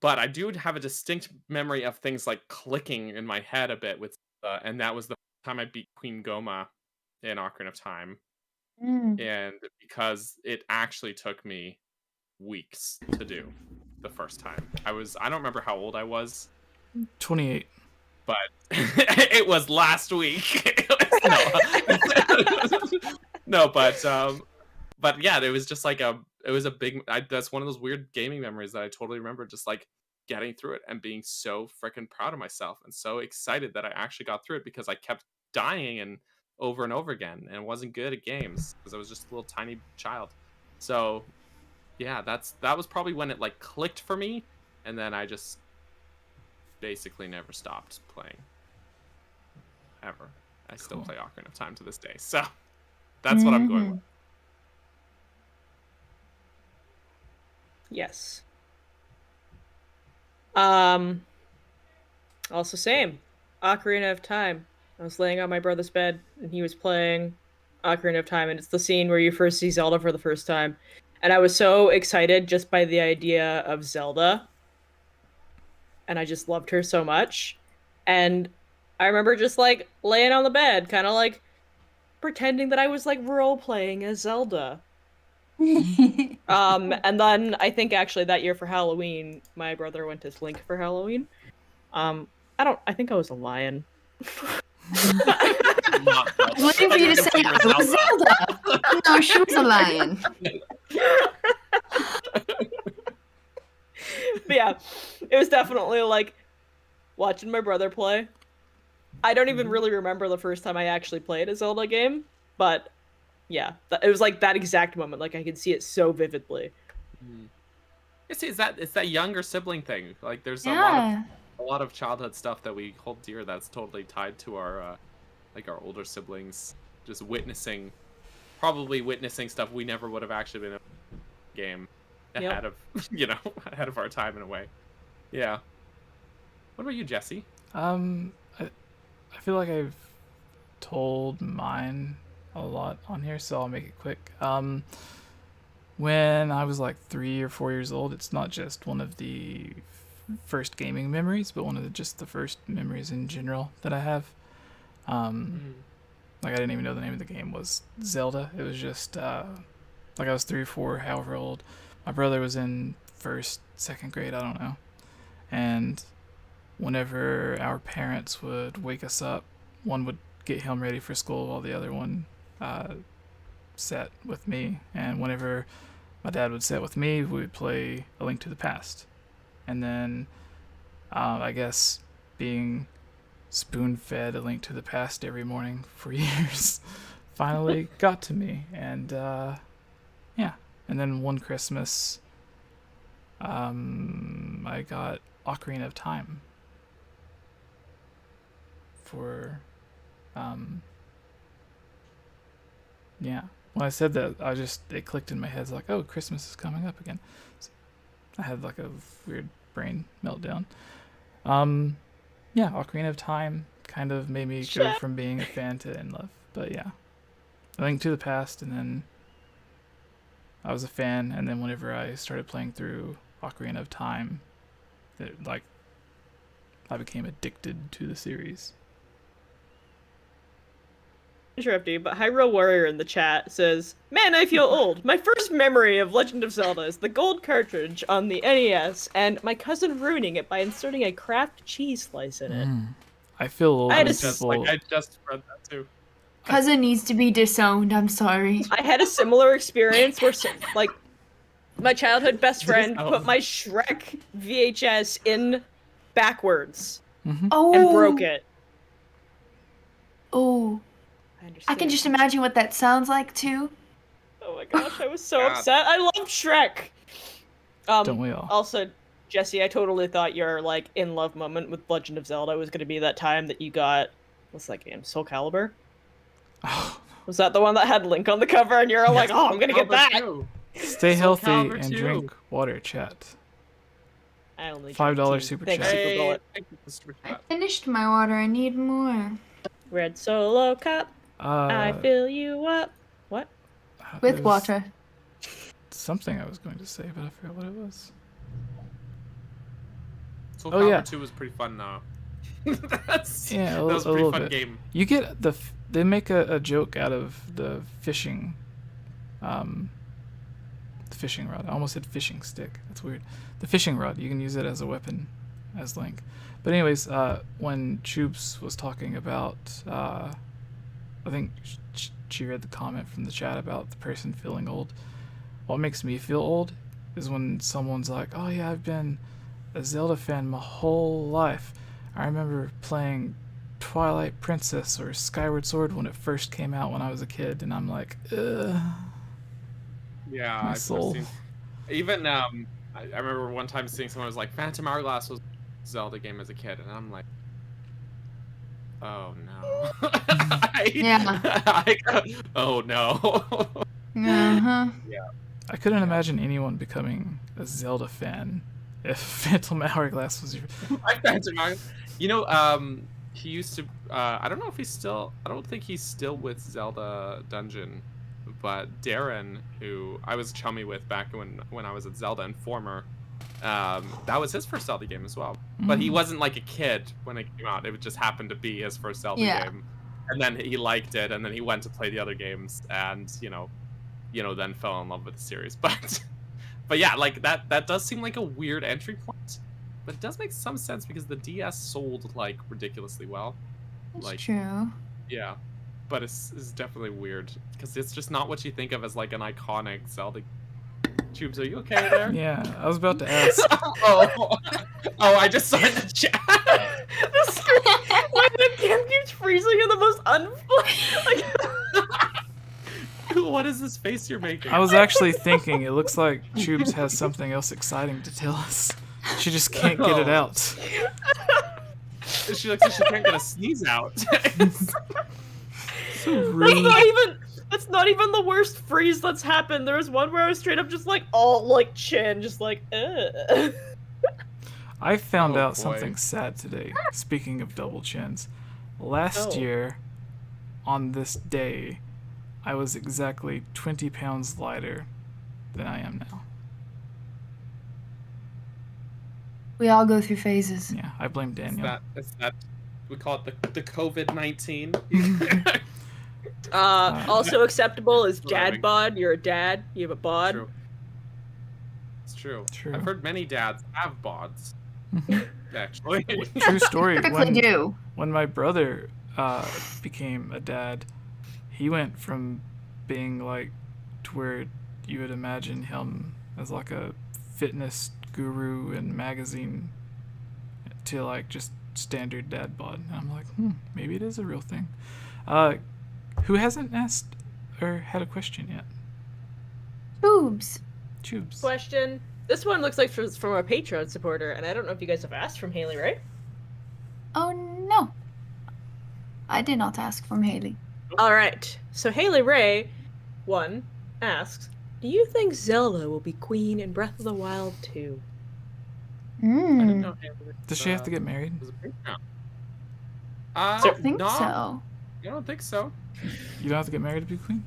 But I do have a distinct memory of things like clicking in my head a bit with, and that was the time I beat Queen Goma in Ocarina of Time. And because it actually took me weeks to do the first time. I don't remember how old I was. 28. But it was last week. No, but yeah, it was just like it was a big, that's one of those weird gaming memories that I totally remember, just like getting through it and being so freaking proud of myself and so excited that I actually got through it, because I kept dying and over again and wasn't good at games because I was just a little tiny child. So yeah, that was probably when it like clicked for me, and then I just basically never stopped playing ever. I still play Ocarina of Time to this day, so that's what I'm going with. Yes. Also same. Ocarina of Time. I was laying on my brother's bed and he was playing Ocarina of Time, and it's the scene where you first see Zelda for the first time. And I was so excited just by the idea of Zelda. And I just loved her so much. And I remember just like laying on the bed, kind of like pretending that I was like role playing as Zelda. And then I think actually that year for Halloween, my brother went as Link for Halloween. I think I was a lion. Waiting for you to say I was Zelda. No, she was a lion. But yeah, it was definitely like watching my brother play. I don't even really remember the first time I actually played a Zelda game, but yeah, it was like that exact moment. Like I could see it so vividly. It's that younger sibling thing. Like there's a lot of childhood stuff that we hold dear that's totally tied to our like our older siblings, just probably witnessing stuff we never would have actually been able to game ahead of ahead of our time in a way. Yeah. What about you, Jesse? I feel like I've told mine a lot on here, so I'll make it quick. When I was like 3 or 4 years old, it's not just one of the first gaming memories, but one of just the first memories in general that I have. Like I didn't even know the name of the game was Zelda. It was just like I was 3 or 4, however old. My brother was in 1st, 2nd grade, I don't know. And whenever our parents would wake us up, one would get him ready for school while the other one sat with me. And whenever my dad would sit with me, we would play A Link to the Past. And then I guess being spoon-fed A Link to the Past every morning for years finally got to me. And yeah. And then one Christmas, I got Ocarina of Time for yeah. When I said that, it clicked in my head. It's like, oh, Christmas is coming up again. So I had like a weird brain meltdown. Yeah, Ocarina of Time kind of made me go from being a fan to in love. But yeah, A Link to the Past, and then I was a fan, and then whenever I started playing through Ocarina of Time, I became addicted to the series. Interrupt you, but Hyrule Warrior in the chat says, "Man, I feel old. My first memory of Legend of Zelda is the gold cartridge on the NES, and my cousin ruining it by inserting a Kraft cheese slice in it." I feel old. I just read that too. Cousin needs to be disowned. I'm sorry. I had a similar experience where, like, my childhood best friend put my Shrek VHS in backwards Oh. and broke it. Oh. I can just imagine what that sounds like too. Oh my gosh, I was so upset. I love Shrek. Don't we all? Also, Jesse, I totally thought your like in love moment with Legend of Zelda was going to be that time that you got, what's that game? Soul Calibur? Oh. Was that the one that had Link on the cover and you're like, oh, I'm going to get that? Stay healthy and drink water, chat. I only $5 super chat. Hey, I finished my water. I need more. Red Solo Cup. I fill you up. What? With water. Something I was going to say, but I forgot what it was. Soul Calibur 2 was pretty fun though. That was a pretty fun game. You get they make a joke out of the fishing rod. I almost said fishing stick. That's weird. The fishing rod, you can use it as a weapon as Link. But anyways, when 𝗏𝗵𝗃 was talking about I think she read the comment from the chat about the person feeling old. What makes me feel old is when someone's like, oh yeah, I've been a Zelda fan my whole life. I remember playing Twilight Princess or Skyward Sword when it first came out when I was a kid, and I'm like, ugh. Yeah, my soul. Even I remember one time seeing someone was like, Phantom Hourglass was a Zelda game as a kid, and I'm like, oh no. Oh no. Yeah. I couldn't imagine anyone becoming a Zelda fan if Phantom Hourglass was your. Phantom Hourglass. You know, he used to. I don't know if he's still. I don't think he's still with Zelda Dungeon, but Darren, who I was chummy with back when I was at Zelda Informer, that was his first Zelda game as well. But he wasn't like a kid when it came out. It just happened to be his first Zelda game. And then he liked it, and then he went to play the other games, and you know, then fell in love with the series. But yeah, like that does seem like a weird entry point, but it does make some sense because the DS sold like ridiculously well. That's true. Yeah, but it's definitely weird because it's just not what you think of as like an iconic Zelda. 𝗏𝗵𝗃, are you okay there? Yeah, I was about to ask. oh, I just saw it in the chat. My webcam keeps freezing in the most What is this face you're making? I was actually thinking it looks like 𝗏𝗵𝗃 has something else exciting to tell us. She just can't get it out. She looks like she can't get a sneeze out. So rude. That's not even the worst freeze that's happened. There was one where I was straight up just like all like chin, just like I found Oh, out boy. something sad today. Speaking of double chins, last year on this day, I was exactly 20 pounds lighter than I am now. We all go through phases. Yeah, I blame Daniel. It's that we call it the COVID-19. Also acceptable is Driving. dad bod. You're a dad. You have a bod. True. It's true. True. I've heard many dads have bods. Actually. True story. Typically do. When my brother became a dad, he went from being like to where you would imagine him as like a fitness guru and magazine to like just standard dad bod. And I'm like, maybe it is a real thing. Who hasn't asked or had a question yet? Boobs. Tubes. Question. This one looks like it's from a Patreon supporter, and I don't know if you guys have asked from Haley, right? Oh no. I did not ask from Haley. All right. So Haley Ray, 1, asks, do you think Zelda will be queen in Breath of the Wild 2? I didn't know. Does she have to get married? I don't think so. I don't think so. You don't have to get married to be queen?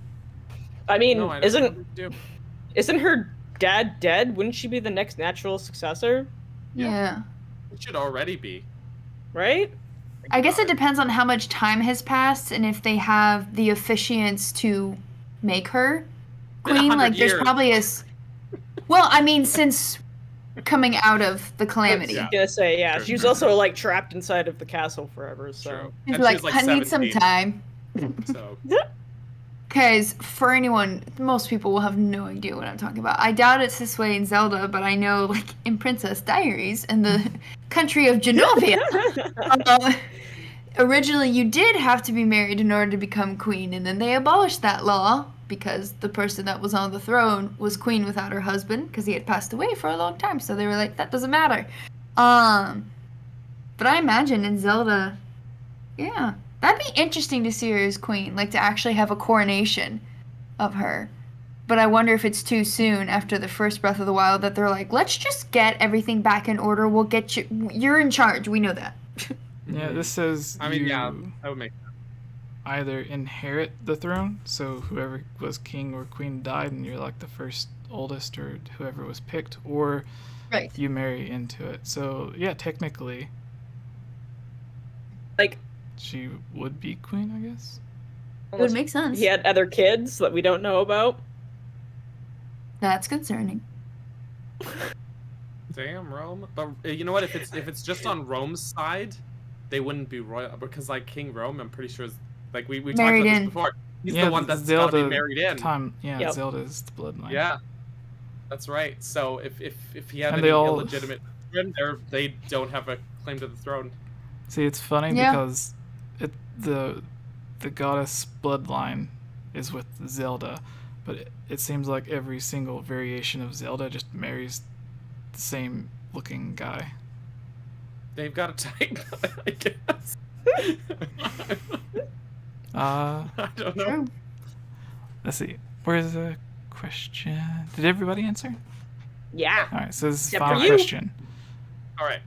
I mean, No, I don't think we do. isn't her dad dead? Wouldn't she be the next natural successor? Yeah. It should already be. Right? I guess it depends on how much time has passed and if they have the officiants to make her queen. 100 Like, there's years. probably well, I mean, since coming out of the calamity. Yeah. I was gonna say, yeah. True. She was also like trapped inside of the castle forever. So True. She's And like, she's, I need some 17, time. So Because for anyone, most people will have no idea what I'm talking about. I doubt it's this way in Zelda, but I know, like, in Princess Diaries, in the country of Genovia, originally you did have to be married in order to become queen, and then they abolished that law because the person that was on the throne was queen without her husband because he had passed away for a long time. So they were like, that doesn't matter. But I imagine in Zelda, yeah. That'd be interesting to see her as queen, like to actually have a coronation of her. But I wonder if it's too soon after the first Breath of the Wild that they're like, let's just get everything back in order. We'll get you. You're in charge. We know that. Yeah, this says I mean, you yeah, that would make either inherit the throne, so whoever was king or queen died and you're like the first oldest or whoever was picked, or Right. you marry into it. So yeah, technically like, she would be queen, I guess. It would make sense. he had other kids that we don't know about. That's concerning. Damn, Rome. But you know what? If it's just on Rome's side, they wouldn't be royal because like King Rome, I'm pretty sure is like we talked Married about this in. before. He's Yeah, the one that's got to be married in. Yep. Zelda's the bloodline. Yeah, that's right. So if he had And any they all- illegitimate children, they don't have a claim to the throne. See, it's funny Yeah. because the goddess bloodline is with Zelda, but it seems like every single variation of Zelda just marries the same looking guy. They've got a type, I guess. Uh, I don't know. True. let's see. Where's the question? Did everybody answer? Yeah. All right, so this is the Except final for you. question. All right.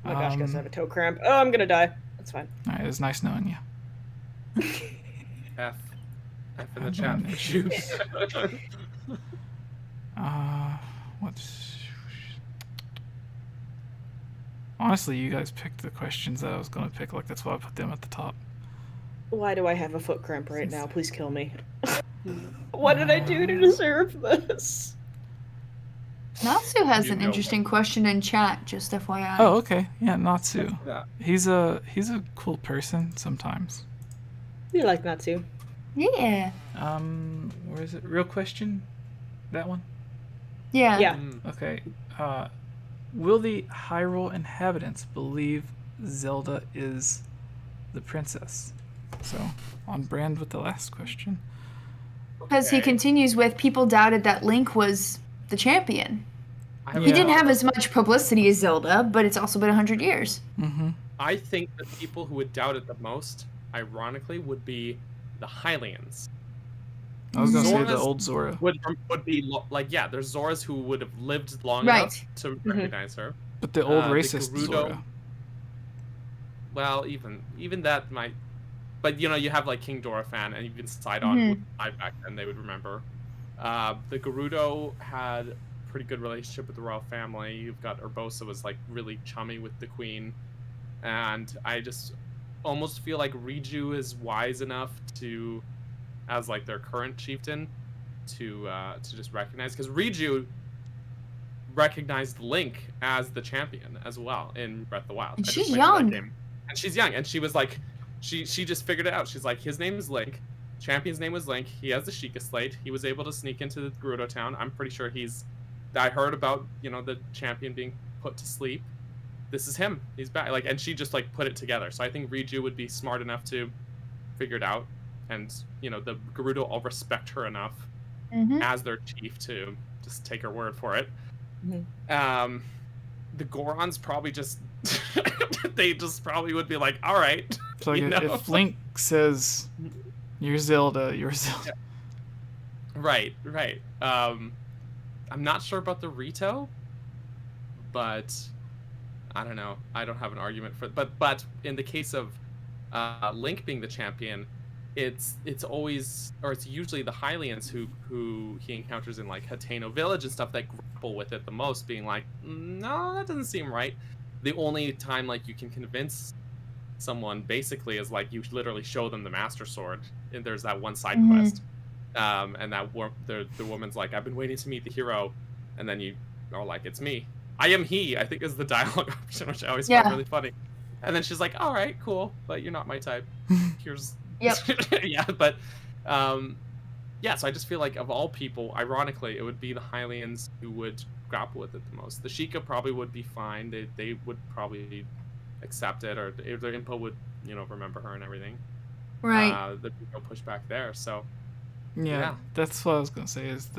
Oh my gosh, guys, I Um, have a toe cramp. Oh, I'm gonna die. That's fine. All right, it was nice knowing you. F in the I'm chat. doing it. Shoot. What's... Honestly, you guys picked the questions that I was going to pick. Like, that's why I put them at the top. Why do I have a foot cramp right now? Please kill me. What did I do to deserve this? Natsu has You an know interesting question in chat, just FYI. Oh, okay. Yeah, Natsu. Yeah. He's a cool person sometimes. You like Natsu? Yeah. Where is it? Real question? That one? Yeah. Yeah. Okay. Will the Hyrule inhabitants believe Zelda is the princess? So, on brand with the last question. Because he Okay. continues with, people doubted that Link was the champion. I He Yeah. didn't have as much publicity as Zelda, but it's also been 100 years. Mm-hmm. I think the people who would doubt it the most, ironically, would be the Hylians. I was going to say the Zora's- old Zora. Would be like, yeah, there's Zoras who would have lived long Right. enough to recognize her, But the old The racist Gerudo- Zora. Well, even that might, but you have like King Dorephan, and you can side on with I back then, they would remember. The Gerudo had a pretty good relationship with the royal family. You've got 𝗟𝗏𝗃𝗀 was like really chummy with the queen, and I just almost feel like Riju is wise enough to, as like their current chieftain, to just recognize, because Riju recognized Link as the champion as well in Breath of the Wild. And she's young. And she's young, and she was like, she just figured it out. She's like, his name is Link, champion's name was Link. He has the Sheikah Slate. He was able to sneak into the Gerudo town. I'm pretty sure I heard about the champion being put to sleep. This is him. He's back. Like, and she just like put it together. So I think Riju would be smart enough to figure it out, and the Gerudo all respect her enough as their chief to just take her word for it. The Gorons probably just they just probably would be like, all right. So like, if Link says, "You're Zelda," you're Zelda. Right. I'm not sure about the Rito, but I don't know. I don't have an argument for. But in the case of Link being the champion, it's usually the Hylians who he encounters in like Hateno Village and stuff that grapple with it the most, being like, no, that doesn't seem right. The only time like you can convince someone basically is like you literally show them the Master Sword, and there's that one side quest, and that the woman's like, I've been waiting to meet the hero, and then you are like, it's me, I am he, I think is the dialogue option, which I always find really funny. And then she's like, all right, cool, but you're not my type. Here's yeah, but so I just feel like of all people, ironically, it would be the Hylians who would grapple with it the most. The Sheikah probably would be fine. They would probably accept it, or their input would remember her and everything. Right. There'd be no pushback there. So yeah, that's what I was gonna say. Is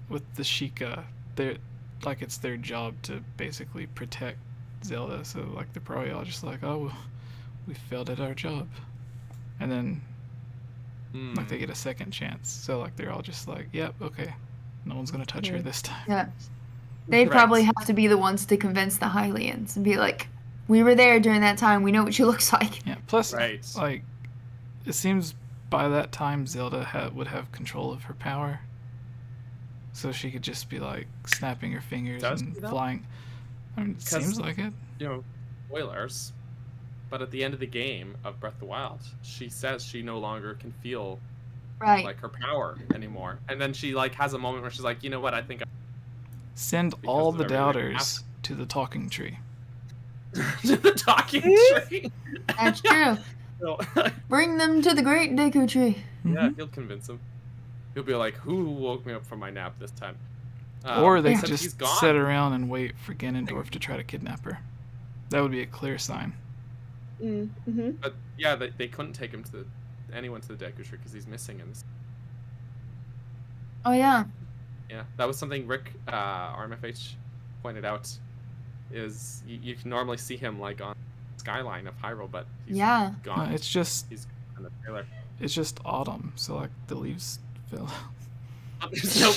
with the Sheikah, they're like, it's their job to basically protect Zelda. So like they're probably all just like, oh, we failed at our job. And then like they get a second chance, so like they're all just like, yep, okay, no one's gonna touch her this time. Yeah, they probably have to be the ones to convince the Hylians and be like, we were there during that time, we know what she looks like. Yeah, plus like it seems by that time Zelda would have control of her power, so she could just be like snapping her fingers and flying. I mean, it seems like it. Spoilers. But at the end of the game of Breath of the Wild, she says she no longer can feel like her power anymore. And then she like has a moment where she's like, you know what, I think send all the doubters to the talking tree. To the talking tree. That's true. Bring them to the great Deku tree. Yeah, he'll convince him. He'll be like, who woke me up from my nap this time? Or they could just sit around and wait for Ganondorf to try to kidnap her. That would be a clear sign. But yeah, they couldn't take him anyone to the Deku tree because he's missing in this. Oh yeah. Yeah, that was something Rick 𝗏𝗏𝗃 pointed out. Is you can normally see him like on the skyline of Hyrule, but he's gone. No, it's just he's in the trailer. It's just autumn, so like the leaves fell. There's no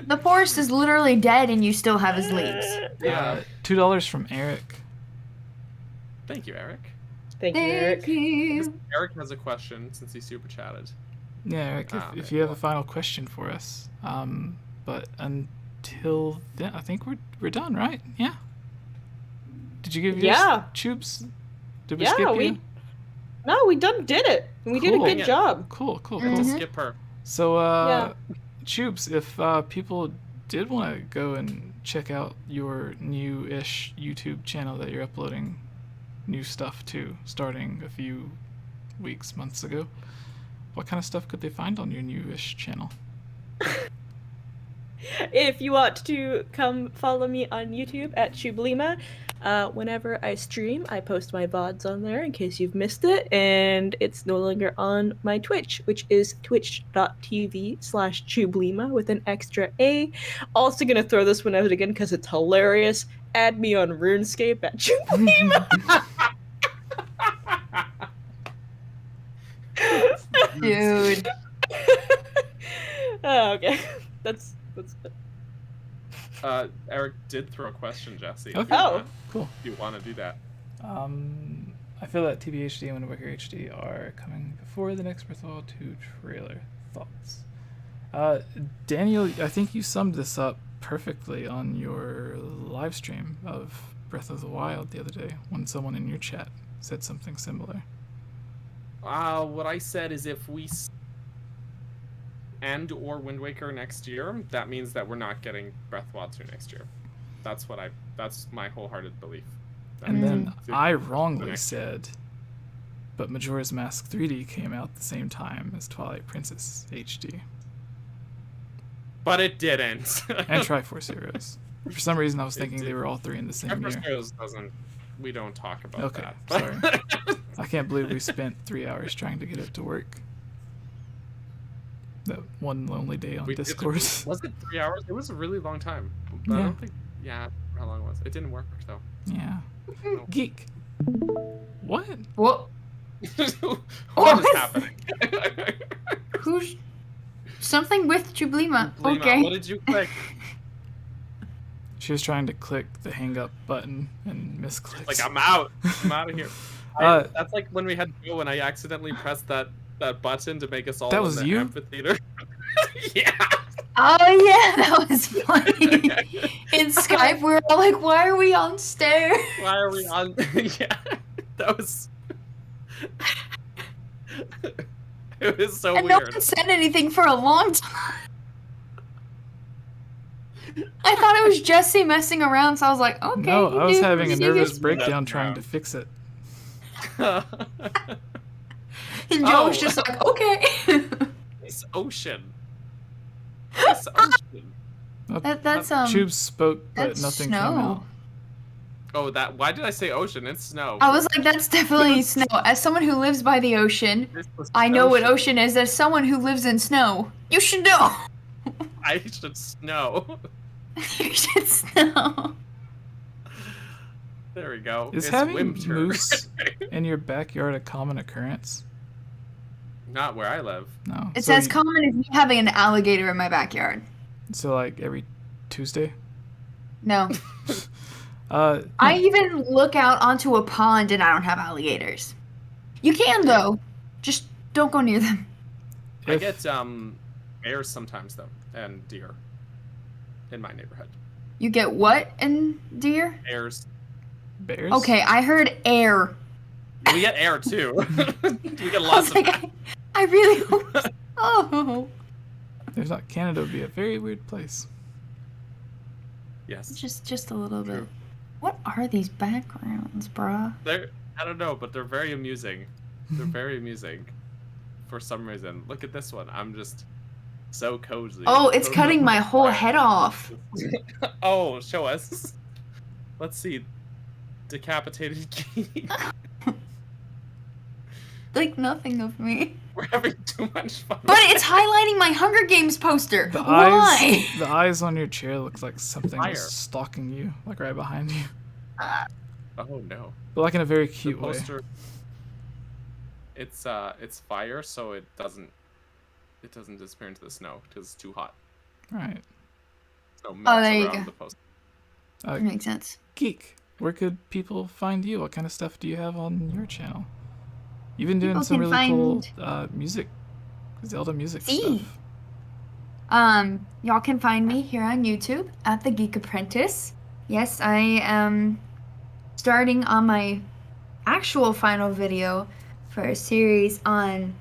The forest is literally dead, and you still have his leaves. Yeah. $2 from Eric. Thank you, Eric. Thank you, Eric. Eric has a question since he super chatted. Yeah, Eric, if you have a final question for us. But until then, I think we're done, right? Yeah. Did you give yours, Chubes? Did we skip you? No, we did it. We did a good job. Cool. Skip her. So, Chubes, if people did want to go and check out your new-ish YouTube channel that you're uploading new stuff to, starting a few weeks, months ago, what kind of stuff could they find on your new-ish channel? If you want to come follow me on YouTube at 𝗍𝗵𝗲, whenever I stream, I post my VODs on there in case you've missed it, and it's no longer on my Twitch, which is twitch.tv/𝗍𝗵𝗲 with an extra A. Also gonna throw this one out again because it's hilarious. Add me on RuneScape at 𝗍𝗵𝗲. Dude. Oh, okay. That's Eric did throw a question, Jesse. Okay. Oh. Cool. If you want to do that. I feel that TBHD and Wind Waker HD are coming before the next Breath of the Wild 2 trailer. Thoughts? Daniel, I think you summed this up perfectly on your live stream of Breath of the Wild the other day when someone in your chat said something similar. What I said is if we or Wind Waker next year, that means that we're not getting Breath of the Wild 2 next year. That's my wholehearted belief. And then I wrongly said, but Majora's Mask 3D came out the same time as Twilight Princess HD. But it didn't. And Triforce Heroes. For some reason, I was thinking they were all three in the same Triforce year. Heroes doesn't. We don't talk about Okay, that. sorry. I can't believe we spent 3 hours trying to get it to work. That one lonely day on Discord. Was it 3 hours? It was a really long time. But I Yeah. don't think. Yeah, how long it was? It didn't work though. Yeah. Geek. What? What? What is happening? Who's something with 𝗵𝗵𝗲? 𝗵𝗵𝗲, Okay. What did you click? She was trying to click the hang up button and misclicked. Like, I'm out. I'm out of here. That's like when we had to go and I accidentally pressed that button to make us all That in was the you? amphitheater. Yeah. Oh yeah, that was funny. In Skype, we were all like, "Why are we on stairs?" Why are we on? Yeah. That was. It was so And no weird. one said anything for a long time. I thought it was Jesse messing around, so I was like, "Okay." No, I was having a you nervous do. breakdown That's trying wrong. to fix it. And Joe was Oh. just like, "Okay." This ocean. This ocean. That's Tube spoke, but that's nothing snow. came out. Oh, why did I say ocean? It's snow. I was like, "That's definitely snow." As someone who lives by the ocean, This was I know what ocean is. As someone who lives in snow, you should know. I should snow. You should snow. There we go. Is It's having winter. moose in your backyard a common occurrence? Not where I live. No. It's So as you- common as me having an alligator in my backyard. So like every Tuesday? No. Uh, I even look out onto a pond and I don't have alligators. You can though. Just don't go near them. I if- get bears sometimes though, and deer. In my neighborhood, You get what in deer? bears. bears? Okay, I heard air. We get air too. We get I lots was of like, that. I really hope. Oh, There's not. Canada would be a very weird place. Yes, just a little bit. True. What are these backgrounds, bruh? I don't know, but they're very amusing. They're very amusing, for some reason. Look at this one. I'm just so cozy. Oh, it's So cutting my whole quiet. head off. Oh, show us. Let's see. Decapitated geek. Like nothing of me. We're having too much fun. But it's highlighting my Hunger Games poster. The Why? eyes, the eyes on your chair look like something Fire. is stalking you, like right behind you, Oh no. but like in a very The cute way. poster. It's fire, so it doesn't disappear into the snow because it's too hot. Right. So it melts there you around go. the poster. That makes sense. Geek, where could people find you? What kind of stuff do you have on your channel? You've been doing People some can really cool find- music, Zelda music See. stuff. Y'all can find me here on YouTube at The Geek Apprentice. Yes, I am starting on my actual final video for a series on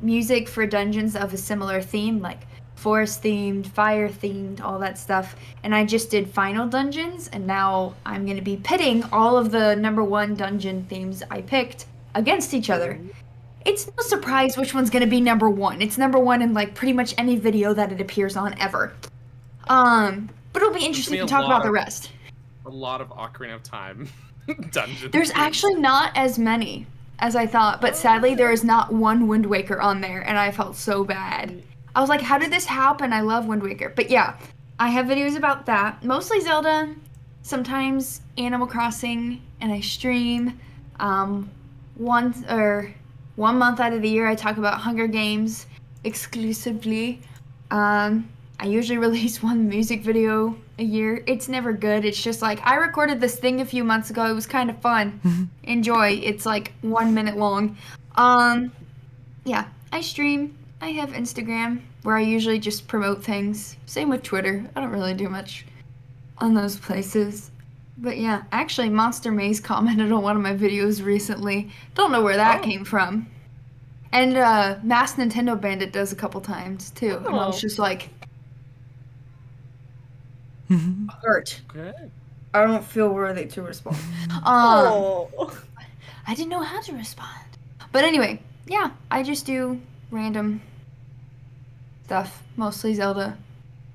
music for dungeons of a similar theme, like forest themed, fire themed, all that stuff. And I just did final dungeons, and now I'm going to be pitting all of the #1 dungeon themes I picked against each other. It's no surprise which one's gonna be #1. It's #1 in like pretty much any video that it appears on ever. But it'll be interesting be to a talk lot about the of- rest. A lot of Ocarina of Time dungeons. There's actually not as many as I thought, but sadly there is not one Wind Waker on there, and I felt so bad. I was like, how did this happen? I love Wind Waker. But yeah, I have videos about that. Mostly Zelda, sometimes Animal Crossing, and I stream. 1 month out of the year I talk about Hunger Games exclusively. I usually release one music video a year. It's never good. It's just like, I recorded this thing a few months ago. It was kind of fun. Enjoy. It's like 1 minute long. Yeah, I stream. I have Instagram where I usually just promote things. Same with Twitter. I don't really do much on those places. But yeah, actually, Monster Maze commented on one of my videos recently. Don't know where that came from. And Mass Nintendo Bandit does a couple times too. And I was just like, hurt. Okay. I don't feel worthy to respond. Oh. I didn't know how to respond. But anyway, yeah, I just do random stuff, mostly Zelda,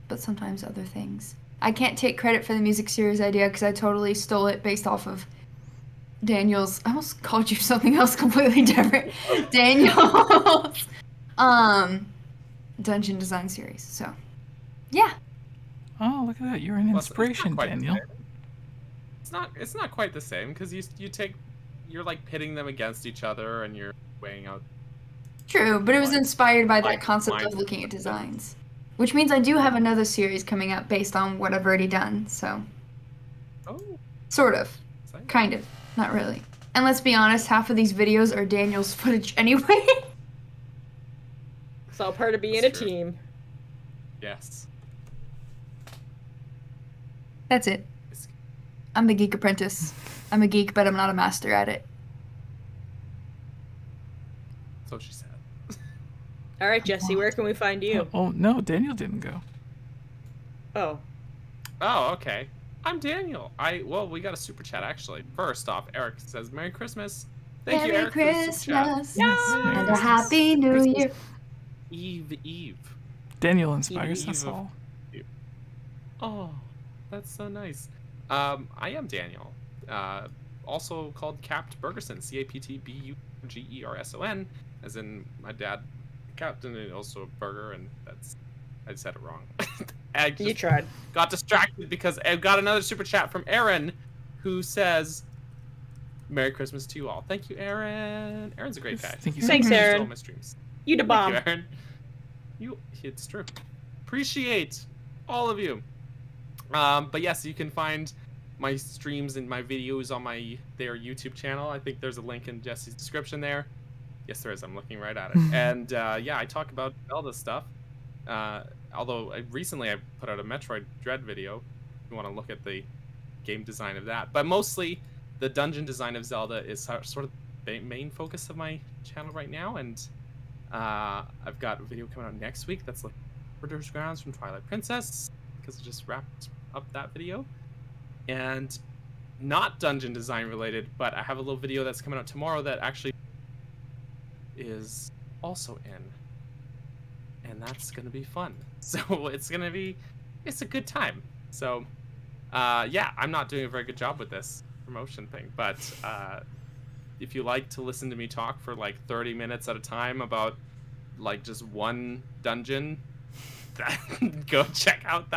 but sometimes other things. I can't take credit for the music series idea because I totally stole it based off of Daniel's. I almost called you something else completely different. Daniel's dungeon design series. So, yeah. Oh, look at that! You're an inspiration, Daniel. It's not quite the same because you're like pitting them against each other and you're weighing out. True, but it was inspired by that concept of looking at designs. Which means I do have another series coming up based on what I've already done, so. Oh. Sort of. Kind of. Not really. And let's be honest, half of these videos are Daniel's footage anyway. It's all part of being a team. Yes. That's it. I'm the geek apprentice. I'm a geek, but I'm not a master at it. So she said. All right, Jesse, where can we find you? Oh, no, Daniel didn't go. Oh. Oh, okay. I'm Daniel. Well, we got a super chat actually. First off, Eric says Merry Christmas. Thank you, Eric, for the super chat. Yes, and a Happy New Year. Eve. Daniel inspires us all. Oh, that's so nice. I am Daniel. Also called Capt Bergerson, CAPTBUGERSON, as in my dad, Captain, and also Burger, and I said it wrong. You tried. Got distracted because I got another super chat from Aaron, who says, "Merry Christmas to you all." Thank you, Aaron. Aaron's a great guy. Thank you so Thanks, much. Aaron. All my streams. You the bomb. Thank you, Aaron. It's true. Appreciate all of you. But yes, you can find my streams and my videos on their YouTube channel. I think there's a link in Jesse's description there. Yes, there is. I'm looking right at it. And yeah, I talk about Zelda stuff. Although recently I put out a Metroid Dread video. If you want to look at the game design of that. But mostly the dungeon design of Zelda is sort of the main focus of my channel right now. And I've got a video coming out next week that's like Ridder's Grounds from Twilight Princess, because I just wrapped up that video. And not dungeon design related, but I have a little video that's coming out tomorrow that actually is also in. And that's going to be fun. So it's a good time. So yeah, I'm not doing a very good job with this promotion thing, but if you like to listen to me talk for like 30 minutes at a time about like just one dungeon, go check out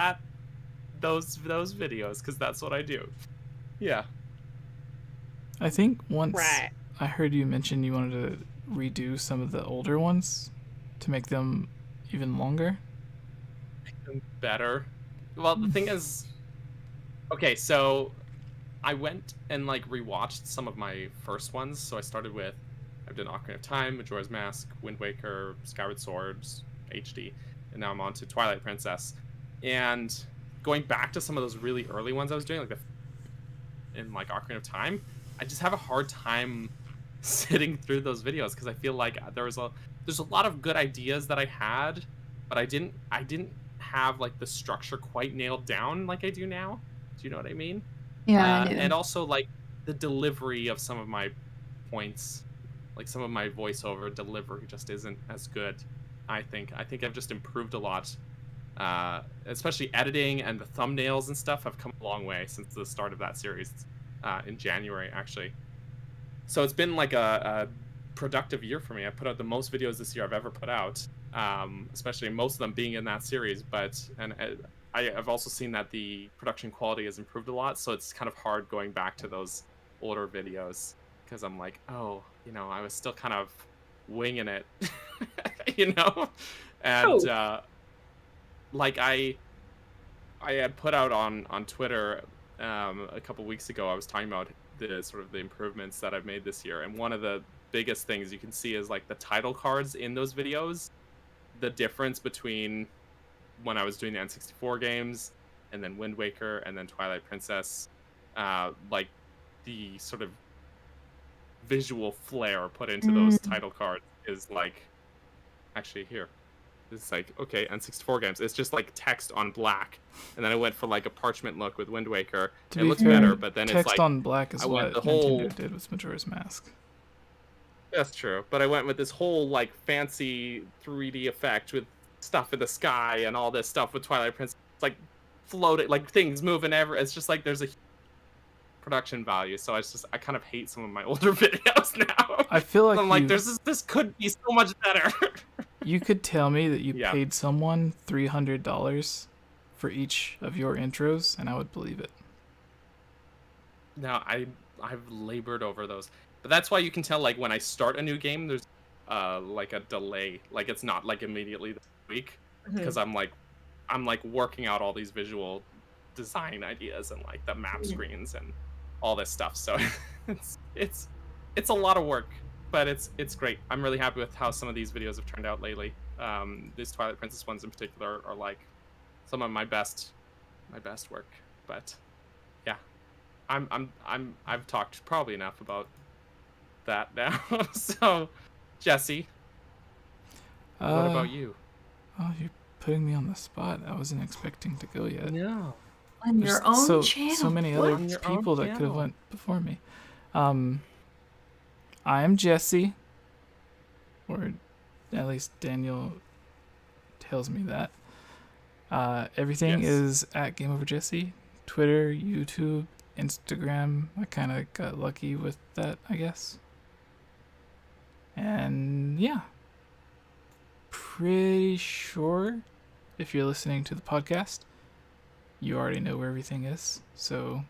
those videos, because that's what I do. Yeah. I think once I heard you mention you wanted to redo some of the older ones to make them even longer. Make them better. Well, the thing is, okay, so I went and like rewatched some of my first ones. So I started with, I've done Ocarina of Time, Majora's Mask, Wind Waker, Skyward Swords, HD, and now I'm on to Twilight Princess. And going back to some of those really early ones I was doing, like in like Ocarina of Time, I just have a hard time sitting through those videos because I feel like there's a lot of good ideas that I had, but I didn't have like the structure quite nailed down like I do now. Do you know what I mean? Yeah, I do. And also like the delivery of some of my points, like some of my voiceover delivery just isn't as good. I think I've just improved a lot. Especially editing and the thumbnails and stuff have come a long way since the start of that series in January, actually. So it's been like a productive year for me. I put out the most videos this year I've ever put out, especially most of them being in that series. And I've also seen that the production quality has improved a lot, so it's kind of hard going back to those older videos because I'm like, oh, you know, I was still kind of winging it, you know? And like I had put out on Twitter a couple weeks ago. I was talking about the sort of the improvements that I've made this year, and one of the biggest things you can see is like the title cards in those videos. The difference between when I was doing the N64 games, and then Wind Waker, and then Twilight Princess, like the sort of visual flair put into those title cards is like, actually here. It's like, okay, N64 games. It's just like text on black, and then I went for like a parchment look with Wind Waker. It looks better, but then it's like text on black is what the Nintendo did with Majora's Mask. That's true, but I went with this whole like fancy 3D effect with stuff in the sky and all this stuff with Twilight Princess. It's like floating, like things moving ever. It's just like there's a production value. So I kind of hate some of my older videos now. I feel like I'm like, this could be so much better. You could tell me that you paid someone $300 for each of your intros, and I would believe it. No, I've labored over those. But that's why you can tell, like, when I start a new game, there's like a delay. Like, it's not like immediately this week, because I'm like working out all these visual design ideas and like the map screens and all this stuff. So it's a lot of work, but it's great. I'm really happy with how some of these videos have turned out lately. These Twilight Princess ones in particular are like some of my best work. But yeah, I've talked probably enough about that now. So, Jesse, what about you? Oh, you're putting me on the spot. I wasn't expecting to go yet. No. On There's your own channel. So many other people that could have went before me. I am Jesse, or at least Daniel tells me that. Everything is at GameOverJesse. Twitter, YouTube, Instagram. I kind of got lucky with that, I guess. And yeah, pretty sure if you're listening to the podcast, you already know where everything is. So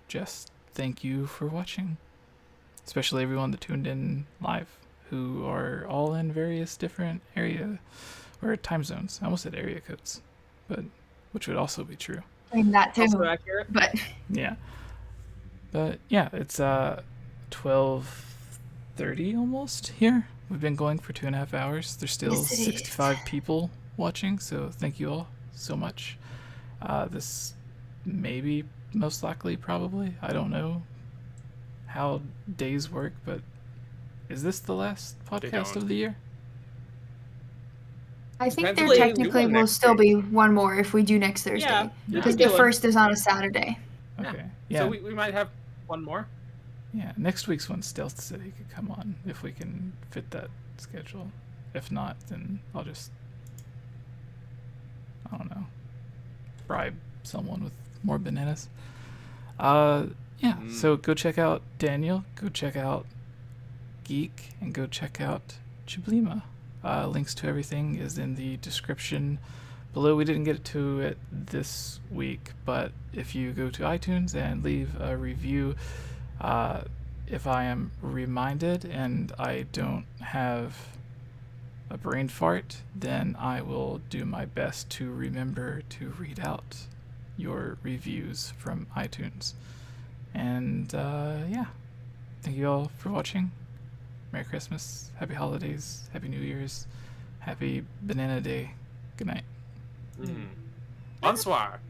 just thank you for watching, especially everyone that tuned in live, who are all in various different area or time zones. I almost said area codes, but which would also be true. I mean, that too. Also accurate. But yeah, it's 12:30 almost here. We've been going for 2.5 hours. There's still 65 people watching, so thank you all so much. This maybe, most likely, probably, I don't know how days work, but is this the last podcast of the year? I think there Depends. technically will still be one more if we do next Thursday. Yeah, because the first is on a Saturday. Okay. Yeah. So we might have one more. Yeah, next week's one, Stealth City, could come on if we can fit that schedule. If not, then I'll just, I don't know, bribe someone with more bananas. So go check out Daniel, go check out Geek, and go check out 𝗵𝗵𝗲. Links to everything is in the description below. We didn't get to it this week, but if you go to iTunes and leave a review, if I am reminded and I don't have a brain fart, then I will do my best to remember to read out your reviews from iTunes. And thank you all for watching. Merry Christmas, Happy Holidays, Happy New Year's, Happy Banana Day. Good night. Bonsoir.